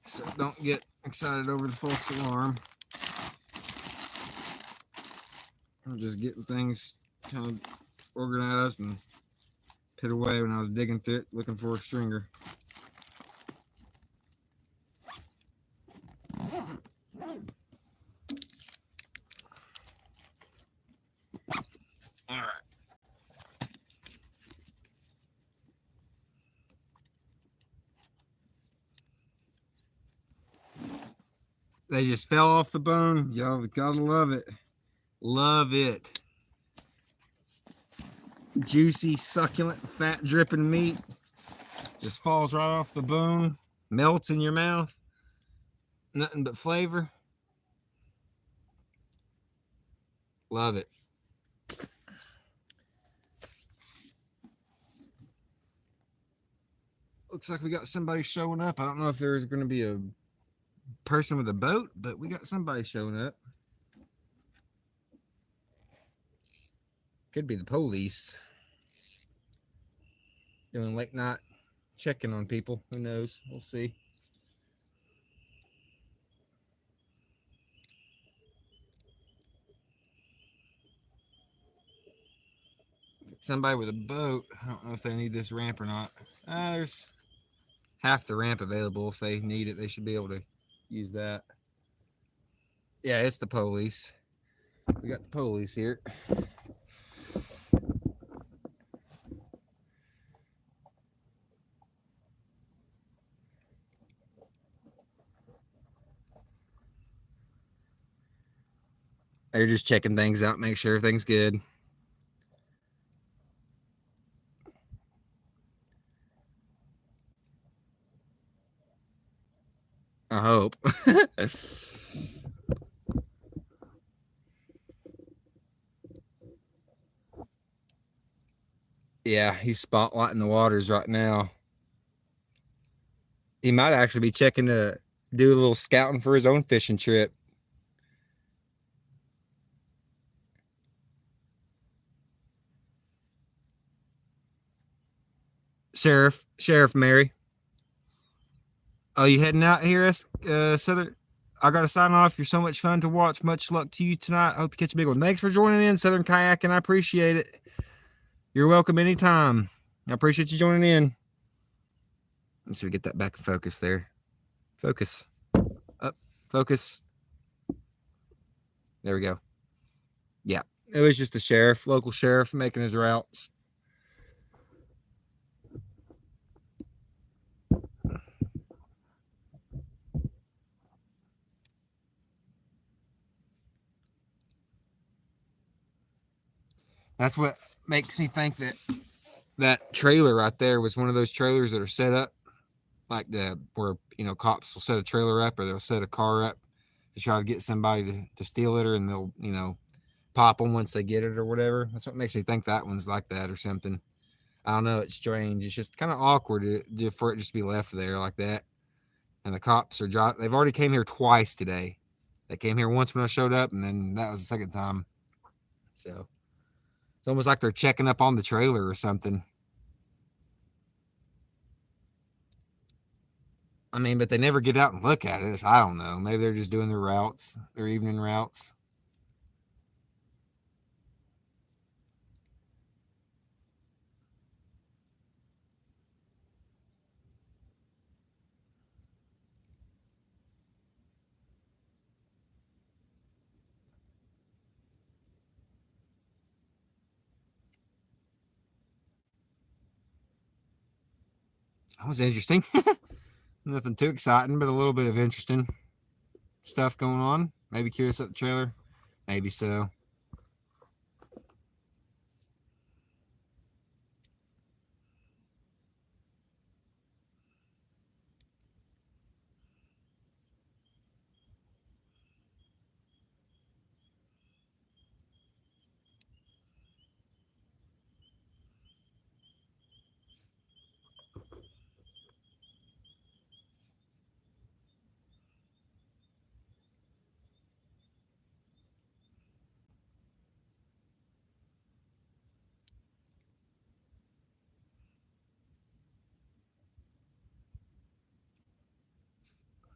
So don't get excited over the false alarm. I'm just getting things kind of organized and put away when I was digging through it looking for a stringer. All right. They just fell off the bone. Y'all gotta love it. Love it. Juicy, succulent, fat dripping meat. Just falls right off the bone. Melts in your mouth. Nothing but flavor. Love it. Looks like we got somebody showing up. I don't know if there's going to be a person with a boat, but we got somebody showing up. Could be the police. Doing late night checking on people. Who knows? We'll see. Somebody with a boat. I don't know if they need this ramp or not. There's half the ramp available. If they need it, they should be able to use that. Yeah, it's the police. We got the police here. They're just checking things out, make sure everything's good. I hope. Yeah, he's spotlighting the waters right now. He might actually be checking to do a little scouting for his own fishing trip. Sheriff Mary. Oh, you heading out here, Southern? I got to sign off. You're so much fun to watch. Much luck to you tonight. I hope you catch a big one. Thanks for joining in, Southern Kayaking. I appreciate it. You're welcome anytime. I appreciate you joining in. Let's see if we get that back in focus there. Focus. Up. Focus. There we go. Yeah. It was just the sheriff, local sheriff, making his routes. That's what makes me think that that trailer right there was one of those trailers that are set up like where cops will set a trailer up or they'll set a car up to try to get somebody to steal it, or and they'll pop them once they get it or whatever. That's what makes me think that one's like that or something. I don't know. It's strange. It's just kind of awkward for it just to be left there like that. And the cops are driving. They've already came here twice today. They came here once when I showed up, and then that was the second time. So it's almost like they're checking up on the trailer or something. I mean, but they never get out and look at it. So I don't know. Maybe they're just doing their routes, their evening routes. That was interesting. Nothing too exciting, but a little bit of interesting stuff going on. Maybe curious about the trailer. Maybe so.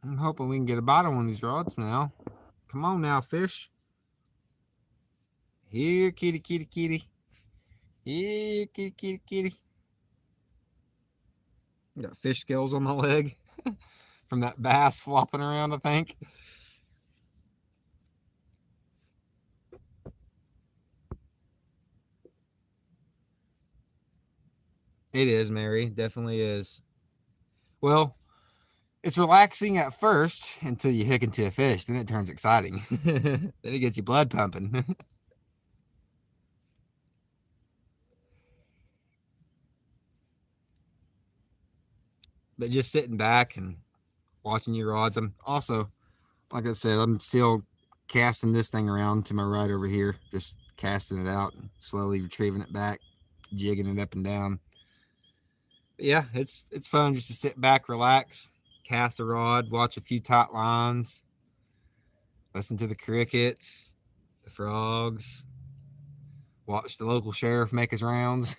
I'm hoping we can get a bite on one of these rods now. Come on now, fish. Here, kitty, kitty, kitty. Here, kitty, kitty, kitty. Got fish scales on my leg from that bass flopping around, I think. It is, Mary. Definitely is. Well, it's relaxing at first until you hook into a fish. Then it turns exciting. Then it gets your blood pumping. But just sitting back and watching your rods. I'm also, like I said, I'm still casting this thing around to my right over here. Just casting it out and slowly retrieving it back, jigging it up and down. But yeah, it's fun just to sit back, relax, cast a rod, watch a few tight lines, listen to the crickets, the frogs, watch the local sheriff make his rounds.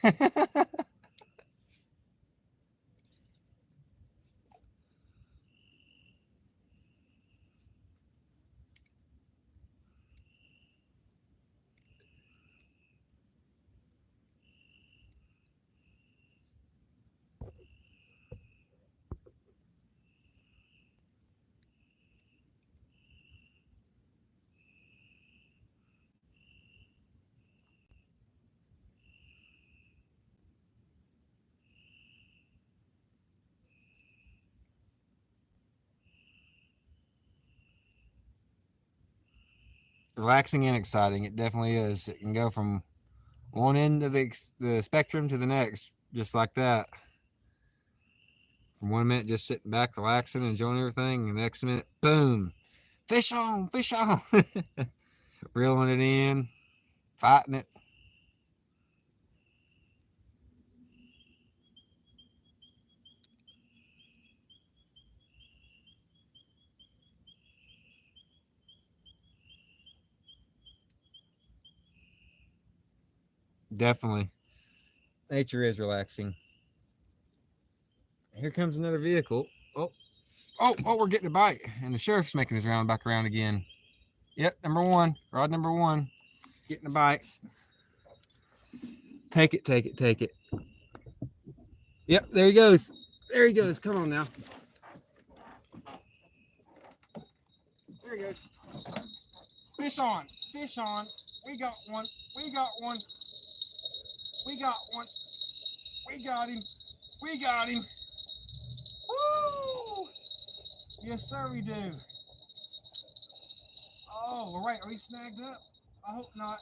Relaxing and exciting. It definitely is. It can go from one end of the spectrum to the next, just like that. From 1 minute just sitting back, relaxing, enjoying everything, and the next minute, boom, fish on, fish on. Reeling it in, fighting it. Definitely. Nature is relaxing. Here comes another vehicle. Oh, we're getting a bite. And the sheriff's making his round back around again. Yep, number one. Rod number one. Getting a bite. Take it, take it, take it. Yep, there he goes. There he goes. Come on now. There he goes. Fish on. Fish on. We got one. We got one. We got one. We got him. We got him. Woo! Yes, sir, we do. Oh, all right. Are we snagged up? I hope not.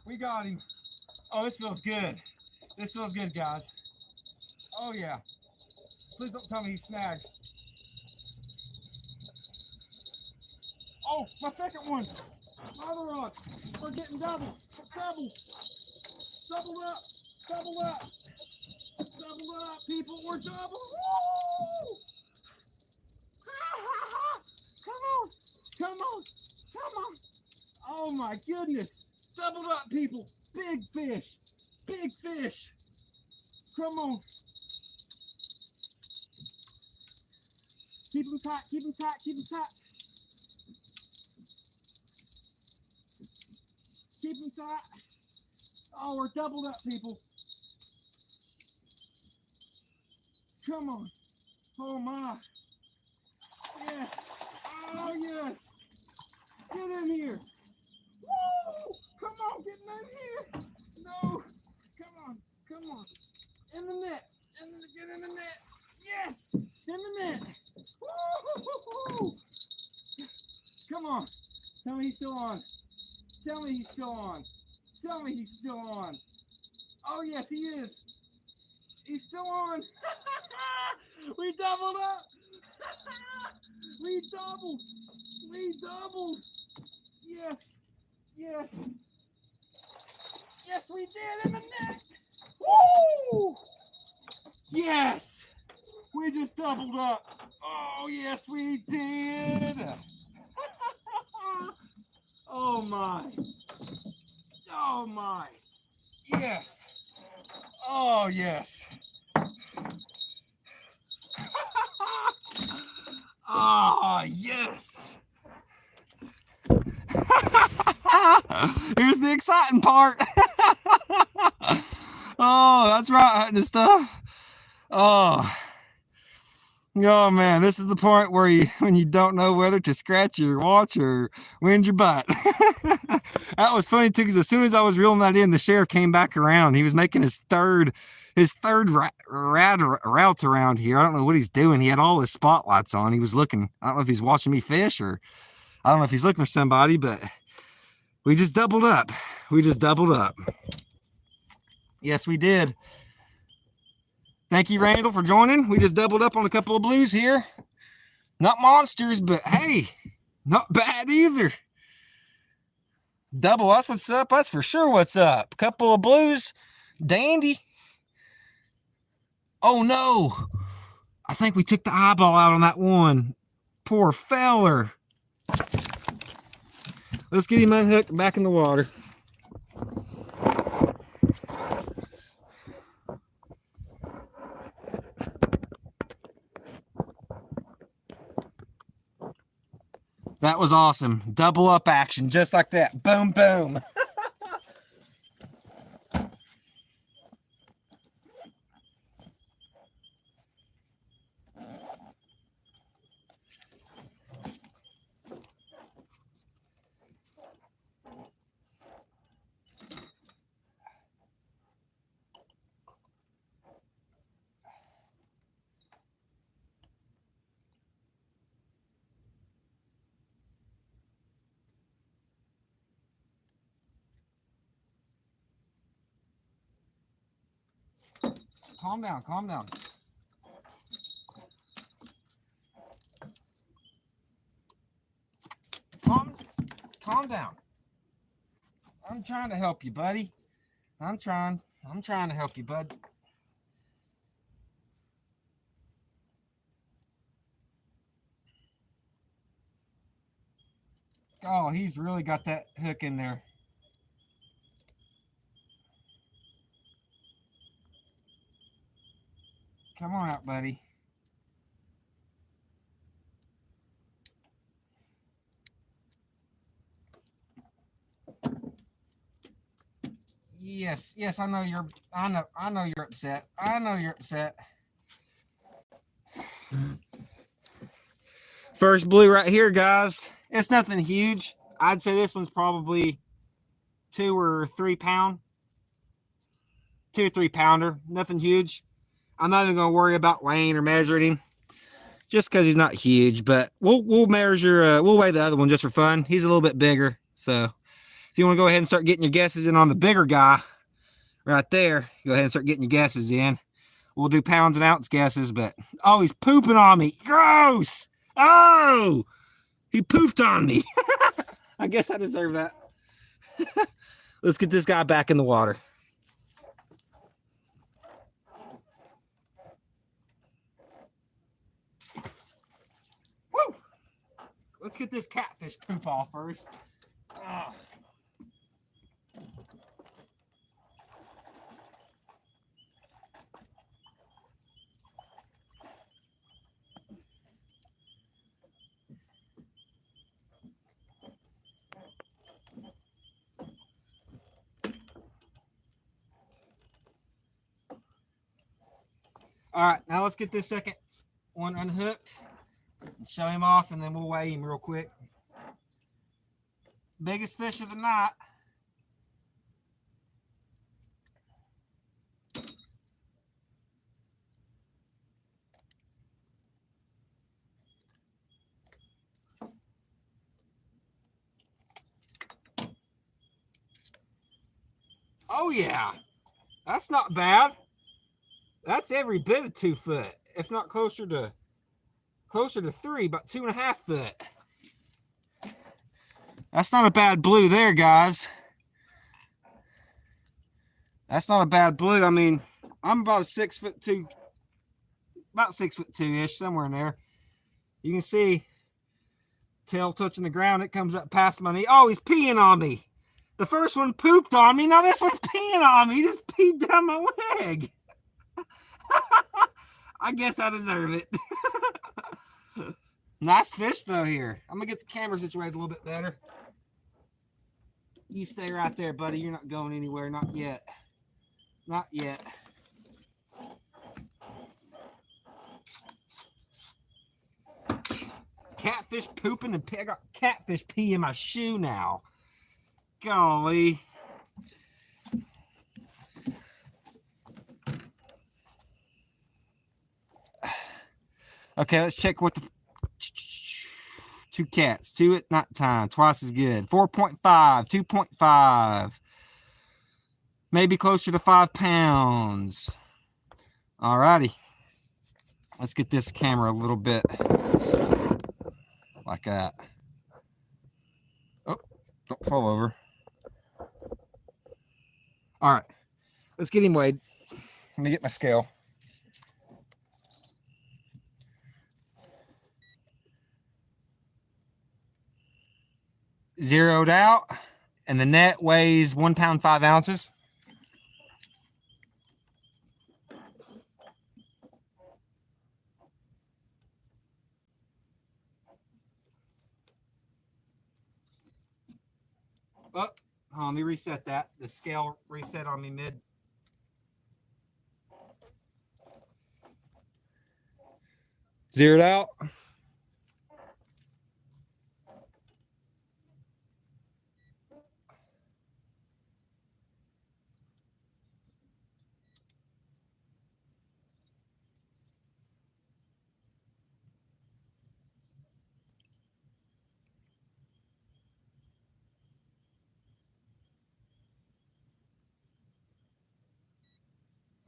We got him. Oh, this feels good. This feels good, guys. Oh, yeah. Please don't tell me he's snagged. Oh, my second one. Another rod. We're getting doubles. Doubles. Double up. Double up. Double up, people. We're double. Woo! Come on. Come on. Come on. Oh, my goodness. Doubled up, people. Big fish. Big fish. Come on. Keep them tight. Keep them tight. Keep them tight. Keep them tight. Oh, we're doubled up, people. Come on. Oh, my. Yes. Oh, yes. Get in here. Woo! Come on, get in here. No. Come on. Come on. In the net. Get in the net. Yes. In the net. Woo! Come on. Tell me he's still on. Tell me he's still on. Tell me he's still on. Oh, yes, he is. He's still on. We doubled up. We doubled. We doubled. Yes. Yes. Yes, we did in the net. Woo! Yes. We just doubled up. Oh, yes, we did. Oh, my. Oh, my. Yes. Oh, yes. Oh, yes. Here's the exciting part. Oh, that's right, hunting and stuff. Oh. Oh man, this is the point where when you don't know whether to scratch your watch or wind your butt. That was funny too, because as soon as I was reeling that in, the sheriff came back around. He was making his third route around here. I don't know what he's doing. He had all his spotlights on. He was looking. I don't know if he's watching me fish, or I don't know if he's looking for somebody, but we just doubled up. We just doubled up. Yes, we did. Thank you, Randall, for joining. We just doubled up on a couple of blues here. Not monsters, but hey, not bad either. Double, that's what's up. That's for sure what's up. Couple of blues. Dandy. Oh, no. I think we took the eyeball out on that one. Poor feller. Let's get him unhooked and back in the water. That was awesome. Double up action, just like that. Boom, boom. Calm down, calm down. Calm down. I'm trying to help you, buddy. I'm trying to help you, bud. Oh, he's really got that hook in there. Come on out, buddy. Yes, I know you're upset. I know you're upset. First blue right here, guys. It's nothing huge. I'd say this one's probably 2 or 3 pound. 2 or 3 pounder. Nothing huge. I'm not even gonna worry about weighing or measuring him, just because he's not huge. But we'll measure. We'll weigh the other one just for fun. He's a little bit bigger, so if you want to go ahead and start getting your guesses in on the bigger guy, right there, go ahead and start getting your guesses in. We'll do pounds and ounce guesses. But oh, he's pooping on me. Gross. Oh, he pooped on me. I guess I deserve that. Let's get this guy back in the water. Woo! Let's get this catfish poop off first. Oh. All right, now let's get this second one unhooked and show him off, and then we'll weigh him real quick. Biggest fish of the night. Oh yeah, that's not bad. That's every bit of 2 foot, if not closer to 3, about 2.5 foot. That's not a bad blue there, guys. That's not a bad blue. I mean, I'm about 6'2", about 6'2" somewhere in there. You can see tail touching the ground. It comes up past my knee. Oh, he's peeing on me. The first one pooped on me. Now this one's peeing on me. He just peed down my leg. I guess I deserve it. Nice fish though here. I'm gonna get the camera situated a little bit better. You stay right there, buddy. You're not going anywhere. Not yet. Not yet. Catfish pooping and I got catfish pee in my shoe now. Golly. Okay, let's check what the two cats. Two at night time. Twice as good. 4.5, 2.5. Maybe closer to 5 pounds. Alrighty. Let's get this camera a little bit like that. Oh, don't fall over. All right, let's get him weighed. Let me get my scale. Zeroed out, and the net weighs 1 pound 5 ounces. Oh, let me reset that. The scale reset on me mid. Zeroed out.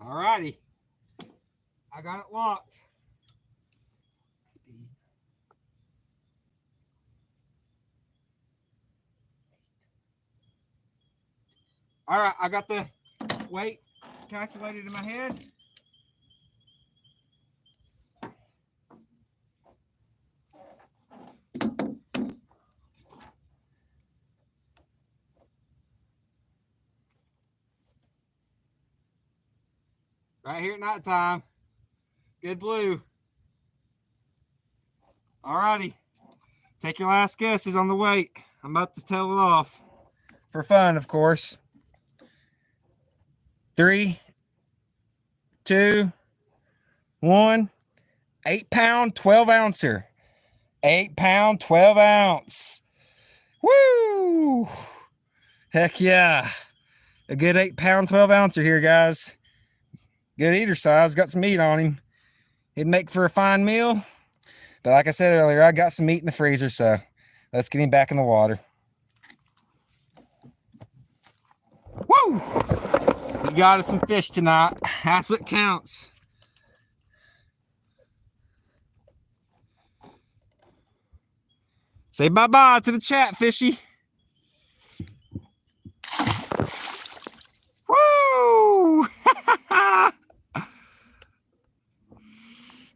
All righty. I got it locked. All right, I got the weight calculated in my head. Right here at night time. Good blue. All righty. Take your last guesses on the weight. I'm about to tell it off. For fun, of course. 3, 2, 1. 8 pound, 12 ouncer. 8 pound, 12 ounce. Woo! Heck yeah. A good 8 pound, 12 ouncer here, guys. Good eater size. Got some meat on him. It'd make for a fine meal. But like I said earlier, I got some meat in the freezer, so let's get him back in the water. Woo! We got us some fish tonight. That's what counts. Say bye-bye to the chat, fishy. Woo!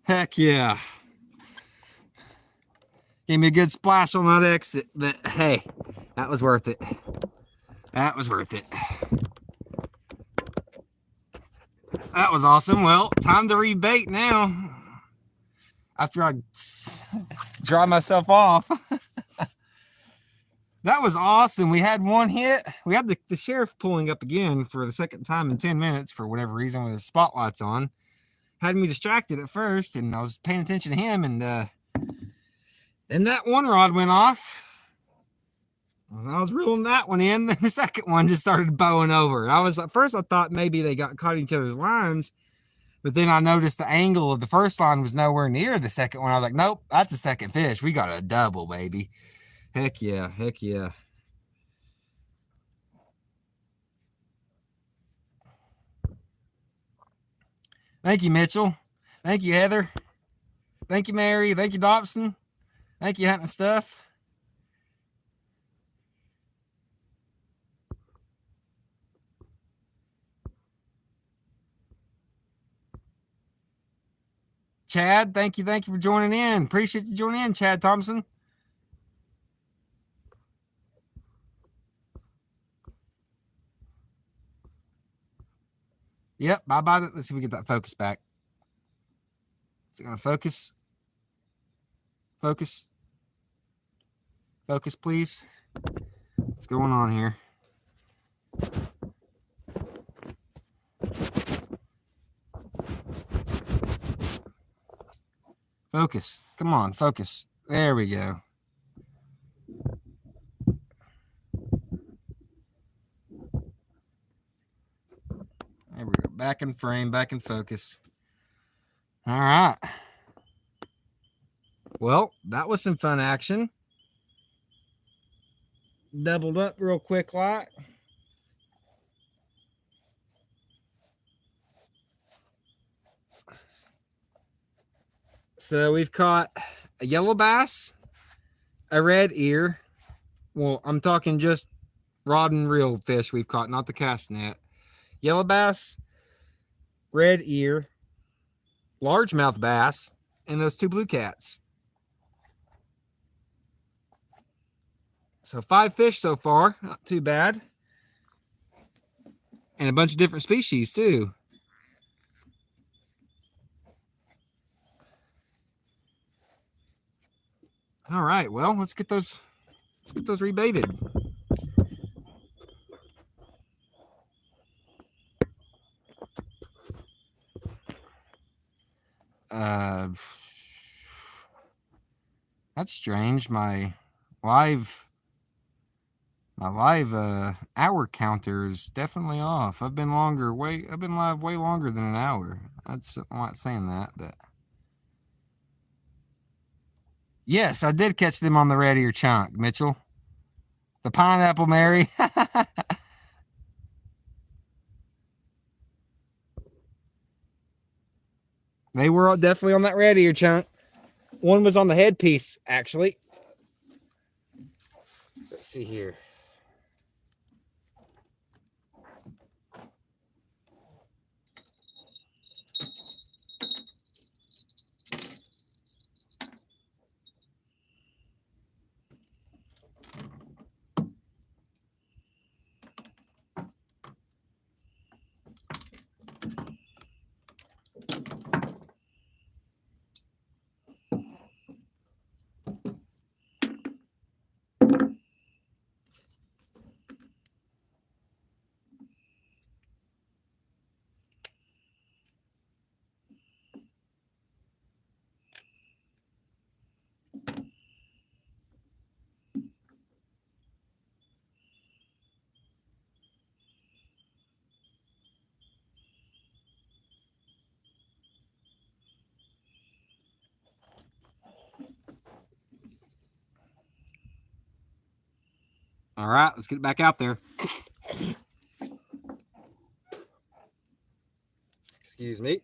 Heck yeah. Gave me a good splash on that exit, but hey, that was worth it. That was worth it. That was awesome. Well, time to rebait now. After I dry myself off. That was awesome. We had one hit. We had the sheriff pulling up again for the second time in 10 minutes for whatever reason with his spotlights on. Had me distracted at first, and I was paying attention to him, and then that one rod went off. I was reeling that one in. Then the second one just started bowing over. At first I thought maybe they got caught in each other's lines, but then I noticed the angle of the first line was nowhere near the second one. I was like, nope, that's a second fish. We got a double, baby. Heck yeah, heck yeah. Thank you, Mitchell. Thank you, Heather. Thank you, Mary. Thank you, Dobson. Thank you, Hunting Stuff. Chad, thank you for joining in. Appreciate you joining in, Chad Thompson. Yep, bye-bye. Let's see if we get that focus back. Is it going to focus? Focus. Focus, please. What's going on here? Focus. Come on, focus. There we go. There we go. Back in frame, back in focus. All right. Well, that was some fun action. Doubled up real quick like. So we've caught a yellow bass, a red ear. Well, I'm talking just rod and reel fish we've caught, not the cast net. Yellow bass, red ear, largemouth bass, and those two blue cats. So 5 fish so far, not too bad. And a bunch of different species too. All right, well, let's get those rebaited. That's strange. My live hour counter is definitely off. I've been live way longer than an hour. I'm not saying that, but yes, I did catch them on the red ear chunk, Mitchell. The pineapple Mary. They were definitely on that red ear chunk. One was on the headpiece, actually. Let's see here. All right, let's get it back out there. Excuse me.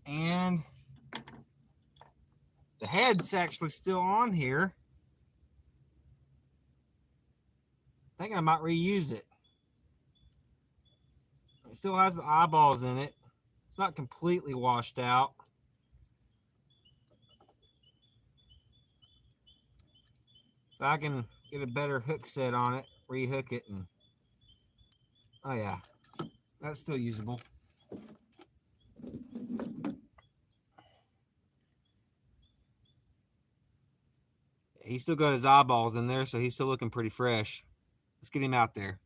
And the head's actually still on here. I think I might reuse it. It still has the eyeballs in it. It's not completely washed out. If I can get a better hook set on it, rehook it, and oh yeah, that's still usable. He's still got his eyeballs in there, so he's still looking pretty fresh. Let's get him out there.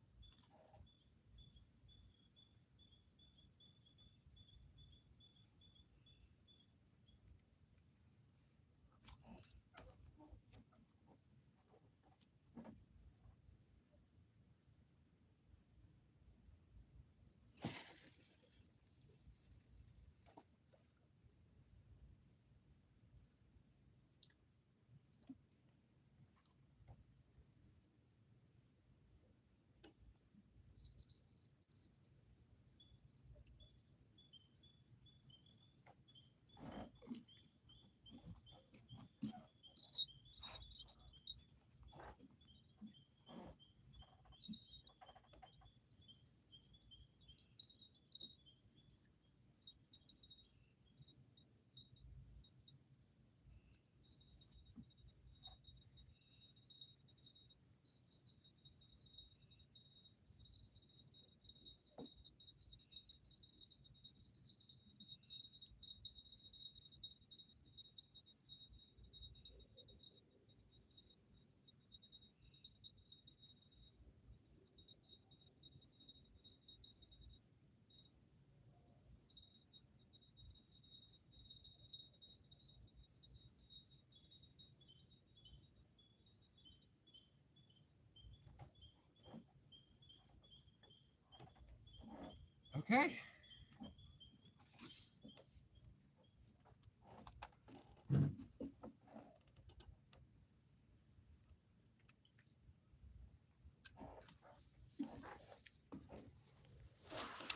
Okay.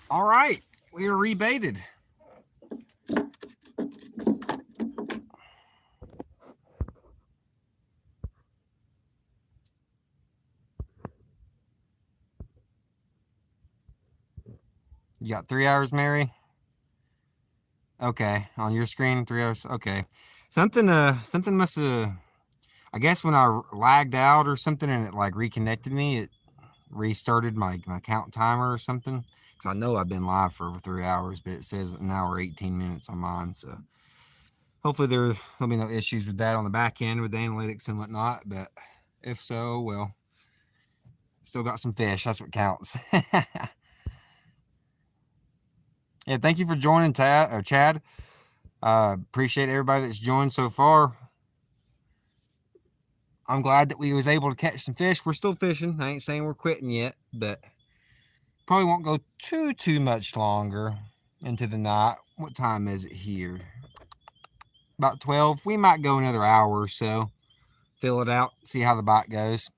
All right, we are rebaited. You got 3 hours, Mary? Okay, on your screen, 3 hours. Okay, something must have. I guess when I lagged out or something and it like reconnected me, it restarted my count timer or something. Because I know I've been live for over 3 hours, but it says an hour 18 minutes on mine. So hopefully there'll be no issues with that on the back end with the analytics and whatnot. But if so, well, still got some fish. That's what counts. Yeah, thank you for joining, Chad. Appreciate everybody that's joined so far. I'm glad that we was able to catch some fish. We're still fishing. I ain't saying we're quitting yet, but probably won't go too much longer into the night. What time is it here? About 12. We might go another hour or so. Fill it out, see how the bite goes.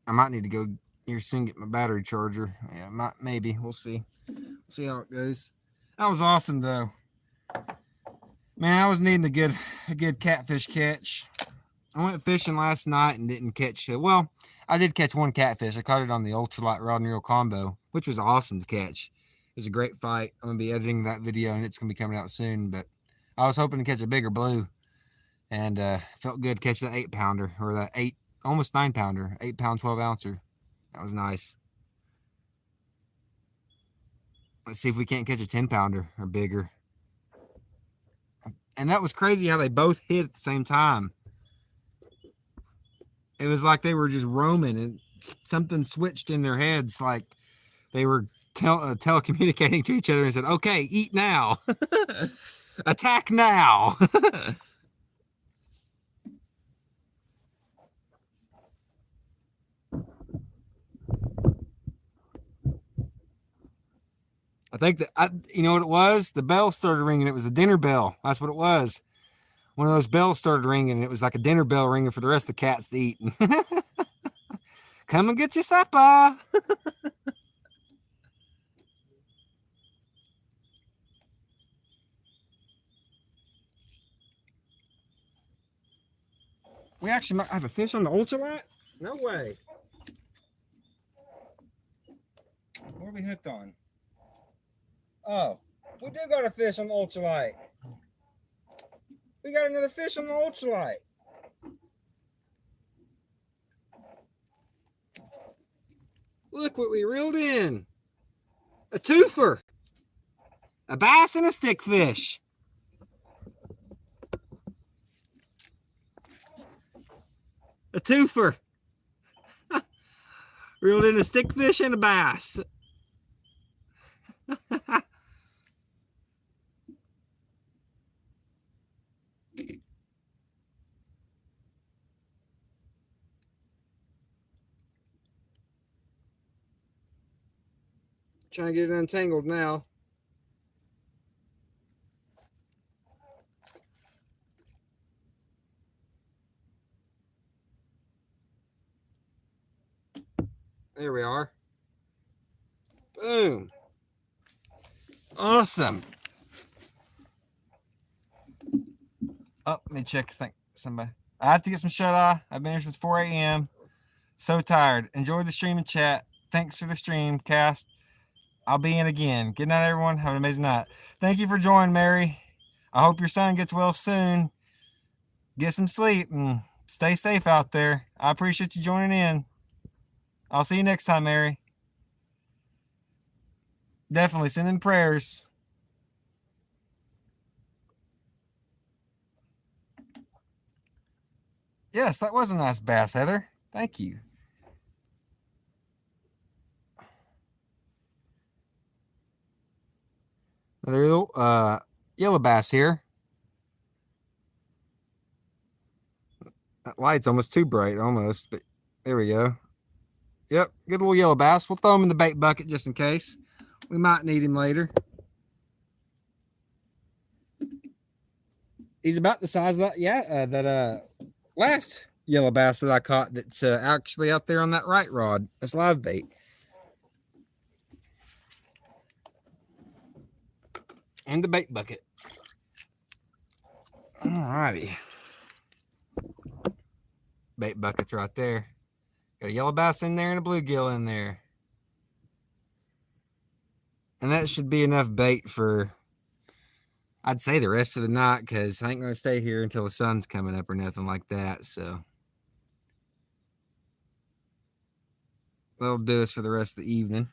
I might need to go here soon get my battery charger. Yeah, maybe. We'll see. See how it goes. That was awesome though. Man, I was needing a good catfish catch. I went fishing last night and didn't catch it. Well, I did catch one catfish. I caught it on the ultralight rod and reel combo, which was awesome to catch. It was a great fight. I'm gonna be editing that video and it's gonna be coming out soon. But I was hoping to catch a bigger blue, and felt good catching that 8-pounder or that almost 9-pounder, 8-pound 12-ouncer. That was nice. Let's see if we can't catch a 10-pounder or bigger. And that was crazy how they both hit at the same time. It was like they were just roaming and something switched in their heads, like they were telecommunicating to each other and said, okay, eat now. Attack now. I think that, you know what it was? The bell started ringing. It was a dinner bell. That's what it was. One of those bells started ringing. And it was like a dinner bell ringing for the rest of the cats to eat. Come and get your supper. We actually might have a fish on the ultralight? No way. What are we hooked on? Oh, we do got a fish on the ultralight. We got another fish on the ultralight. Look what we reeled in. A twofer. A bass and a stickfish. A twofer. Reeled in a stickfish and a bass. Trying to get it untangled now. There we are. Boom. Awesome. Oh, let me check. Think somebody. I have to get some shut eye. I've been here since 4 a.m. So tired. Enjoy the stream and chat. Thanks for the stream cast. I'll be in again. Good night, everyone. Have an amazing night. Thank you for joining, Mary. I hope your son gets well soon. Get some sleep and stay safe out there. I appreciate you joining in. I'll see you next time, Mary. Definitely send in prayers. Yes, that was a nice bass, Heather. Thank you. Another little yellow bass here. That light's almost too bright, almost, but there we go. Yep, good little yellow bass. We'll throw him in the bait bucket just in case. We might need him later. He's about the size of that last yellow bass that I caught that's actually out there on that right rod. That's live bait. And the bait bucket. Alrighty. Bait bucket's right there. Got a yellow bass in there and a bluegill in there. And that should be enough bait for, I'd say, the rest of the night, because I ain't going to stay here until the sun's coming up or nothing like that. So that'll do us for the rest of the evening.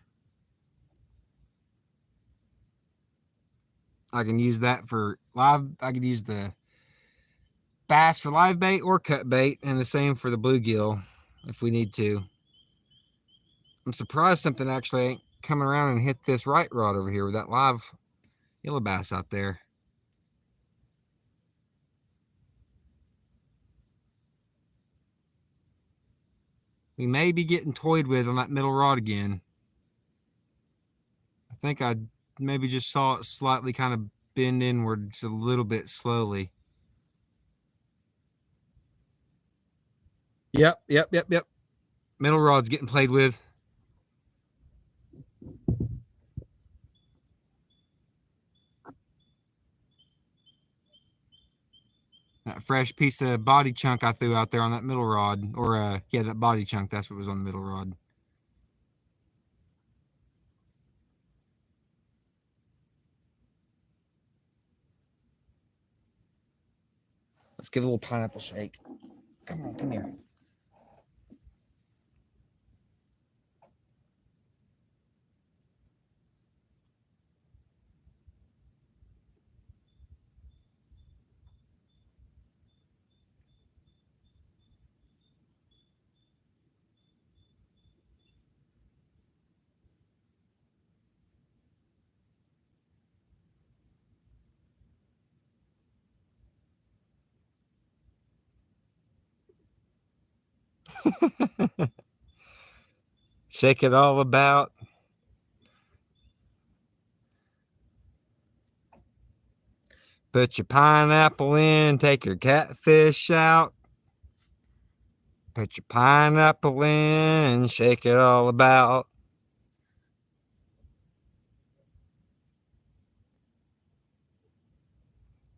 I can use that for live. I could use the bass for live bait or cut bait, and the same for the bluegill if we need to. I'm surprised something actually ain't coming around and hit this right rod over here with that live yellow bass out there. We may be getting toyed with on that middle rod again. I think I maybe just saw it slightly kind of bend inwards a little bit slowly. Yep. Middle rod's getting played with. That fresh piece of body chunk I threw out there on that middle rod, or yeah, that body chunk, that's what was on the middle rod. Let's give it a little pineapple shake. Come on, come here. Shake it all about. Put your pineapple in, take your catfish out. Put your pineapple in, shake it all about.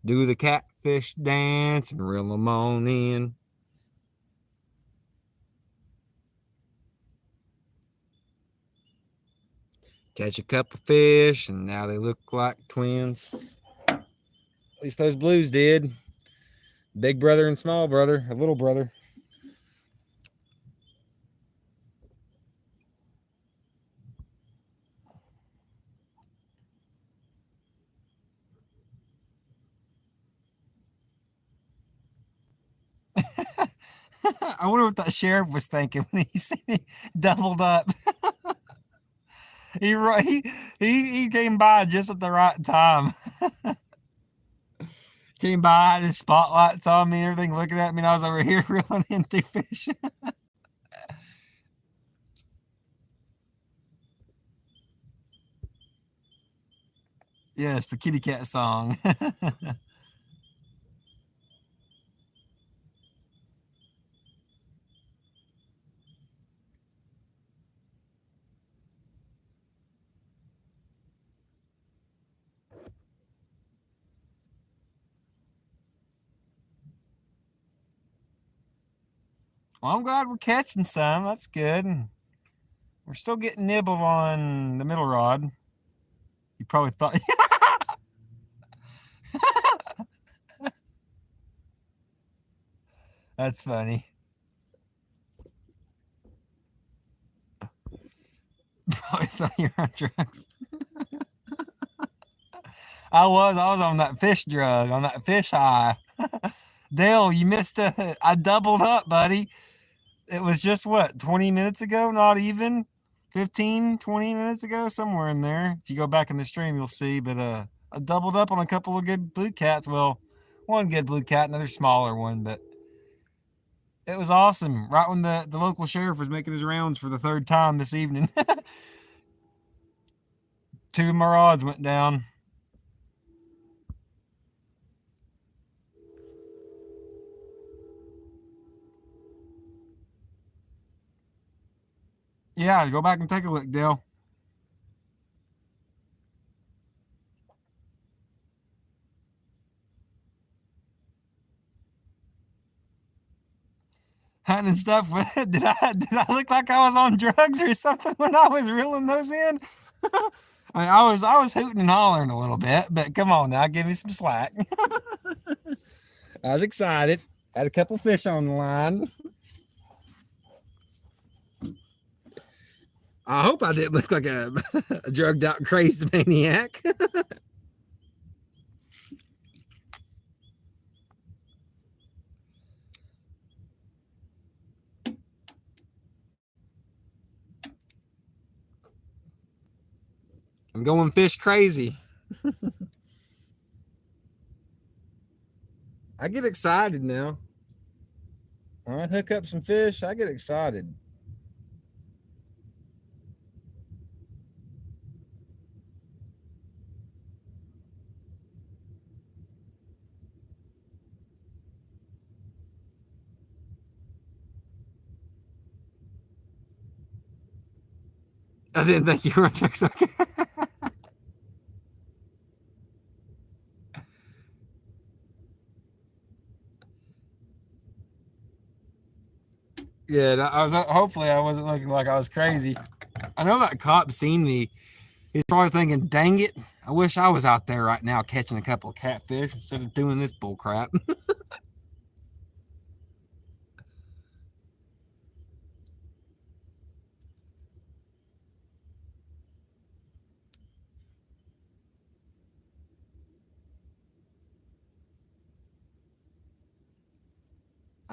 Do the catfish dance and reel them on in. Catch a couple fish, and now they look like twins. At least those blues did. Big brother and small brother, a little brother. I wonder what that sheriff was thinking when he seen me doubled up. He ri- he came by just at the right time. Came by, had his spotlights on me and everything, looking at me, and I was over here reeling in two fish. Yes, the kitty cat song. Well, I'm glad we're catching some. That's good. We're still getting nibbled on the middle rod. You probably thought that's funny. Probably thought you were on drugs. I was on that fish drug, on that fish high. Dale, you missed a. I doubled up, buddy. It was just what, 20 minutes ago? Not even 15, 20 minutes ago, somewhere in there. If you go back in the stream, you'll see. But I doubled up on a couple of good blue cats. Well, one good blue cat, another smaller one, but it was awesome. Right when the local sheriff was making his rounds for the third time this evening, two of my rods went down. Yeah, go back and take a look, Dale. Hunting and stuff. Did I look like I was on drugs or something when I was reeling those in? I was hooting and hollering a little bit, but come on now, give me some slack. I was excited. Had a couple fish on the line. I hope I didn't look like a drugged out, crazed maniac. I'm going fish crazy. I get excited now. When I hook up some fish, I get excited. I didn't think you were on drugs. Okay. Yeah, I was. Hopefully, I wasn't looking like I was crazy. I know that cop seen me. He's probably thinking, "Dang it! I wish I was out there right now catching a couple of catfish instead of doing this bull crap."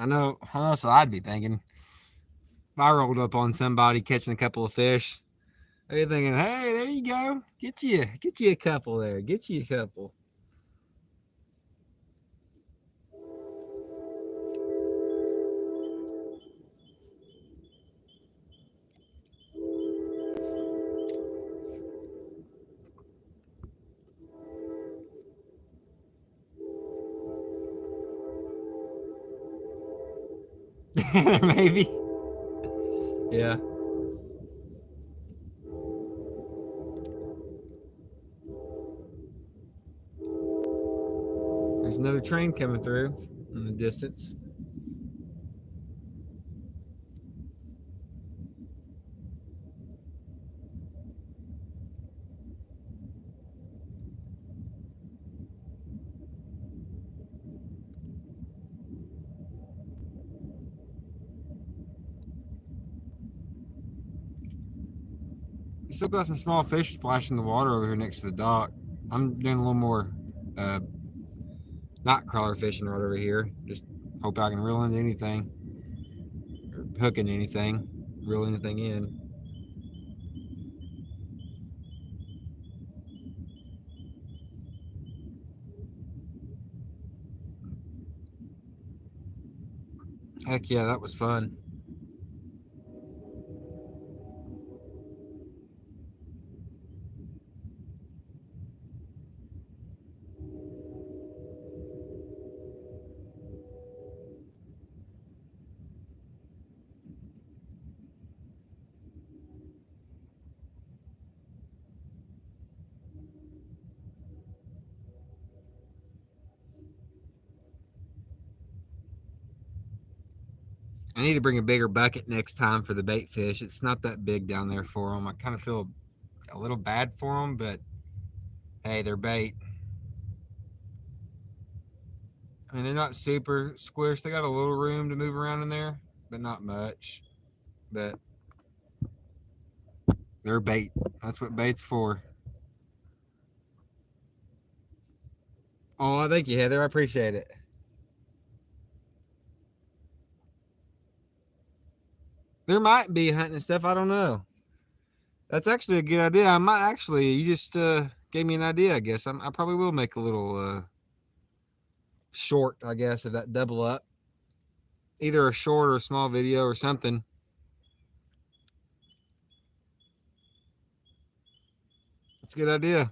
I know. I know. So I'd be thinking if I rolled up on somebody catching a couple of fish. I'd be thinking, "Hey, there you go. Get you a couple there. Get you a couple." Maybe. Yeah. There's another train coming through in the distance. Still got some small fish splashing the water over here next to the dock. I'm doing a little more not crawler fishing right over here. Just hope I can reel into anything. Or hooking anything. Reel anything in. Heck yeah, that was fun. I need to bring a bigger bucket next time for the bait fish. It's not that big down there for them. I kind of feel a little bad for them, but hey, they're bait. I mean, they're not super squished. They got a little room to move around in there, but not much. But they're bait. That's what bait's for. Oh, thank you, Heather. I appreciate it. There might be hunting and stuff. I don't know. That's actually a good idea. I might actually. You just gave me an idea. I guess I probably will make a little short. I guess of that double up, either a short or a small video or something. It's a good idea.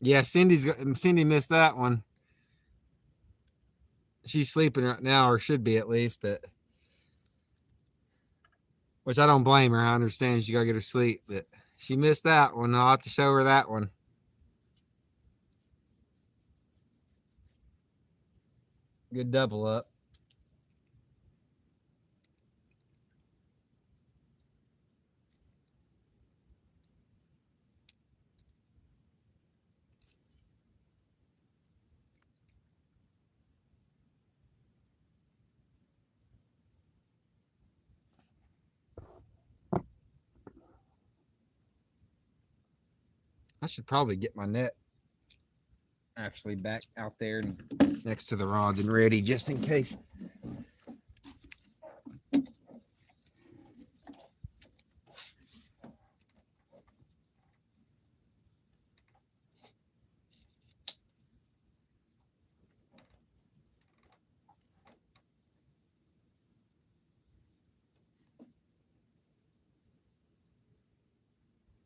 Yeah, Cindy missed that one. She's sleeping right now, or should be at least, but which I don't blame her. I understand she gotta get her sleep, but she missed that one. I'll have to show her that one. Good double up. I should probably get my net actually back out there next to the rods and ready just in case.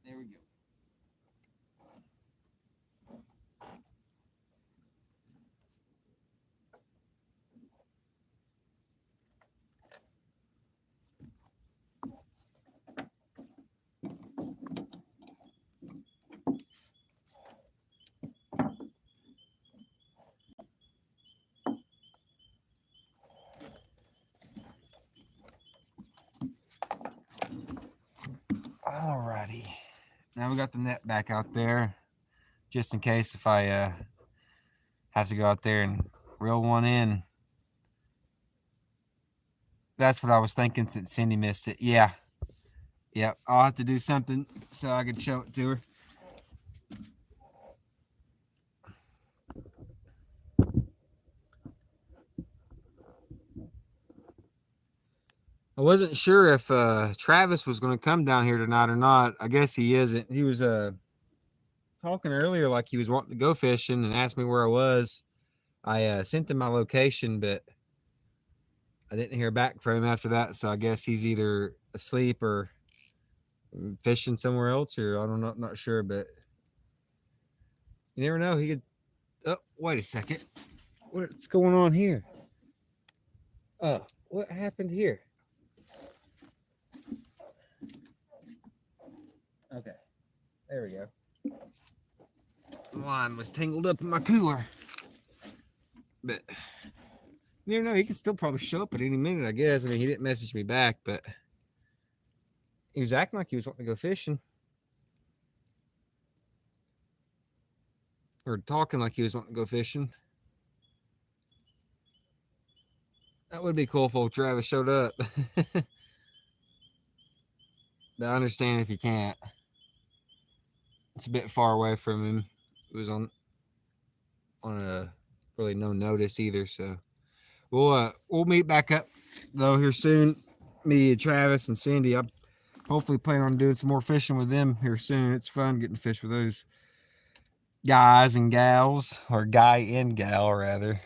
There we go. Alrighty. Now we got the net back out there, just in case if I have to go out there and reel one in. That's what I was thinking since Cindy missed it. Yeah. Yep. I'll have to do something so I can show it to her. I wasn't sure if Travis was going to come down here tonight or not. I guess he isn't. He was talking earlier like he was wanting to go fishing and asked me where I was. I sent him my location, but I didn't hear back from him after that. So I guess he's either asleep or fishing somewhere else, or I don't know. I'm not sure, but you never know. He could. Oh, wait a second. What's going on here? Oh, what happened here? Okay, there we go. The line was tangled up in my cooler, but you never know. He could still probably show up at any minute, I guess. I mean, he didn't message me back, but he was acting like he was wanting to go fishing, or talking like he was wanting to go fishing. That would be cool if old Travis showed up. I understand if you can't. It's a bit far away from him. It was on a really no notice either. So we'll meet back up though here soon. Me, Travis, and Cindy. I hopefully plan on doing some more fishing with them here soon. It's fun getting to fish with those guys and gals, or guy and gal rather.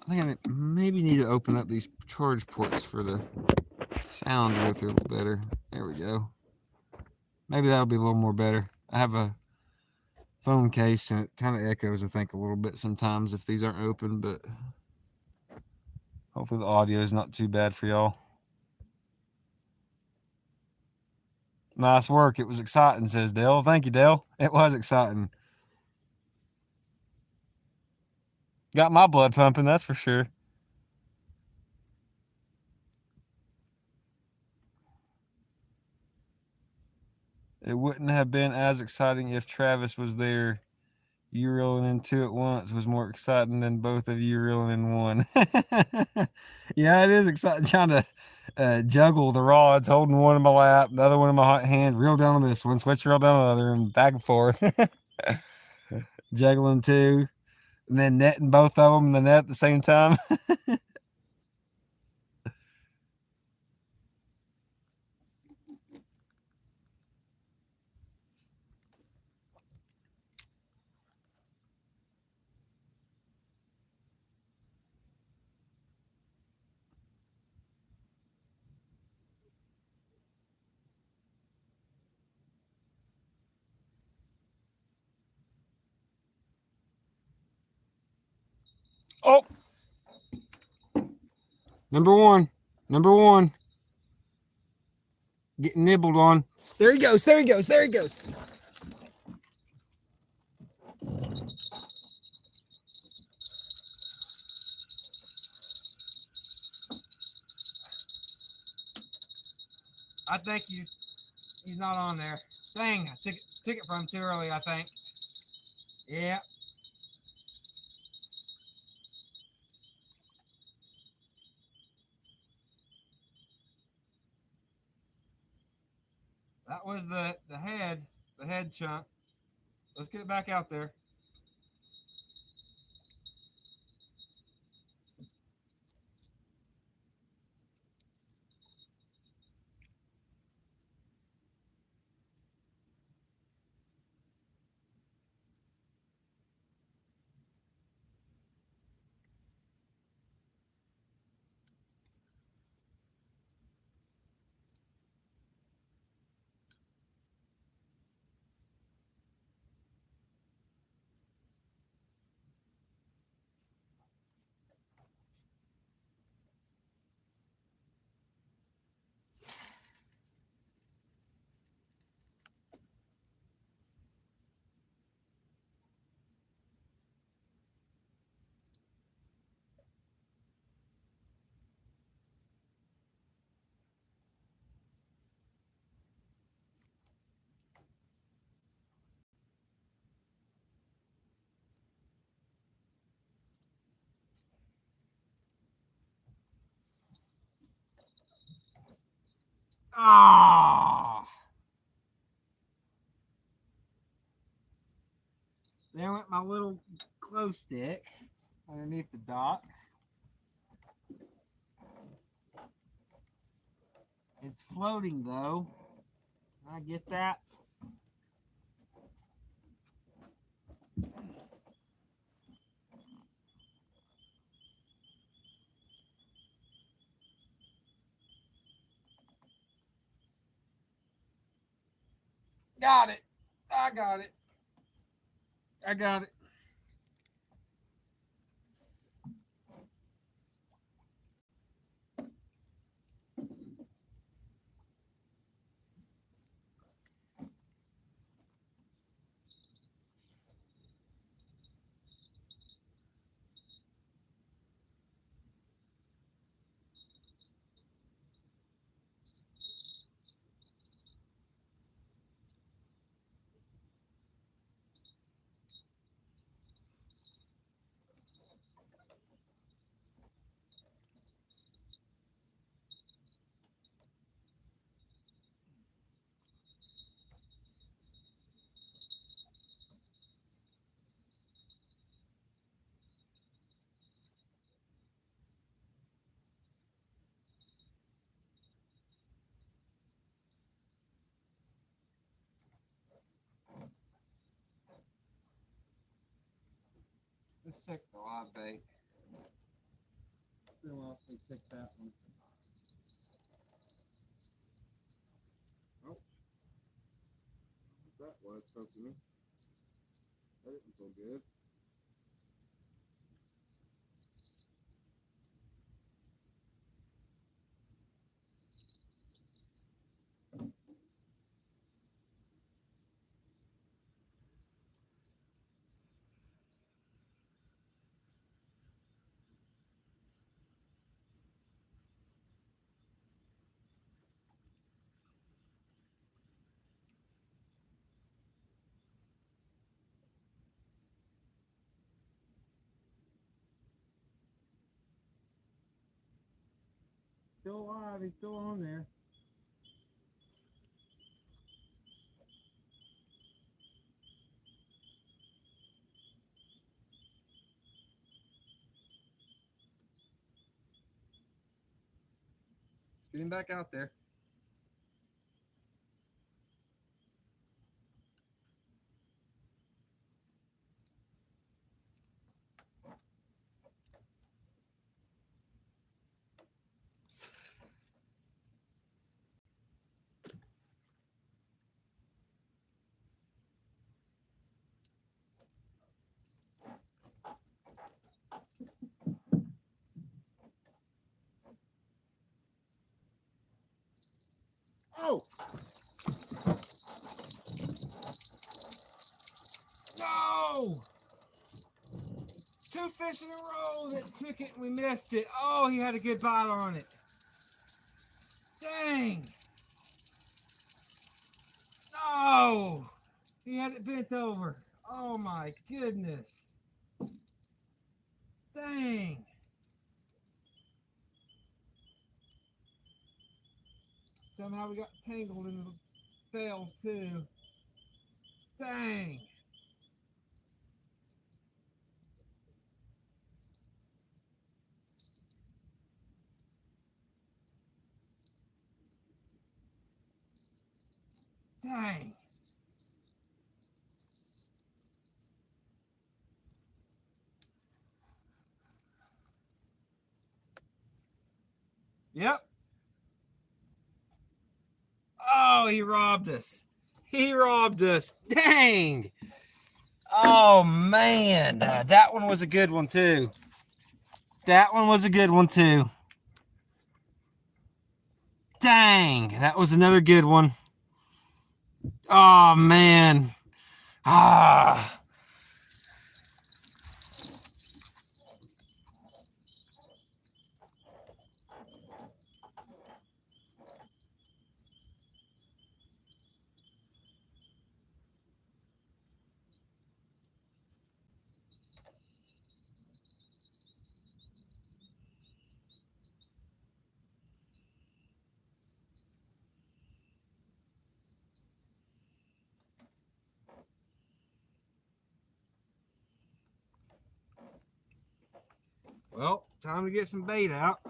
I think I maybe need to open up these charge ports for the sound to go through a little better. There we go. Maybe that'll be a little more better. I have a phone case and it kind of echoes, I think, a little bit sometimes if these aren't open, but hopefully the audio is not too bad for y'all. Nice work. It was exciting, says Dale. Thank you, Dale. It was exciting. Got my blood pumping, that's for sure. It wouldn't have been as exciting if Travis was there. You reeling in two at once was more exciting than both of you reeling in one. Yeah, it is exciting trying to juggle the rods, holding one in my lap, the other one in my hot hand, reel down on this one, switch reel down on the other, and back and forth. Juggling two, and then netting both of them in the net at the same time. Oh, number one. Number one. Getting nibbled on. There he goes. There he goes. There he goes. I think he's not on there. Dang, I took it from him too early, I think. Yeah. That was the head chunk. Let's get it back out there. Ah! There went my little glow stick underneath the dock. It's floating though. Can I get that? Got it. I got it. I got it. Let's check the live bait. Then we'll also check that one. Ouch. That was poking me. That didn't feel good. Still alive, he's still on there. Let's get him back out there. Oh! No! 2 fish in a row that took it and we missed it. Oh, he had a good bite on it. Dang! No! He had it bent over. Oh my goodness. Dang! Somehow we got tangled in the bail too. Dang! Dang! Yep. Oh, he robbed us. He robbed us. Dang! Oh man, that one was a good one too. That one was a good one too. Dang, that was another good one. Oh man. Ah. Well, time to get some bait out. I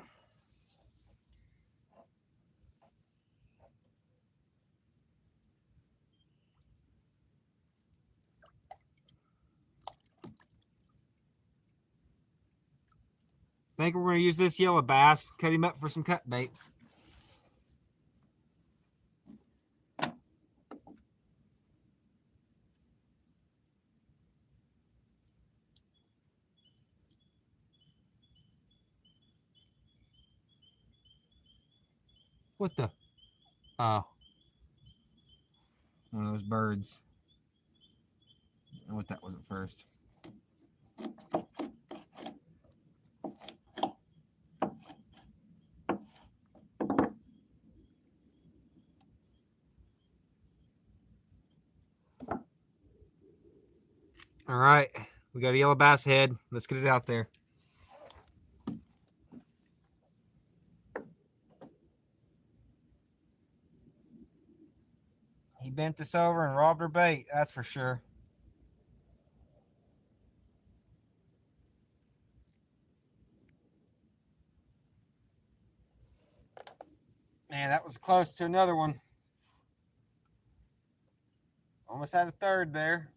think we're going to use this yellow bass, cut him up for some cut bait. What the? Oh. One of those birds. I don't know what that was at first. All right, we got a yellow bass head. Let's get it out there. He bent this over and robbed our bait, that's for sure. Man, that was close to another one. Almost had a third there.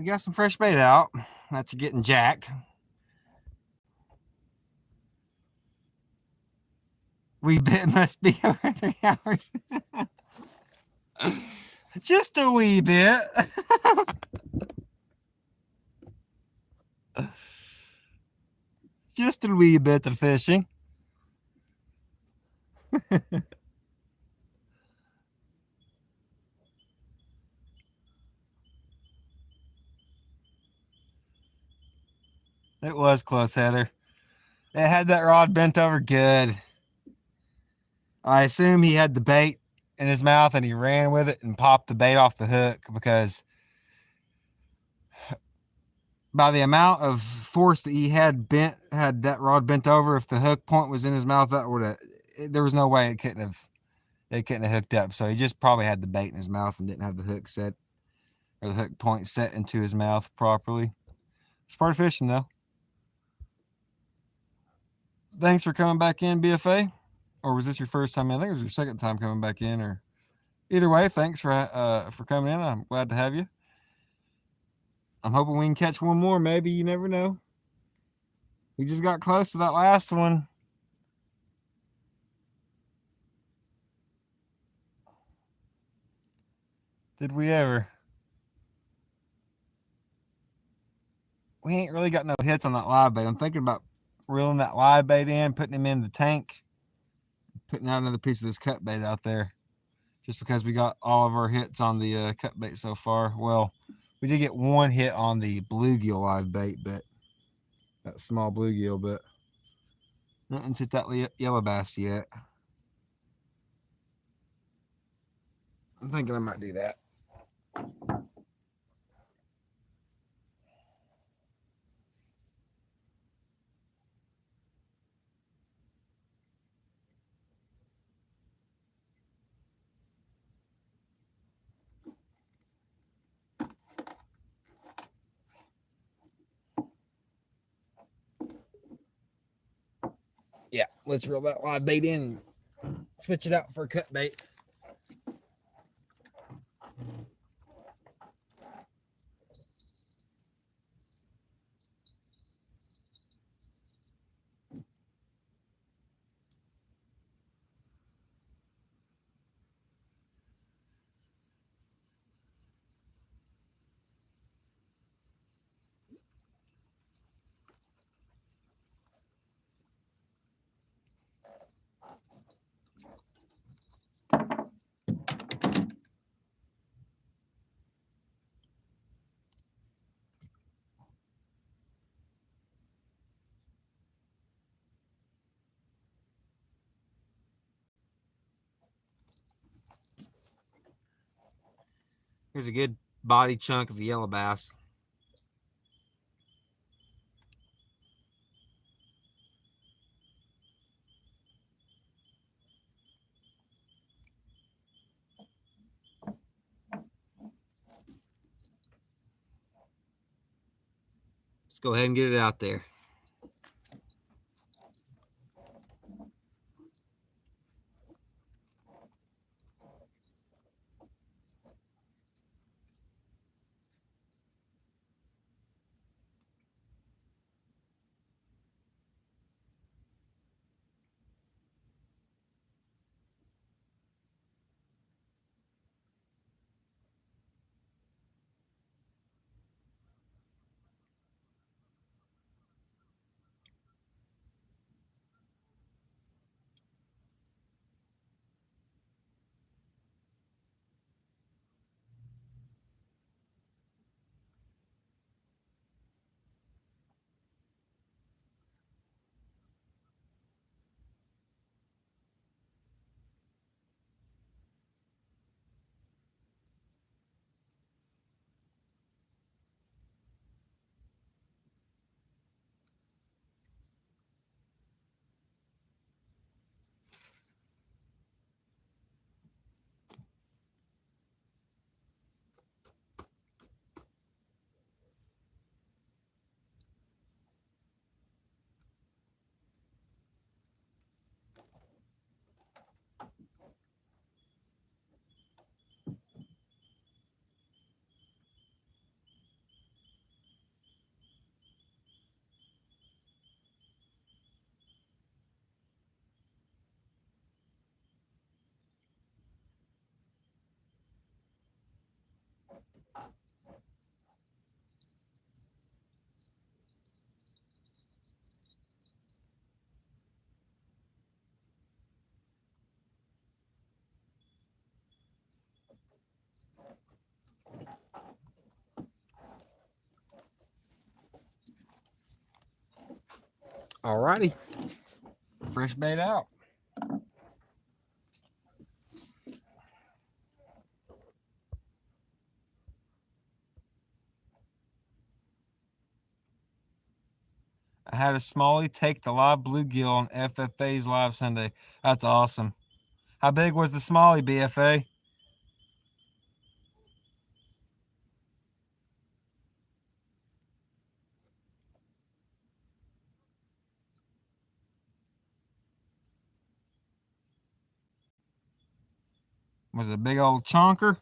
we got some fresh bait out after getting jacked. Wee bit must be over 3 hours. Just a wee bit. Just a wee bit of fishing. It was close, Heather. It had that rod bent over good. I assume he had the bait in his mouth and he ran with it and popped the bait off the hook, because by the amount of force that he had that rod bent over, if the hook point was in his mouth, that would have, there was no way it couldn't have hooked up. So he just probably had the bait in his mouth and didn't have the hook set, or the hook point set into his mouth properly. It's part of fishing, though. Thanks for coming back in, BFA. Or was this your first time in? I think it was your second time coming back in. Or either way, thanks for coming in. I'm glad to have you. I'm hoping we can catch one more. Maybe, you never know. We just got close to that last one. Did we ever? We ain't really got no hits on that live bait. I'm thinking about reeling that live bait in, putting him in the tank, putting out another piece of this cut bait out there, just because we got all of our hits on the cut bait so far. Well, we did get one hit on the bluegill live bait, but that small bluegill, but nothing's hit that yellow bass yet. I'm thinking I might do that. Yeah, let's reel that live bait in and switch it out for a cut bait. Here's a good body chunk of the yellow bass. Let's go ahead and get it out there. Alrighty. Fresh bait out. I had a smallie take the live bluegill on FFA's live Sunday. That's awesome. How big was the smallie, BFA? Was it a big old chonker?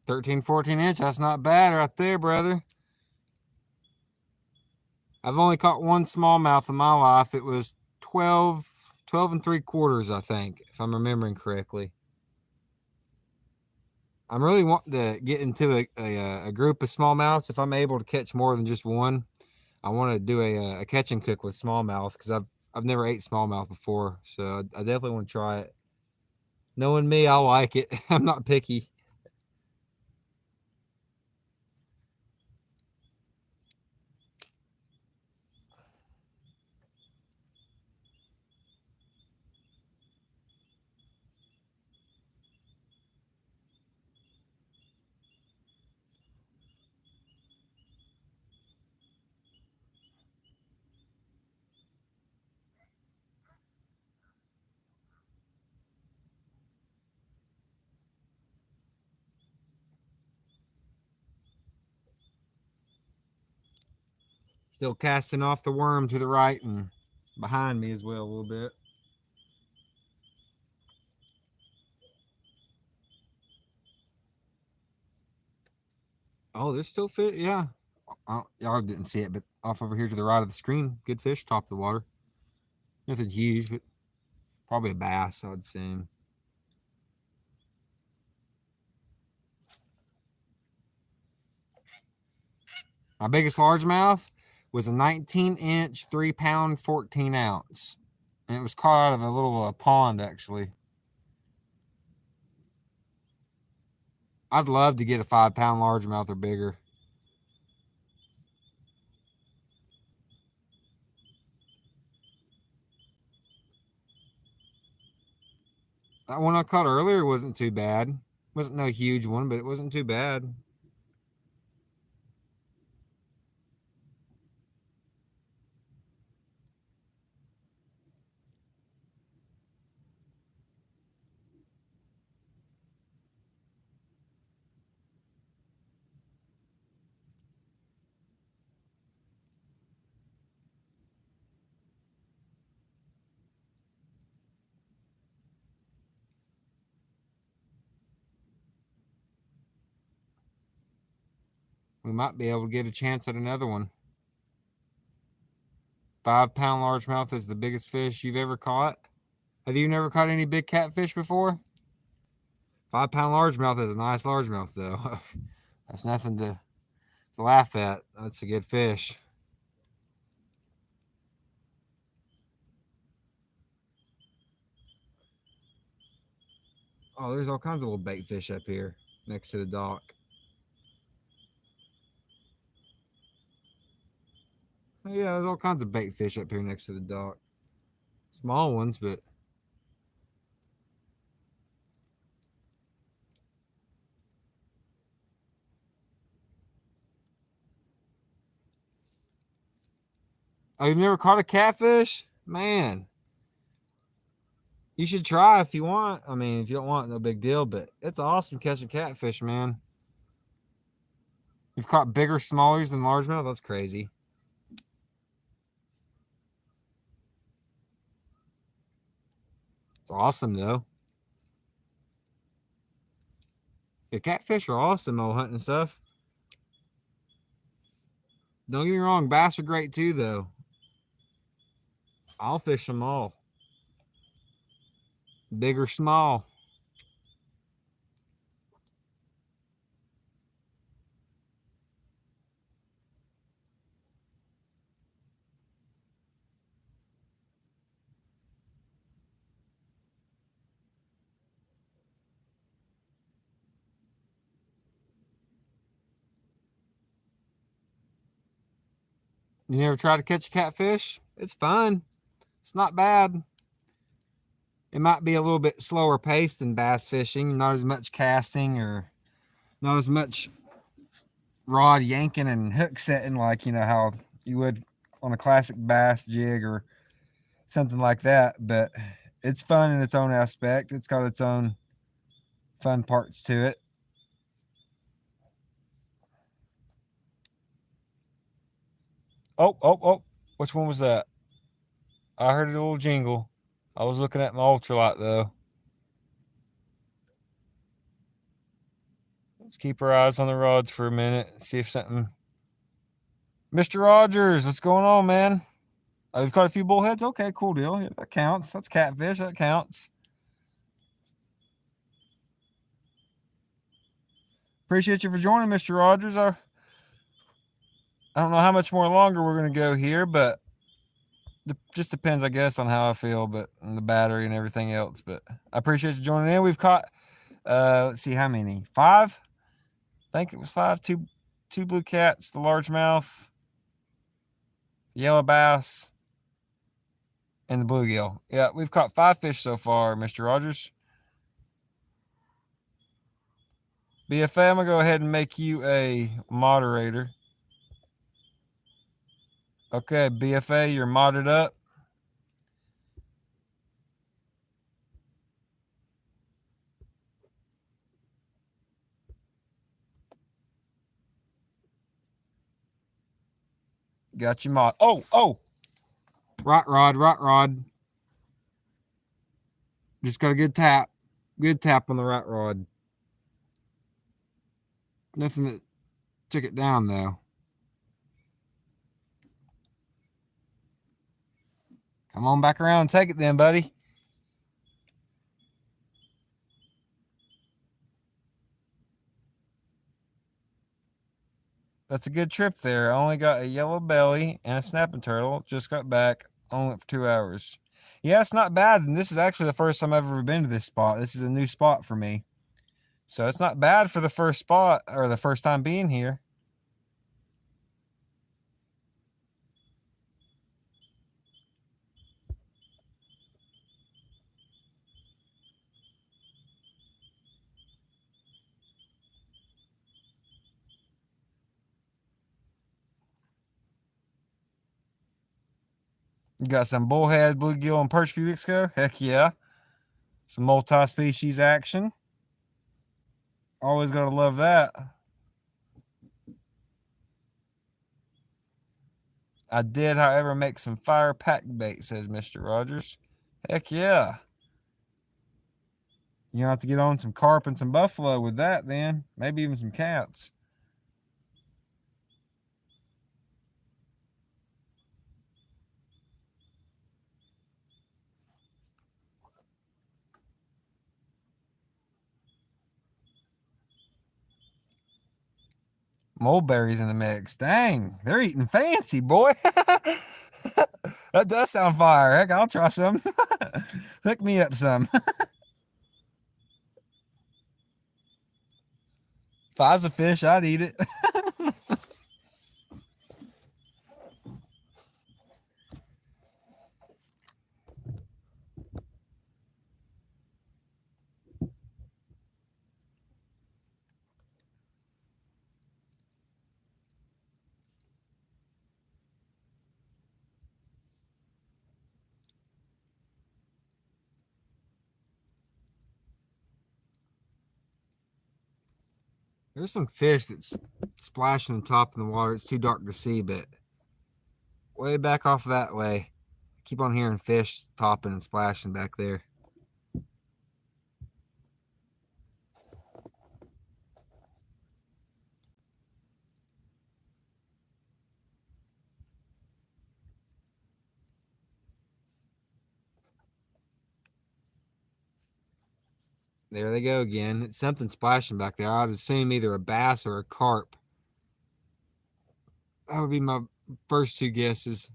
$13, $14. That's not bad right there, brother. I've only caught one smallmouth in my life. It was 12 and 3/4, I think, if I'm remembering correctly. I'm really wanting to get into a group of smallmouths. If I'm able to catch more than just one, I want to do a catch and cook with smallmouth because I've never ate smallmouth before, so I definitely want to try it. Knowing me, I'll like it. I'm not picky. Still casting off the worm to the right and behind me as well a little bit. Oh, there's still fish. Yeah. Y'all didn't see it, but off over here to the right of the screen, good fish top of the water. Nothing huge, but probably a bass, I'd say. My biggest largemouth was a 19-inch, 3-pound, 14-ounce. And it was caught out of a little pond, actually. I'd love to get a 5-pound largemouth or bigger. That one I caught earlier wasn't too bad. Wasn't no huge one, but it wasn't too bad. We might be able to get a chance at another one. 5-pound largemouth is the biggest fish you've ever caught. Have you never caught any big catfish before? 5-pound largemouth is a nice largemouth, though. That's nothing to laugh at. That's a good fish. Oh, there's all kinds of little bait fish up here next to the dock. Yeah, there's all kinds of bait fish up here next to the dock. Small ones, but oh, you've never caught a catfish? Man, you should try if you want. I mean, if you don't want, no big deal, but it's awesome catching catfish, man. You've caught bigger smallies than largemouth? That's crazy. It's awesome, though. The catfish are awesome, though, hunting stuff. Don't get me wrong, bass are great, too, though. I'll fish them all. Big or small? You never tried to catch a catfish? It's fun. It's not bad. It might be a little bit slower paced than bass fishing, not as much casting or not as much rod yanking and hook setting like how you would on a classic bass jig or something like that. But it's fun in its own aspect. It's got its own fun parts to it. Oh, oh, oh. Which one was that? I heard a little jingle. I was looking at my ultralight though. Let's keep our eyes on the rods for a minute. See if something. Mr. Rogers, what's going on, man? Oh, you've caught a few bullheads? Okay, cool deal. Yeah, that counts. That's catfish. That counts. Appreciate you for joining, Mr. Rogers. I don't know how much more longer we're going to go here, but it just depends, I guess, on how I feel, but and the battery and everything else. But I appreciate you joining in. We've caught, let's see, how many? Five? I think it was five. Two blue cats, the largemouth, the yellow bass, and the bluegill. Yeah, we've caught 5 fish so far, Mr. Rogers. BFA, I'm going to go ahead and make you a moderator. Okay, BFA, you're modded up. Got you mod. Oh, oh. Rot rod. Just got a good tap. Good tap on the rot rod. Nothing that took it down, though. Come on back around and take it then, buddy. That's a good trip there. I only got a yellow belly and a snapping turtle. Just got back. Only for 2 hours. Yeah, it's not bad. And this is actually the first time I've ever been to this spot. This is a new spot for me. So it's not bad for the first spot or the first time being here. You got some bullhead, bluegill, and perch a few weeks ago? Heck yeah. Some multi-species action. Always gotta love that. I did, however, make some fire pack bait, says Mr. Rogers. Heck yeah. You're gonna have to get on some carp and some buffalo with that then. Maybe even some cats. Mulberries in the mix. Dang, they're eating fancy, boy. That does sound fire. Heck, I'll try some. Hook me up some. If I was a fish, I'd eat it. There's some fish that's splashing on top in the water. It's too dark to see, but way back off that way. Keep on hearing fish topping and splashing back there. There they go again. It's something splashing back there. I'd assume either a bass or a carp. That would be my first two guesses.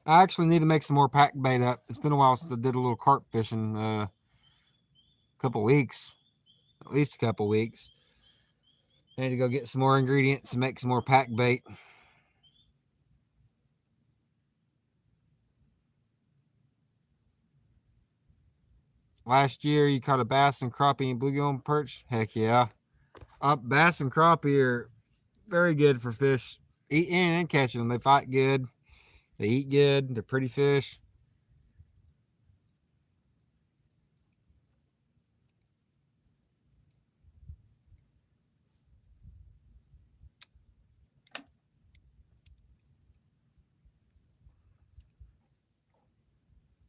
I actually need to make some more pack bait up. It's been a while since I did a little carp fishing. A couple weeks. At least a couple weeks. I need to go get some more ingredients and make some more pack bait. Last year, you caught a bass and crappie and bluegill and perch? Heck yeah. Bass and crappie are very good for fish. Eating and catching them. They fight good. They eat good. They're pretty fish.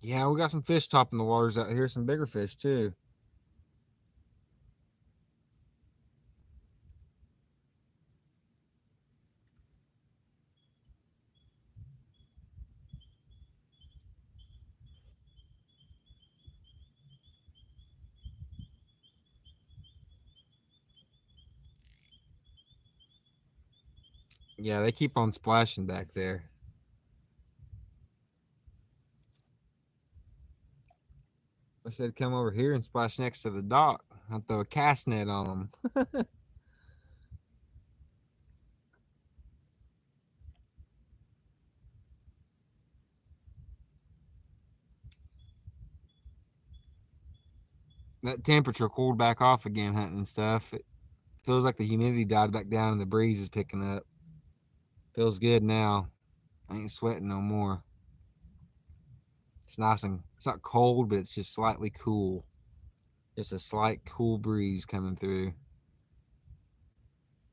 Yeah, we got some fish topping the waters out here. Some bigger fish, too. Yeah, they keep on splashing back there. I should come over here and splash next to the dock. I'll throw a cast net on them. That temperature cooled back off again, hunting and stuff. It feels like the humidity died back down and the breeze is picking up. Feels good now. I ain't sweating no more. It's nice and it's not cold, but it's just slightly cool. Just a slight cool breeze coming through.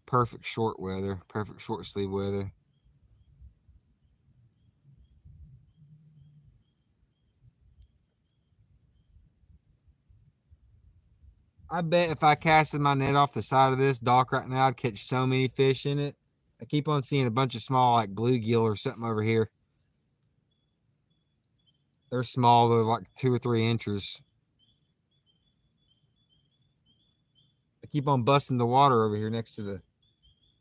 Perfect short weather, perfect short sleeve weather. I bet if I casted my net off the side of this dock right now, I'd catch so many fish in it. I keep on seeing a bunch of small, like bluegill or something over here. They're small, they're like 2 or 3 inches. I keep on busting the water over here next to the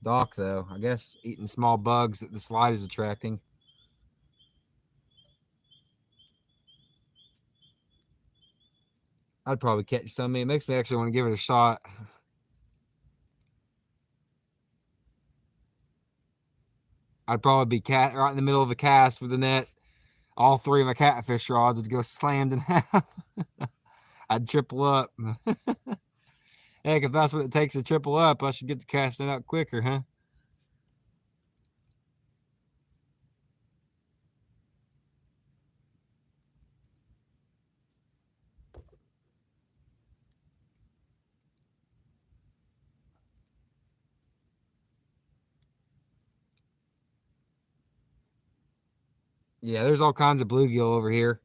dock, though. I guess eating small bugs that the slide is attracting. I'd probably catch some. It makes me actually want to give it a shot. I'd probably be right in the middle of a cast with the net. All 3 of my catfish rods would go slammed in half. I'd triple up. Heck, if that's what it takes to triple up, I should get the casting out quicker, huh? Yeah, there's all kinds of bluegill over here.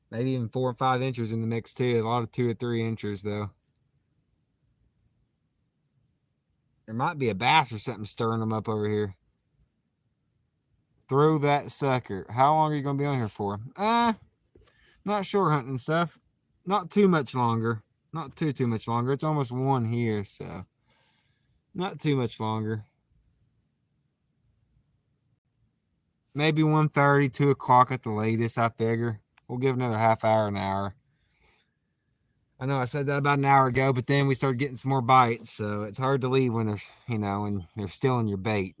Maybe even 4 or 5 inches in the mix too. A lot of 2 or 3 inches though. There might be a bass or something stirring them up over here. Throw that sucker. How long are you gonna be on here for? Not sure, hunting stuff. Not too much longer. Not too much longer. It's almost 1 here, so not too much longer. Maybe 1:30, 2 o'clock at the latest, I figure. We'll give another half hour, an hour. I know I said that about an hour ago, but then we started getting some more bites, so it's hard to leave when there's, when they're stealing your bait.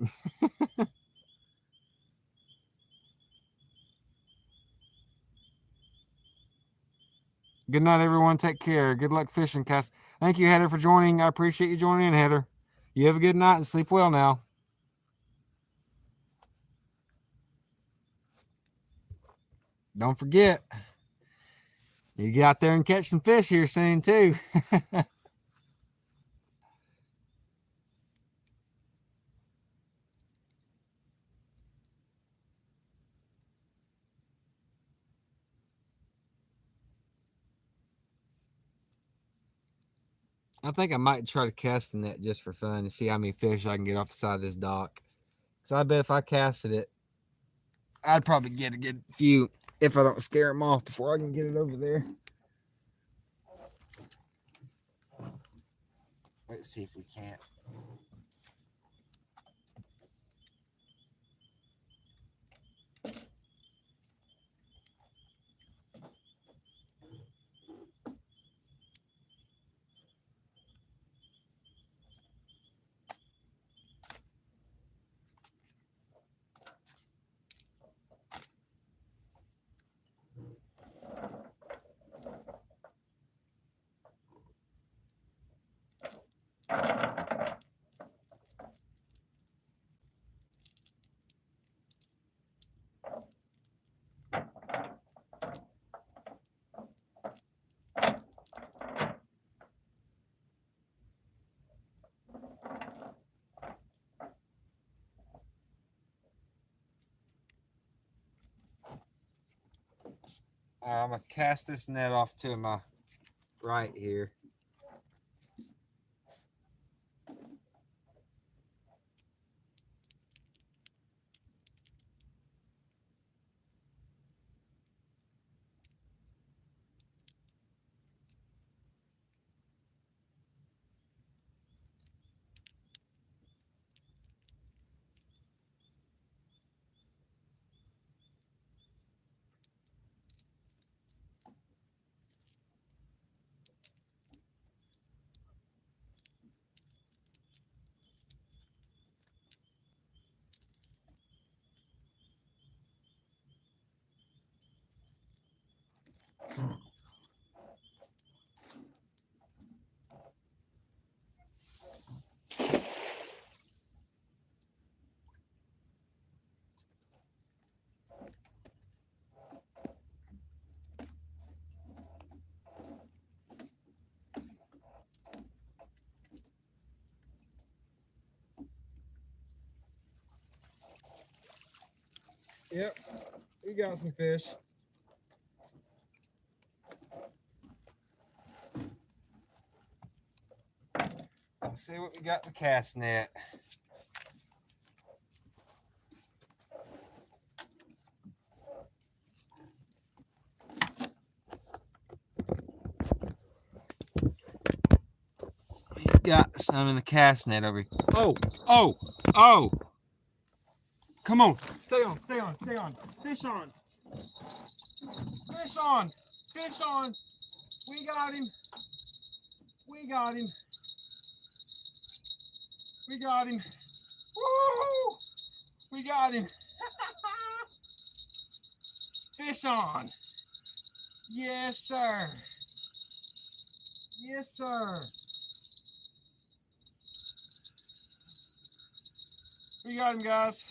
Good night, everyone. Take care. Good luck fishing, Cass. Thank you, Heather, for joining. I appreciate you joining in, Heather. You have a good night and sleep well now. Don't forget, you get out there and catch some fish here soon, too. I think I might try to cast the net just for fun to see how many fish I can get off the side of this dock. So I bet if I casted it, I'd probably get a good few if I don't scare them off before I can get it over there. Let's see if we can't. I'm going to cast this net off to my right here. Yep, we got some fish. Let's see what we got in the cast net. We got some in the cast net over here. Oh! Come on, stay on. Fish on. We got him. Woo! We got him. Fish on. Yes, sir. We got him, guys.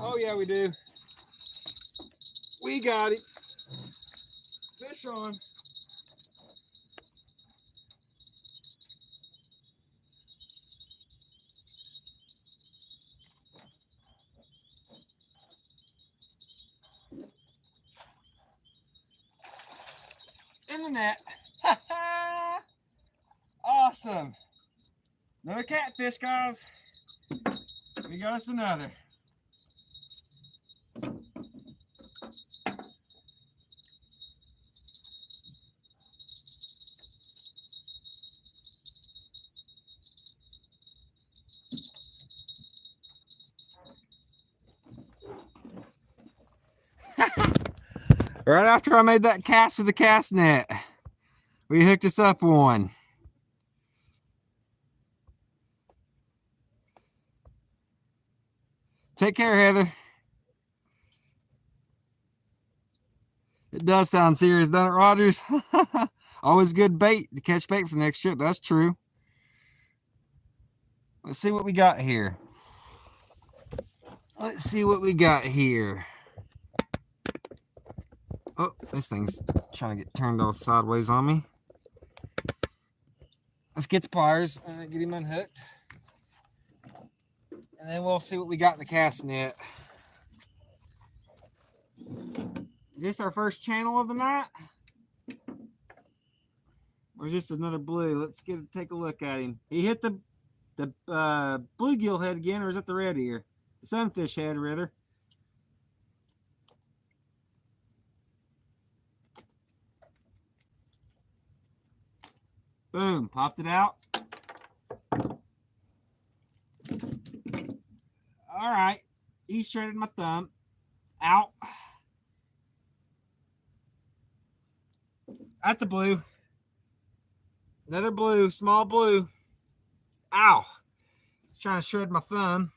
Oh, yeah, we do. We got it. Fish on. In the net. Awesome. Another catfish, guys. We got us another. Right after I made that cast with the cast net, we hooked us up one. Take care, Heather. It does sound serious, doesn't it, Rogers? Always good bait to catch bait for the next trip. That's true. Let's see what we got here. Oh, this thing's trying to get turned all sideways on me. Let's get the pliers and get him unhooked. And then we'll see what we got in the cast net. Is this our first channel of the night? Or is this another blue? Let's take a look at him. He hit the bluegill head again, or is it the red ear? The sunfish head, rather. Boom, popped it out. All right, he shredded my thumb. Out. That's a blue. Another blue, small blue. Ow. He's trying to shred my thumb.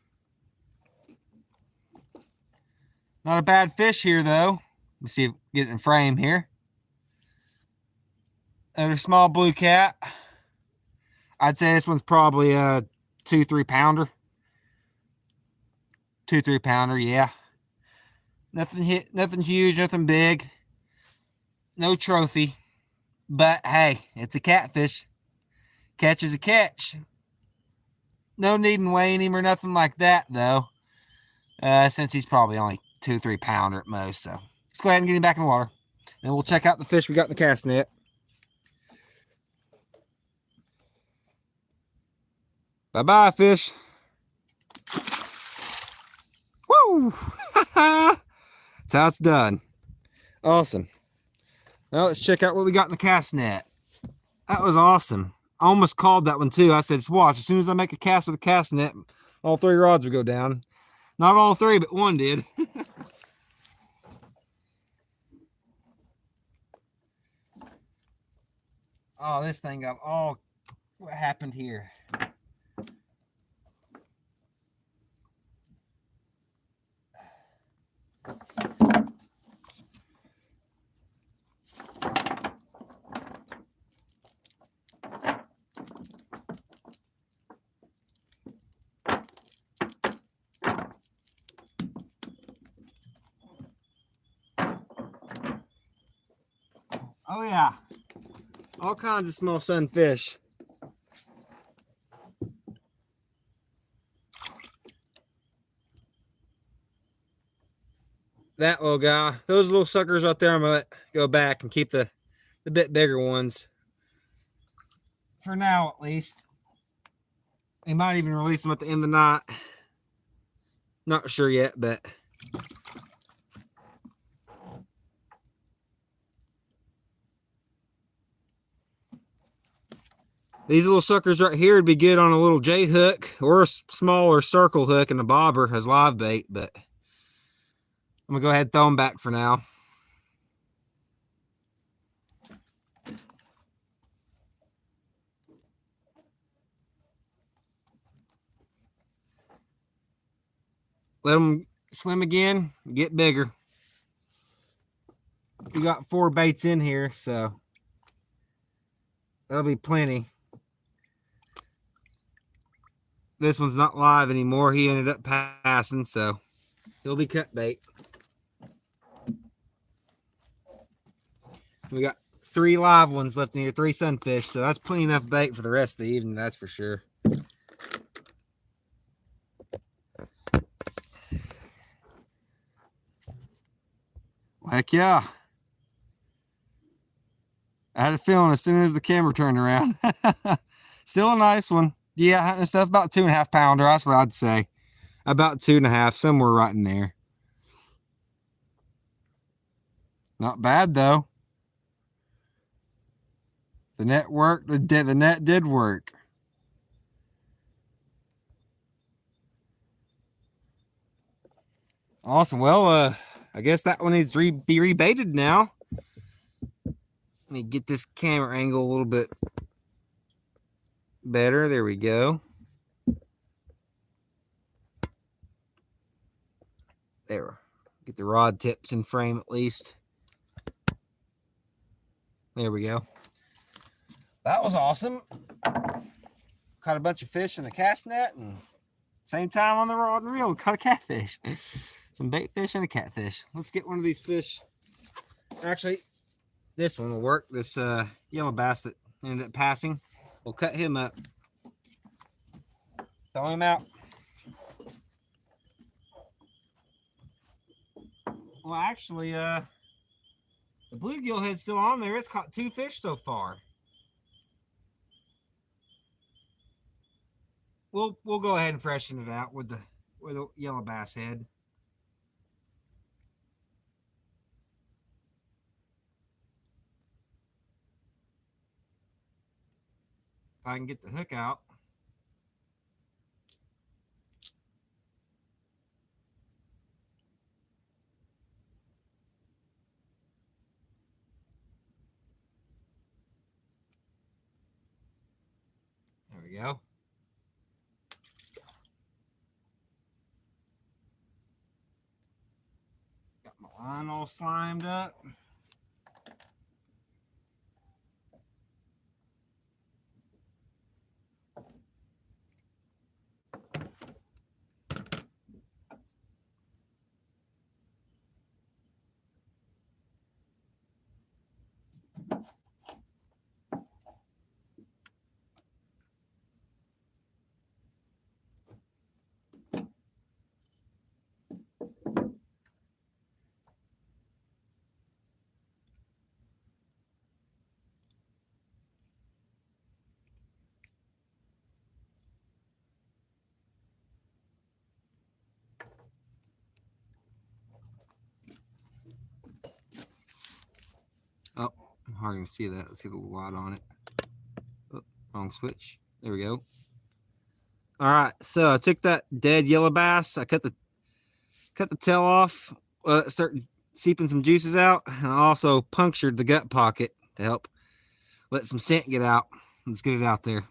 Not a bad fish here, though. Let me see if I get it in frame here. Another small blue cat. I'd say this one's probably a 2-3 pounder. 2-3 pounder, yeah. Nothing huge, nothing big. No trophy. But hey, it's a catfish. Catch is a catch. No need in weighing him or nothing like that, though. Since he's probably only 2-3 pounder at most. So let's go ahead and get him back in the water. Then we'll check out the fish we got in the cast net. Bye-bye, fish. Woo! That's how it's done. Awesome. Now let's check out what we got in the cast net. That was awesome. I almost called that one too. I said, just watch. As soon as I make a cast with a cast net, all 3 rods will go down. Not all 3, but one did. Oh, this thing got all... What happened here? Oh yeah, all kinds of small sunfish. That little guy, those little suckers right there, I'm gonna let go back and keep the bit bigger ones. For now, at least. They might even release them at the end of the night. Not sure yet, but... These little suckers right here would be good on a little J hook or a smaller circle hook and a bobber as live bait, but I'm gonna go ahead and throw them back for now. Let them swim again, get bigger. We got 4 baits in here, so that'll be plenty. This one's not live anymore. He ended up passing, so he'll be cut bait. We got 3 live ones left in here, 3 sunfish, so that's plenty enough bait for the rest of the evening, that's for sure. Heck yeah. I had a feeling as soon as the camera turned around. Still a nice one. Yeah, hunting stuff about 2.5 pounder. That's what I'd say. About 2.5, somewhere right in there. Not bad though. The net worked. The net did work. Awesome. Well, I guess that one needs to be rebaited now. Let me get this camera angle a little bit better. There we go. There. Get the rod tips in frame at least. There we go. That was awesome. Caught a bunch of fish in the cast net, and same time on the rod and reel, we caught a catfish. Some bait fish and a catfish. Let's get one of these fish. Actually, this one will work. This yellow bass that ended up passing. We'll cut him up. Throw him out. Well, actually, the bluegill head's still on there. It's caught 2 fish so far. We'll go ahead and freshen it out with the yellow bass head. If I can get the hook out. There we go. Got my line all slimed up. Oh, I'm hard to see that. Let's get a little light on it. Oh, wrong switch. There we go. All right, so I took that dead yellow bass. I cut the tail off. Start seeping some juices out, and I also punctured the gut pocket to help let some scent get out. Let's get it out there.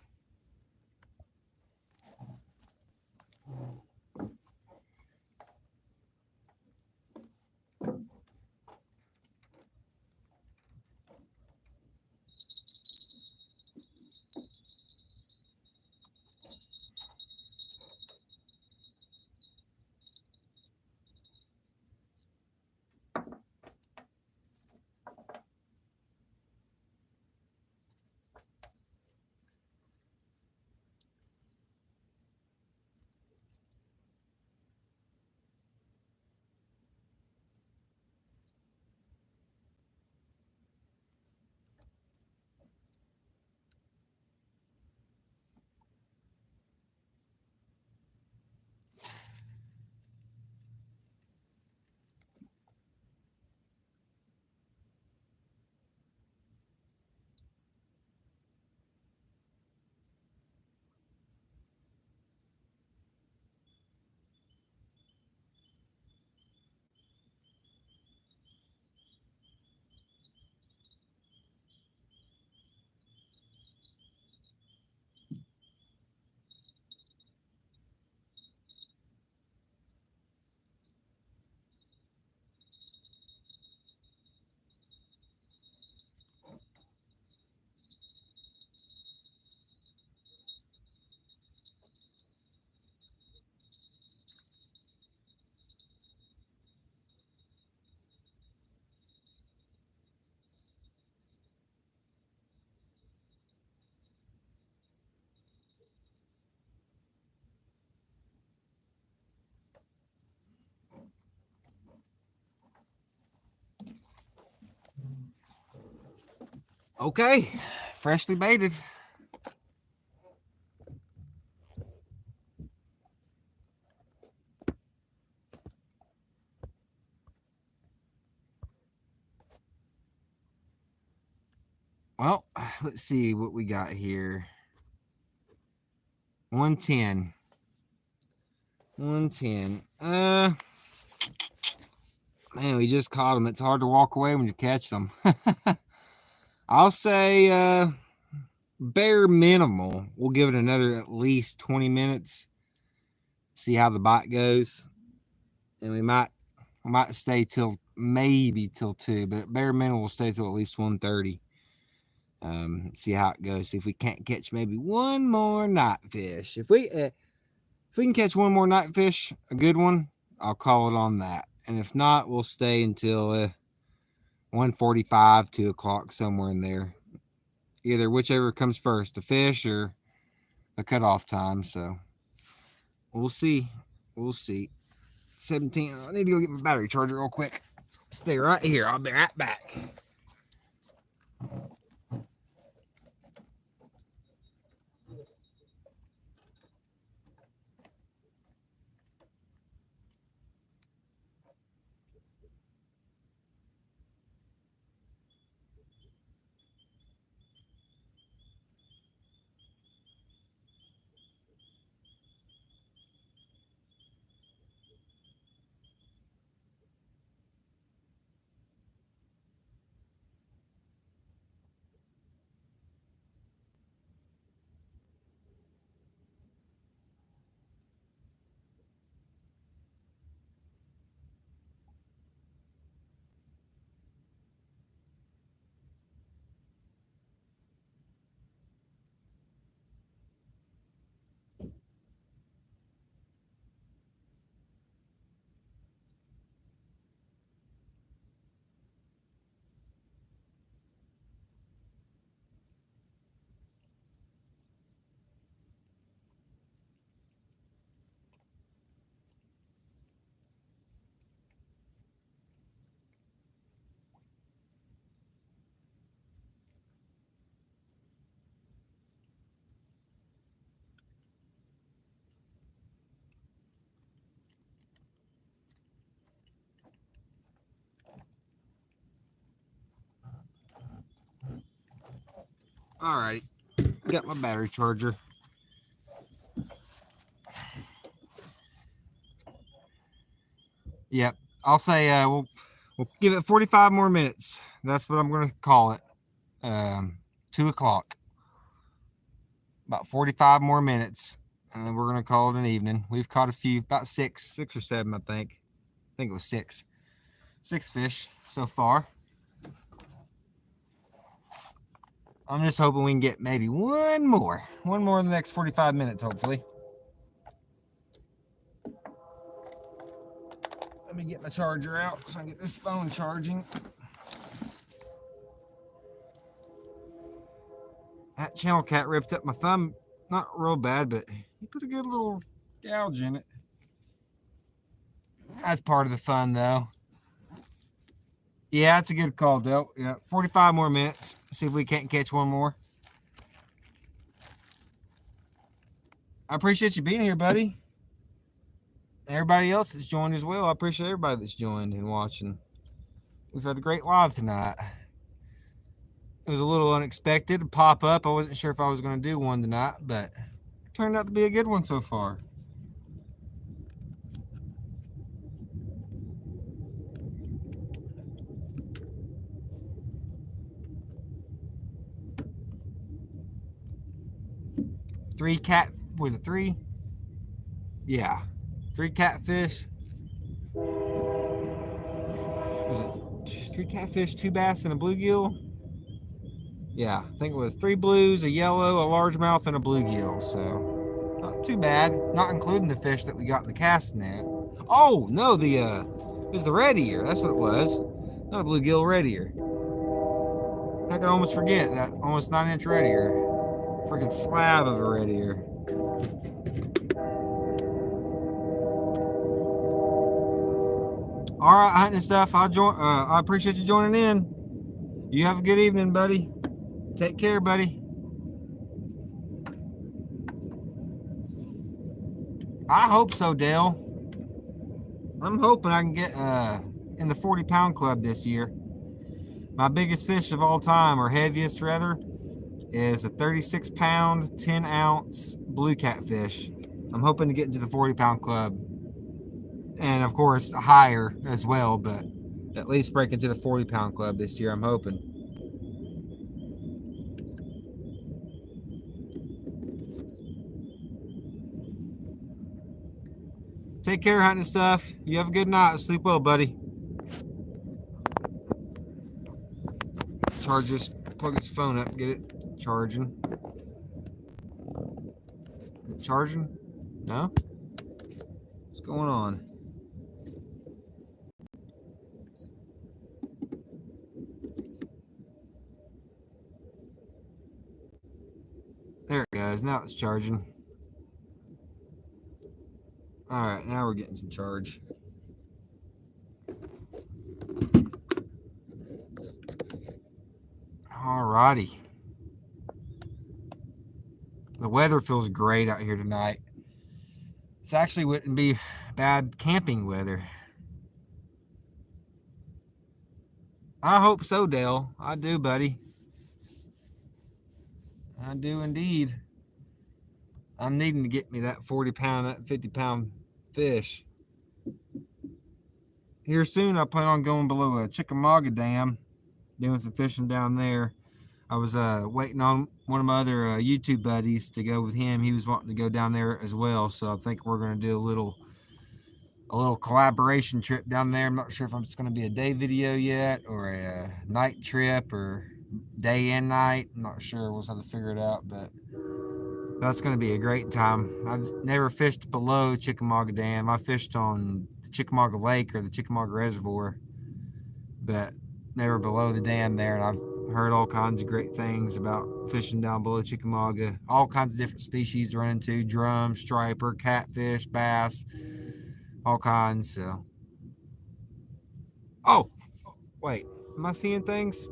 Okay, freshly baited. Well, let's see what we got here. 110. 110. Man, we just caught them. It's hard to walk away when you catch them. I'll say bare minimal. We'll give it another at least 20 minutes. See how the bite goes. And we might stay till maybe till 2, but bare minimum we'll stay till at least 1:30. See how it goes. See if we can't catch maybe one more night fish. If we can catch one more night fish, a good one, I'll call it on that. And if not, we'll stay until 1:45, 2 o'clock, somewhere in there. Either whichever comes first, the fish or the cutoff time. So we'll see. We'll see. 17. I need to go get my battery charger real quick. Stay right here. I'll be right back. Alrighty, got my battery charger. Yep, I'll say we'll give it 45 more minutes. That's what I'm going to call it. 2 o'clock. About 45 more minutes, and then we're going to call it an evening. We've caught a few, about six or seven, I think. I think it was six. 6 fish so far. I'm just hoping we can get maybe one more in the next 45 minutes, hopefully. Let me get my charger out so I can get this phone charging. That channel cat ripped up my thumb. Not real bad, but he put a good little gouge in it. That's part of the fun, though. Yeah, that's a good call, Del. Yeah, 45 more minutes. See if we can't catch one more. I appreciate you being here, buddy. Everybody else that's joined as well. I appreciate everybody that's joined and watching. We've had a great live tonight. It was a little unexpected to pop up. I wasn't sure if I was going to do one tonight, but it turned out to be a good one so far. Was it 3? Yeah. 3 catfish. Was it 3 catfish, 2 bass, and a bluegill? Yeah, I think it was 3 blues, a yellow, a largemouth, and a bluegill. So not too bad, not including the fish that we got in the cast net. Oh no, it was the red ear. That's what it was. Not a bluegill, red ear. I could almost forget that almost 9-inch red ear. Freaking slab of a red ear. All right, hunting stuff. I appreciate you joining in. You have a good evening, buddy. Take care, buddy. I hope so, Dale. I'm hoping I can get in the 40-pound club this year. My biggest fish of all time, or heaviest rather, is a 36-pound, 10-ounce blue catfish. I'm hoping to get into the 40-pound club. And, of course, higher as well, but at least break into the 40-pound club this year, I'm hoping. Take care, hunting stuff. You have a good night. Sleep well, buddy. Plug his phone up, get it charging. Charging? No? What's going on? There it goes. Now it's charging. Alright, now we're getting some charge. Alrighty. The weather feels great out here tonight. It's actually wouldn't be bad camping weather. I hope so, Dale. I do, buddy. I do indeed. I'm needing to get me that 40-pound, that 50-pound fish. Here soon, I plan on going below a Chickamauga Dam, doing some fishing down there. I was waiting on one of my other YouTube buddies to go with him. He was wanting to go down there as well, so I think we're going to do a little collaboration trip down there. I'm not sure if it's going to be a day video yet or a night trip or day and night. I'm not sure. We'll have to figure it out, but that's going to be a great time. I've never fished below Chickamauga Dam. I fished on the Chickamauga Lake or the Chickamauga Reservoir, but never below the dam there. And I've heard all kinds of great things about fishing down below Chickamauga. All kinds of different species to run into: drum, striper, catfish, bass, all kinds. So, oh, wait, am I seeing things?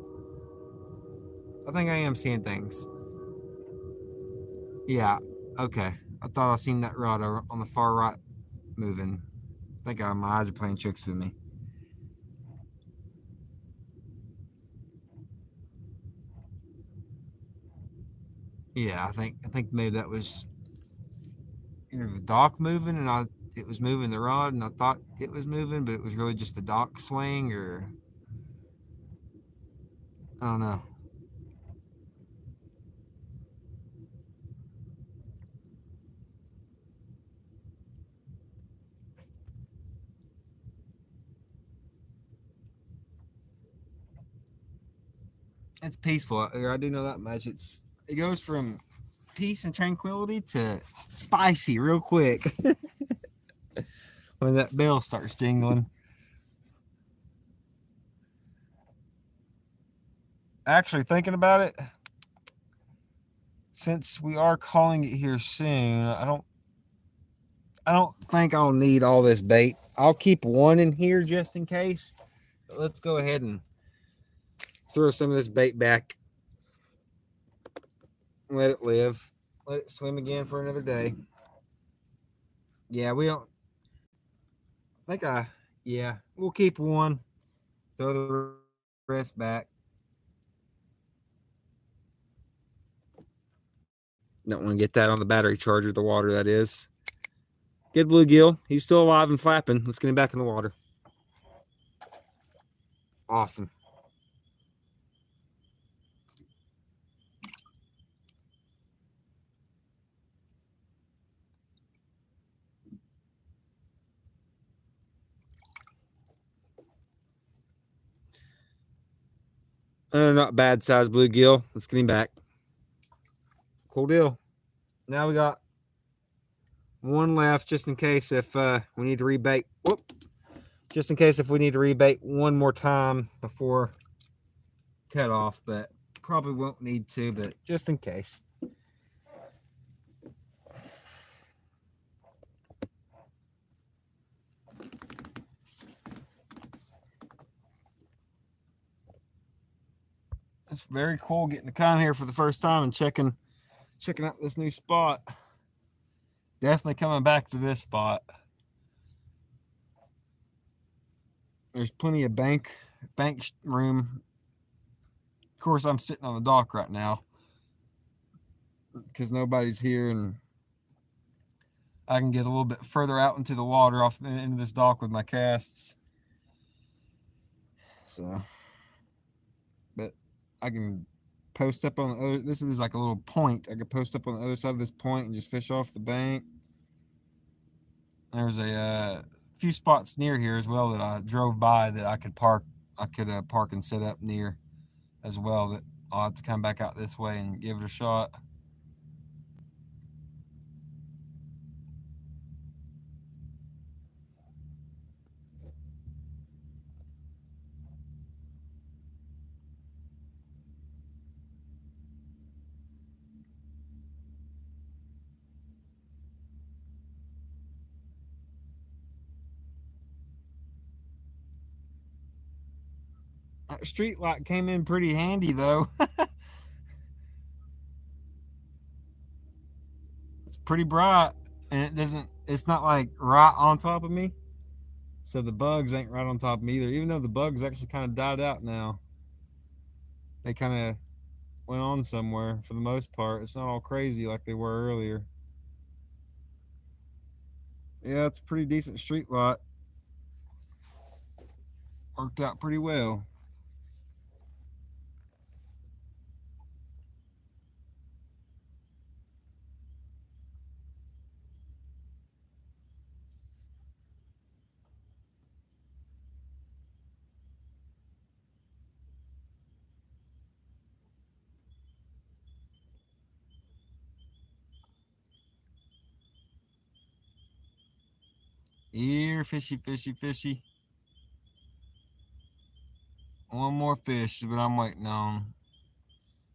I think I am seeing things. Yeah, okay. I thought I seen that rod on the far right moving. I think my eyes are playing tricks with me. Yeah, I think maybe that was either the dock moving and it was moving the rod and I thought it was moving, but it was really just the dock swing, or I don't know. It's peaceful out there. I do know that much. It goes from peace and tranquility to spicy real quick when that bell starts jingling. Actually, thinking about it, since we are calling it here soon, I don't think I'll need all this bait. I'll keep one in here just in case. But let's go ahead and throw some of this bait back. Let it live. Let it swim again for another day. Yeah, we don't think yeah, we'll keep one. Throw the rest back. Don't want to get that on the battery charger, the water that is. Good bluegill. He's still alive and flapping. Let's get him back in the water. Awesome. Not bad size bluegill. Let's get him back. Cool deal. Now we got one left just in case if we need to rebait. Whoop. Just in case if we need to rebait one more time before cut off, but probably won't need to, but just in case. It's very cool getting to come here for the first time and checking out this new spot. Definitely coming back to this spot. There's plenty of bank room. Of course, I'm sitting on the dock right now because nobody's here, and I can get a little bit further out into the water off the end of this dock with my casts. So, but I can post up on the other. This is like a little point. I could post up on the other side of this point and just fish off the bank. There's a few spots near here as well that I drove by that I could park. I could park and set up near as well. That I'll have to come back out this way and give it a shot. That street light came in pretty handy though. It's pretty bright, and it's not like right on top of me. So the bugs ain't right on top of me either, even though the bugs actually kind of died out now. They kind of went on somewhere for the most part. It's not all crazy like they were earlier. Yeah, it's a pretty decent street light. Worked out pretty well. Here, fishy, fishy, fishy. One more fish is what I'm waiting on.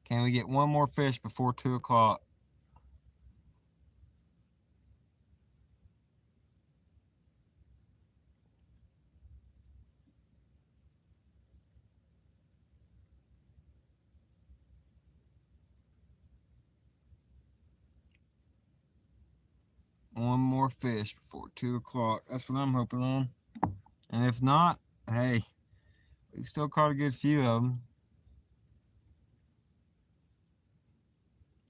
Can we get one more fish before 2 o'clock? One more fish before 2 o'clock. That's what I'm hoping on. And if not, hey, we've still caught a good few of them.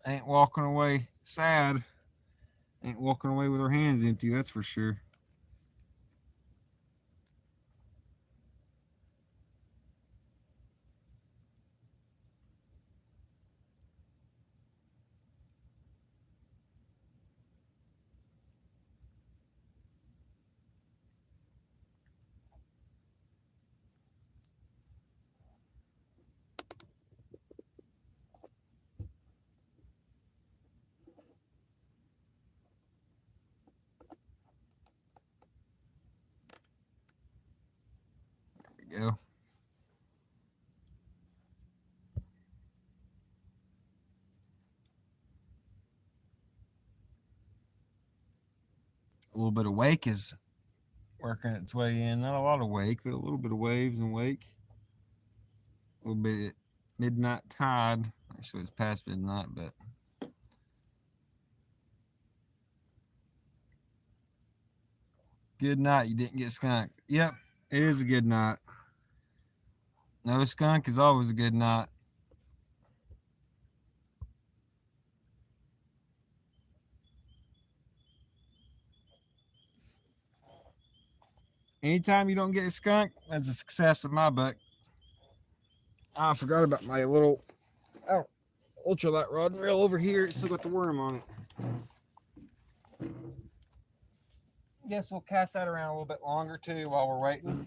Ain't walking away sad. Ain't walking away with her hands empty, that's for sure. There we go. A little bit of wake is working its way in. Not a lot of wake, but a little bit of waves and wake. A little bit at midnight tide. Actually, it's past midnight, but good night. You didn't get skunked. Yep, it is a good night. No skunk is always a good night. Anytime you don't get a skunk, that's a success in my book. I forgot about my little ultralight rod and reel over here. It's still got the worm on it. Guess we'll cast that around a little bit longer too while we're waiting.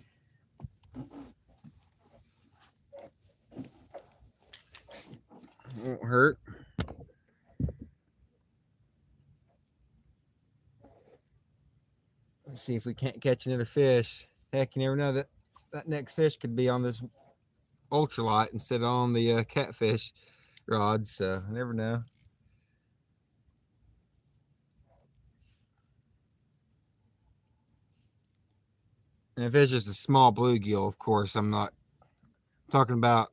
Won't hurt. Let's see if we can't catch another fish. Heck, you never know, that next fish could be on this ultralight instead of on the catfish rods, so I never know. And if it's just a small bluegill, of course, I'm not talking about.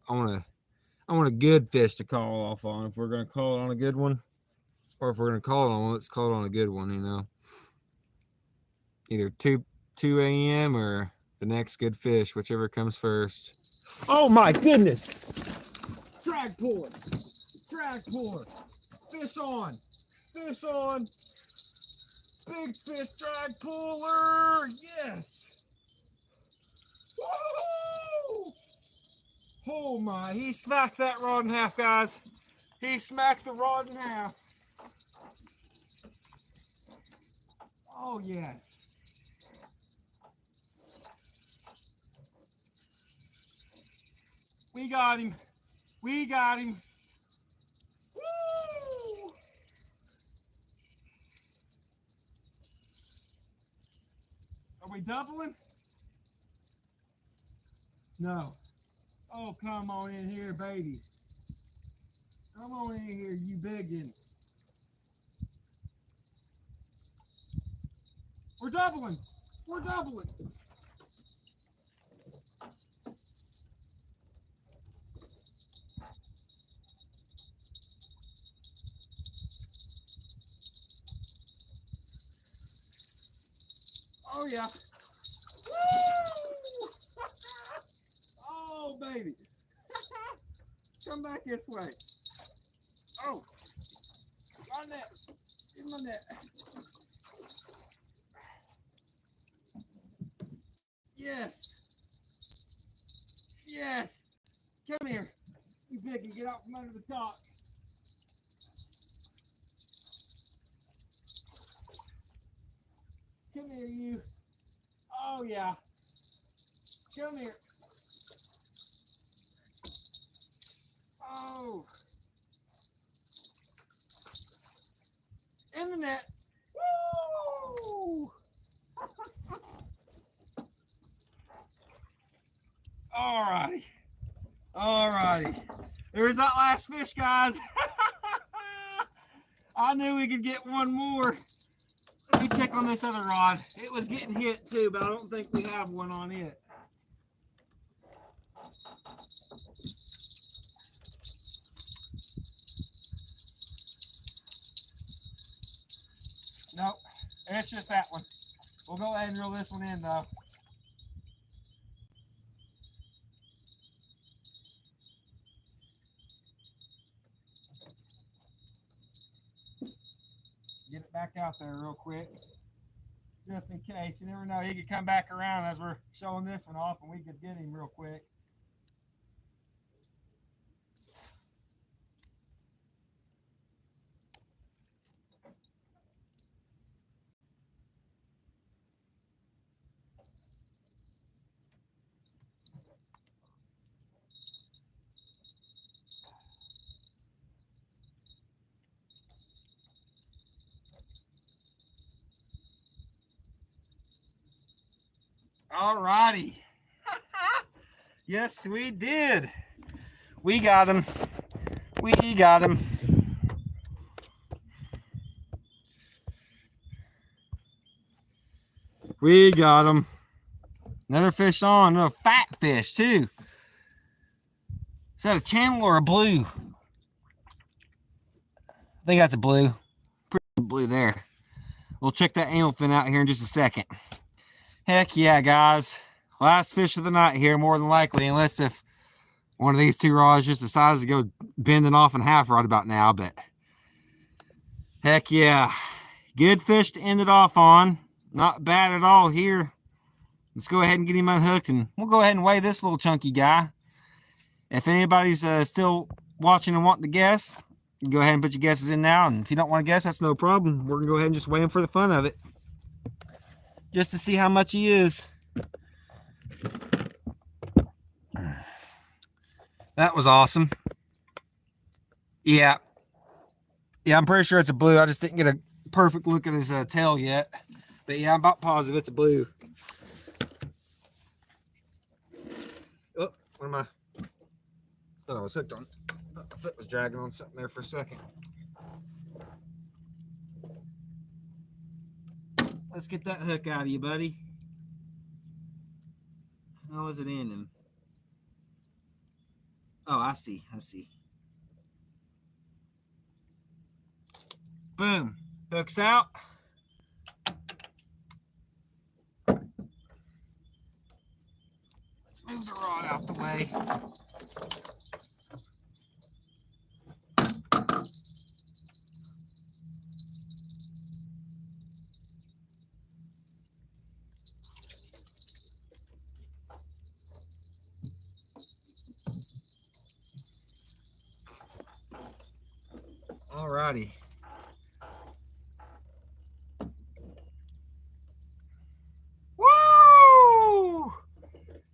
I want a good fish to call off on. If we're gonna call it on a good one, or if we're gonna call it on one, let's call it on a good one. You know, either 2 a.m. or the next good fish, whichever comes first. Oh my goodness! Drag puller, fish on, big fish drag puller, yes! Woo! Oh my, he smacked that rod in half, guys. He smacked the rod in half. Oh yes. We got him. Woo! Are we doubling? No. Oh, come on in here, baby. Come on in here, you biggin. We're doubling. Oh yeah. Woo! Oh baby. Come back this way. Oh. On that. Get my net. Yes. Come here. You big and get out from under the top. Come here, you. Oh yeah. Come here. Oh. In the net. Woo! Alrighty. There's that last fish, guys. I knew we could get one more. Let me check on this other rod. It was getting hit too, but I don't think we have one on it. Nope, it's just that one. We'll go ahead and reel this one in though. Get it back out there real quick, just in case. You never know, he could come back around as we're showing this one off, and we could get him real quick. All righty. Yes, we did. We got him. We got him. We got him. Another fish on. Another fat fish, too. Is that a channel or a blue? I think that's a blue. Pretty blue there. We'll check that anal fin out here in just a second. Heck yeah, guys. Last fish of the night here, more than likely, unless if one of these two rods just decides to go bending off in half right about now, but heck yeah. Good fish to end it off on. Not bad at all here. Let's go ahead and get him unhooked, and we'll go ahead and weigh this little chunky guy. If anybody's still watching and wanting to guess, you go ahead and put your guesses in now, and if you don't want to guess, that's no problem. We're going to go ahead and just weigh him for the fun of it, just to see how much he is. That was awesome. Yeah, I'm pretty sure it's a blue. I just didn't get a perfect look at his tail yet. But yeah, I'm about positive it's a blue. Oh, what am I? Thought I was hooked on. Thought my foot was dragging on something there for a second. Let's get that hook out of you, buddy. How is it ending? Oh, I see. Boom. Hook's out. Let's move the rod out the way. Alrighty. Woo!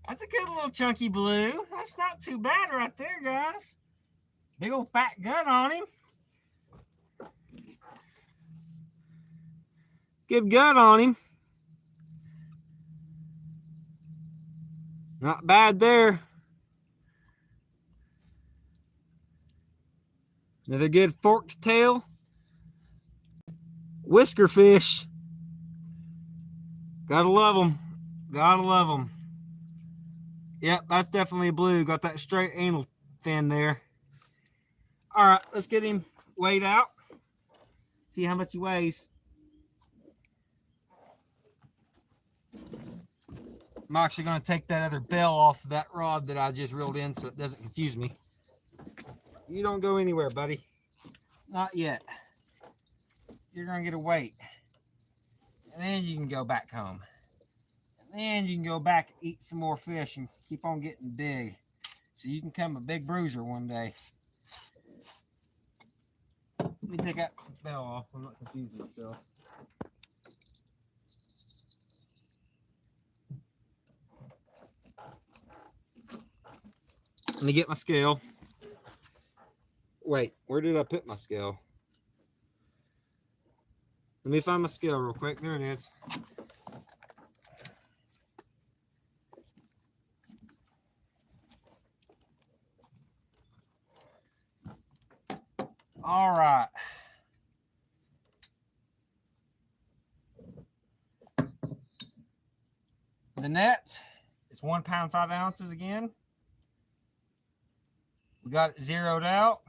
That's a good little chunky blue. That's not too bad right there, guys. Big old fat gut on him. Good gut on him. Not bad there. Another good forked tail. Whisker fish. Gotta love them. Gotta love them. Yep, that's definitely a blue. Got that straight anal fin there. All right, let's get him weighed out. See how much he weighs. I'm actually going to take that other bell off of that rod that I just reeled in so it doesn't confuse me. You don't go anywhere, buddy. Not yet. You're going to get a weight. And then you can go back home. And then you can go back and eat some more fish and keep on getting big. So you can become a big bruiser one day. Let me take that bell off so I'm not confusing myself. Let me get my scale. Wait, where did I put my scale? Let me find my scale real quick. There it is. All right. The net is 1 pound 5 ounces again. We got it zeroed out.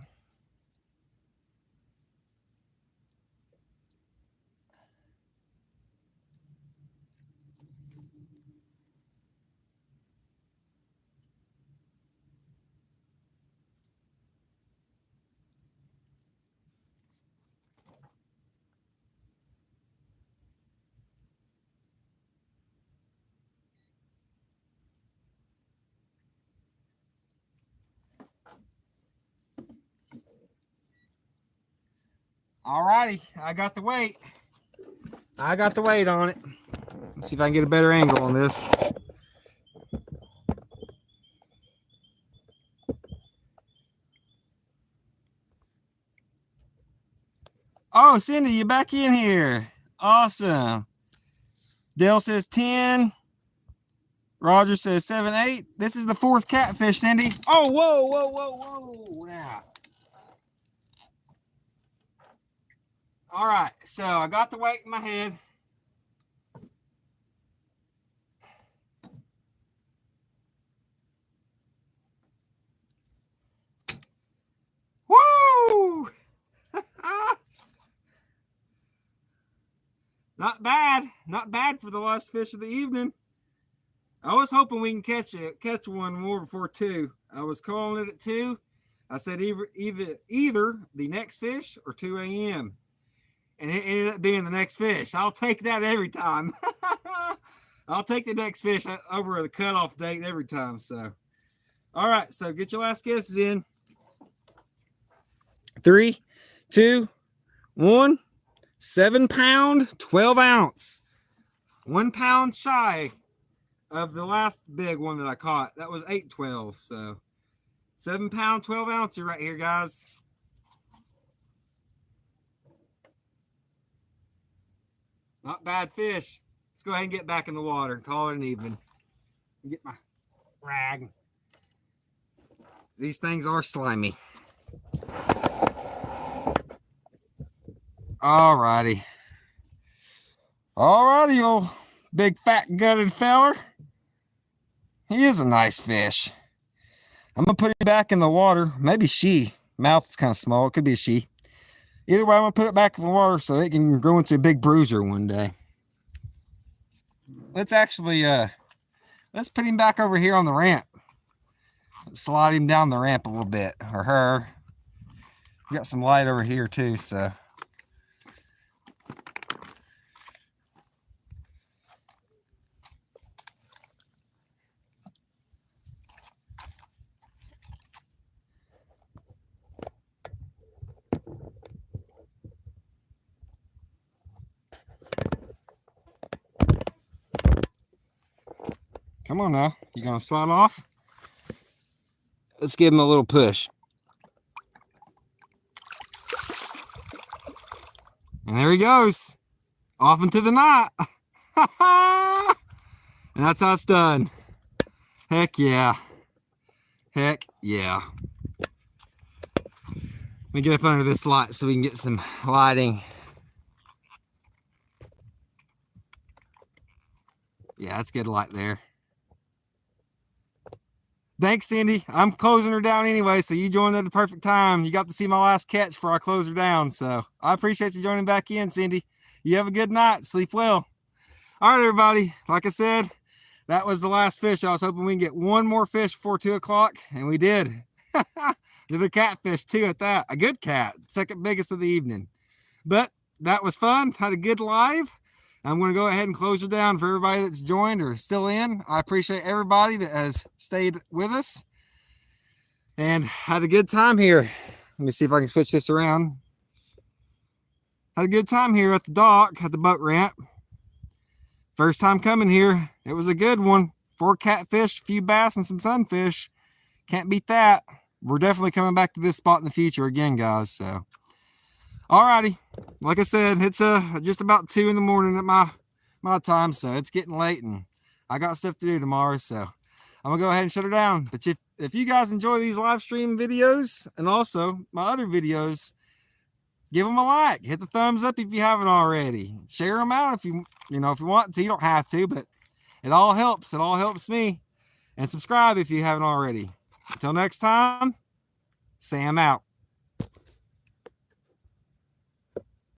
All righty, I got the weight. I got the weight on it. Let's see if I can get a better angle on this. Oh, Cindy, you back in here. Awesome. Dale says 10. Roger says 7, 8. This is the 4th catfish, Cindy. Oh, whoa, whoa, whoa, whoa. Now. All right, so I got the weight in my head. Woo! Not bad. Not bad for the last fish of the evening. I was hoping we can catch one more before 2. I was calling it at 2. I said either the next fish or 2 a.m. And it ended up being the next fish. I'll take that every time. I'll take the next fish over the cutoff date every time. So, all right. So get your last guesses in. 3, 2, 1. 7 pound, 12 ounce. 1 pound shy of the last big one that I caught. That was 812. So 7 pound, 12 ounces right here, guys. Not bad fish. Let's go ahead and get back in the water and call it an evening. Get my rag. These things are slimy. All righty. All righty, old big fat gutted feller. He is a nice fish. I'm going to put him back in the water. Maybe she. Mouth is kind of small. It could be a she. Either way, I'm going to put it back in the water so it can grow into a big bruiser one day. Let's actually, let's put him back over here on the ramp. Let's slide him down the ramp a little bit, or her. We got some light over here too, so. Come on now, you gonna slide off? Let's give him a little push. And there he goes, off into the knot. And that's how it's done. Heck yeah. Heck yeah. Let me get up under this light so we can get some lighting. Yeah, that's good light there. Thanks, Cindy. I'm closing her down anyway, so you joined at the perfect time. You got to see my last catch before I close her down, so I appreciate you joining back in, Cindy. You have a good night. Sleep well. All right, everybody. Like I said, that was the last fish. I was hoping we can get one more fish before 2 o'clock, and we did. Did a catfish, too, at that. A good cat. Second biggest of the evening. But that was fun. Had a good live. I'm going to go ahead and close her down for everybody that's joined or still in. I appreciate everybody that has stayed with us and had a good time here. Let me see if I can switch this around. Had a good time here at the dock, at the boat ramp. First time coming here. It was a good one. 4 catfish, a few bass, and some sunfish. Can't beat that. We're definitely coming back to this spot in the future again, guys. So. Alrighty, like I said, it's just about 2 in the morning at my time, so it's getting late, and I got stuff to do tomorrow, so I'm gonna go ahead and shut her down. But if you guys enjoy these live stream videos and also my other videos, give them a like, hit the thumbs up if you haven't already, share them out if you want to. You don't have to, but it all helps. It all helps me, and subscribe if you haven't already. Until next time, Sam out.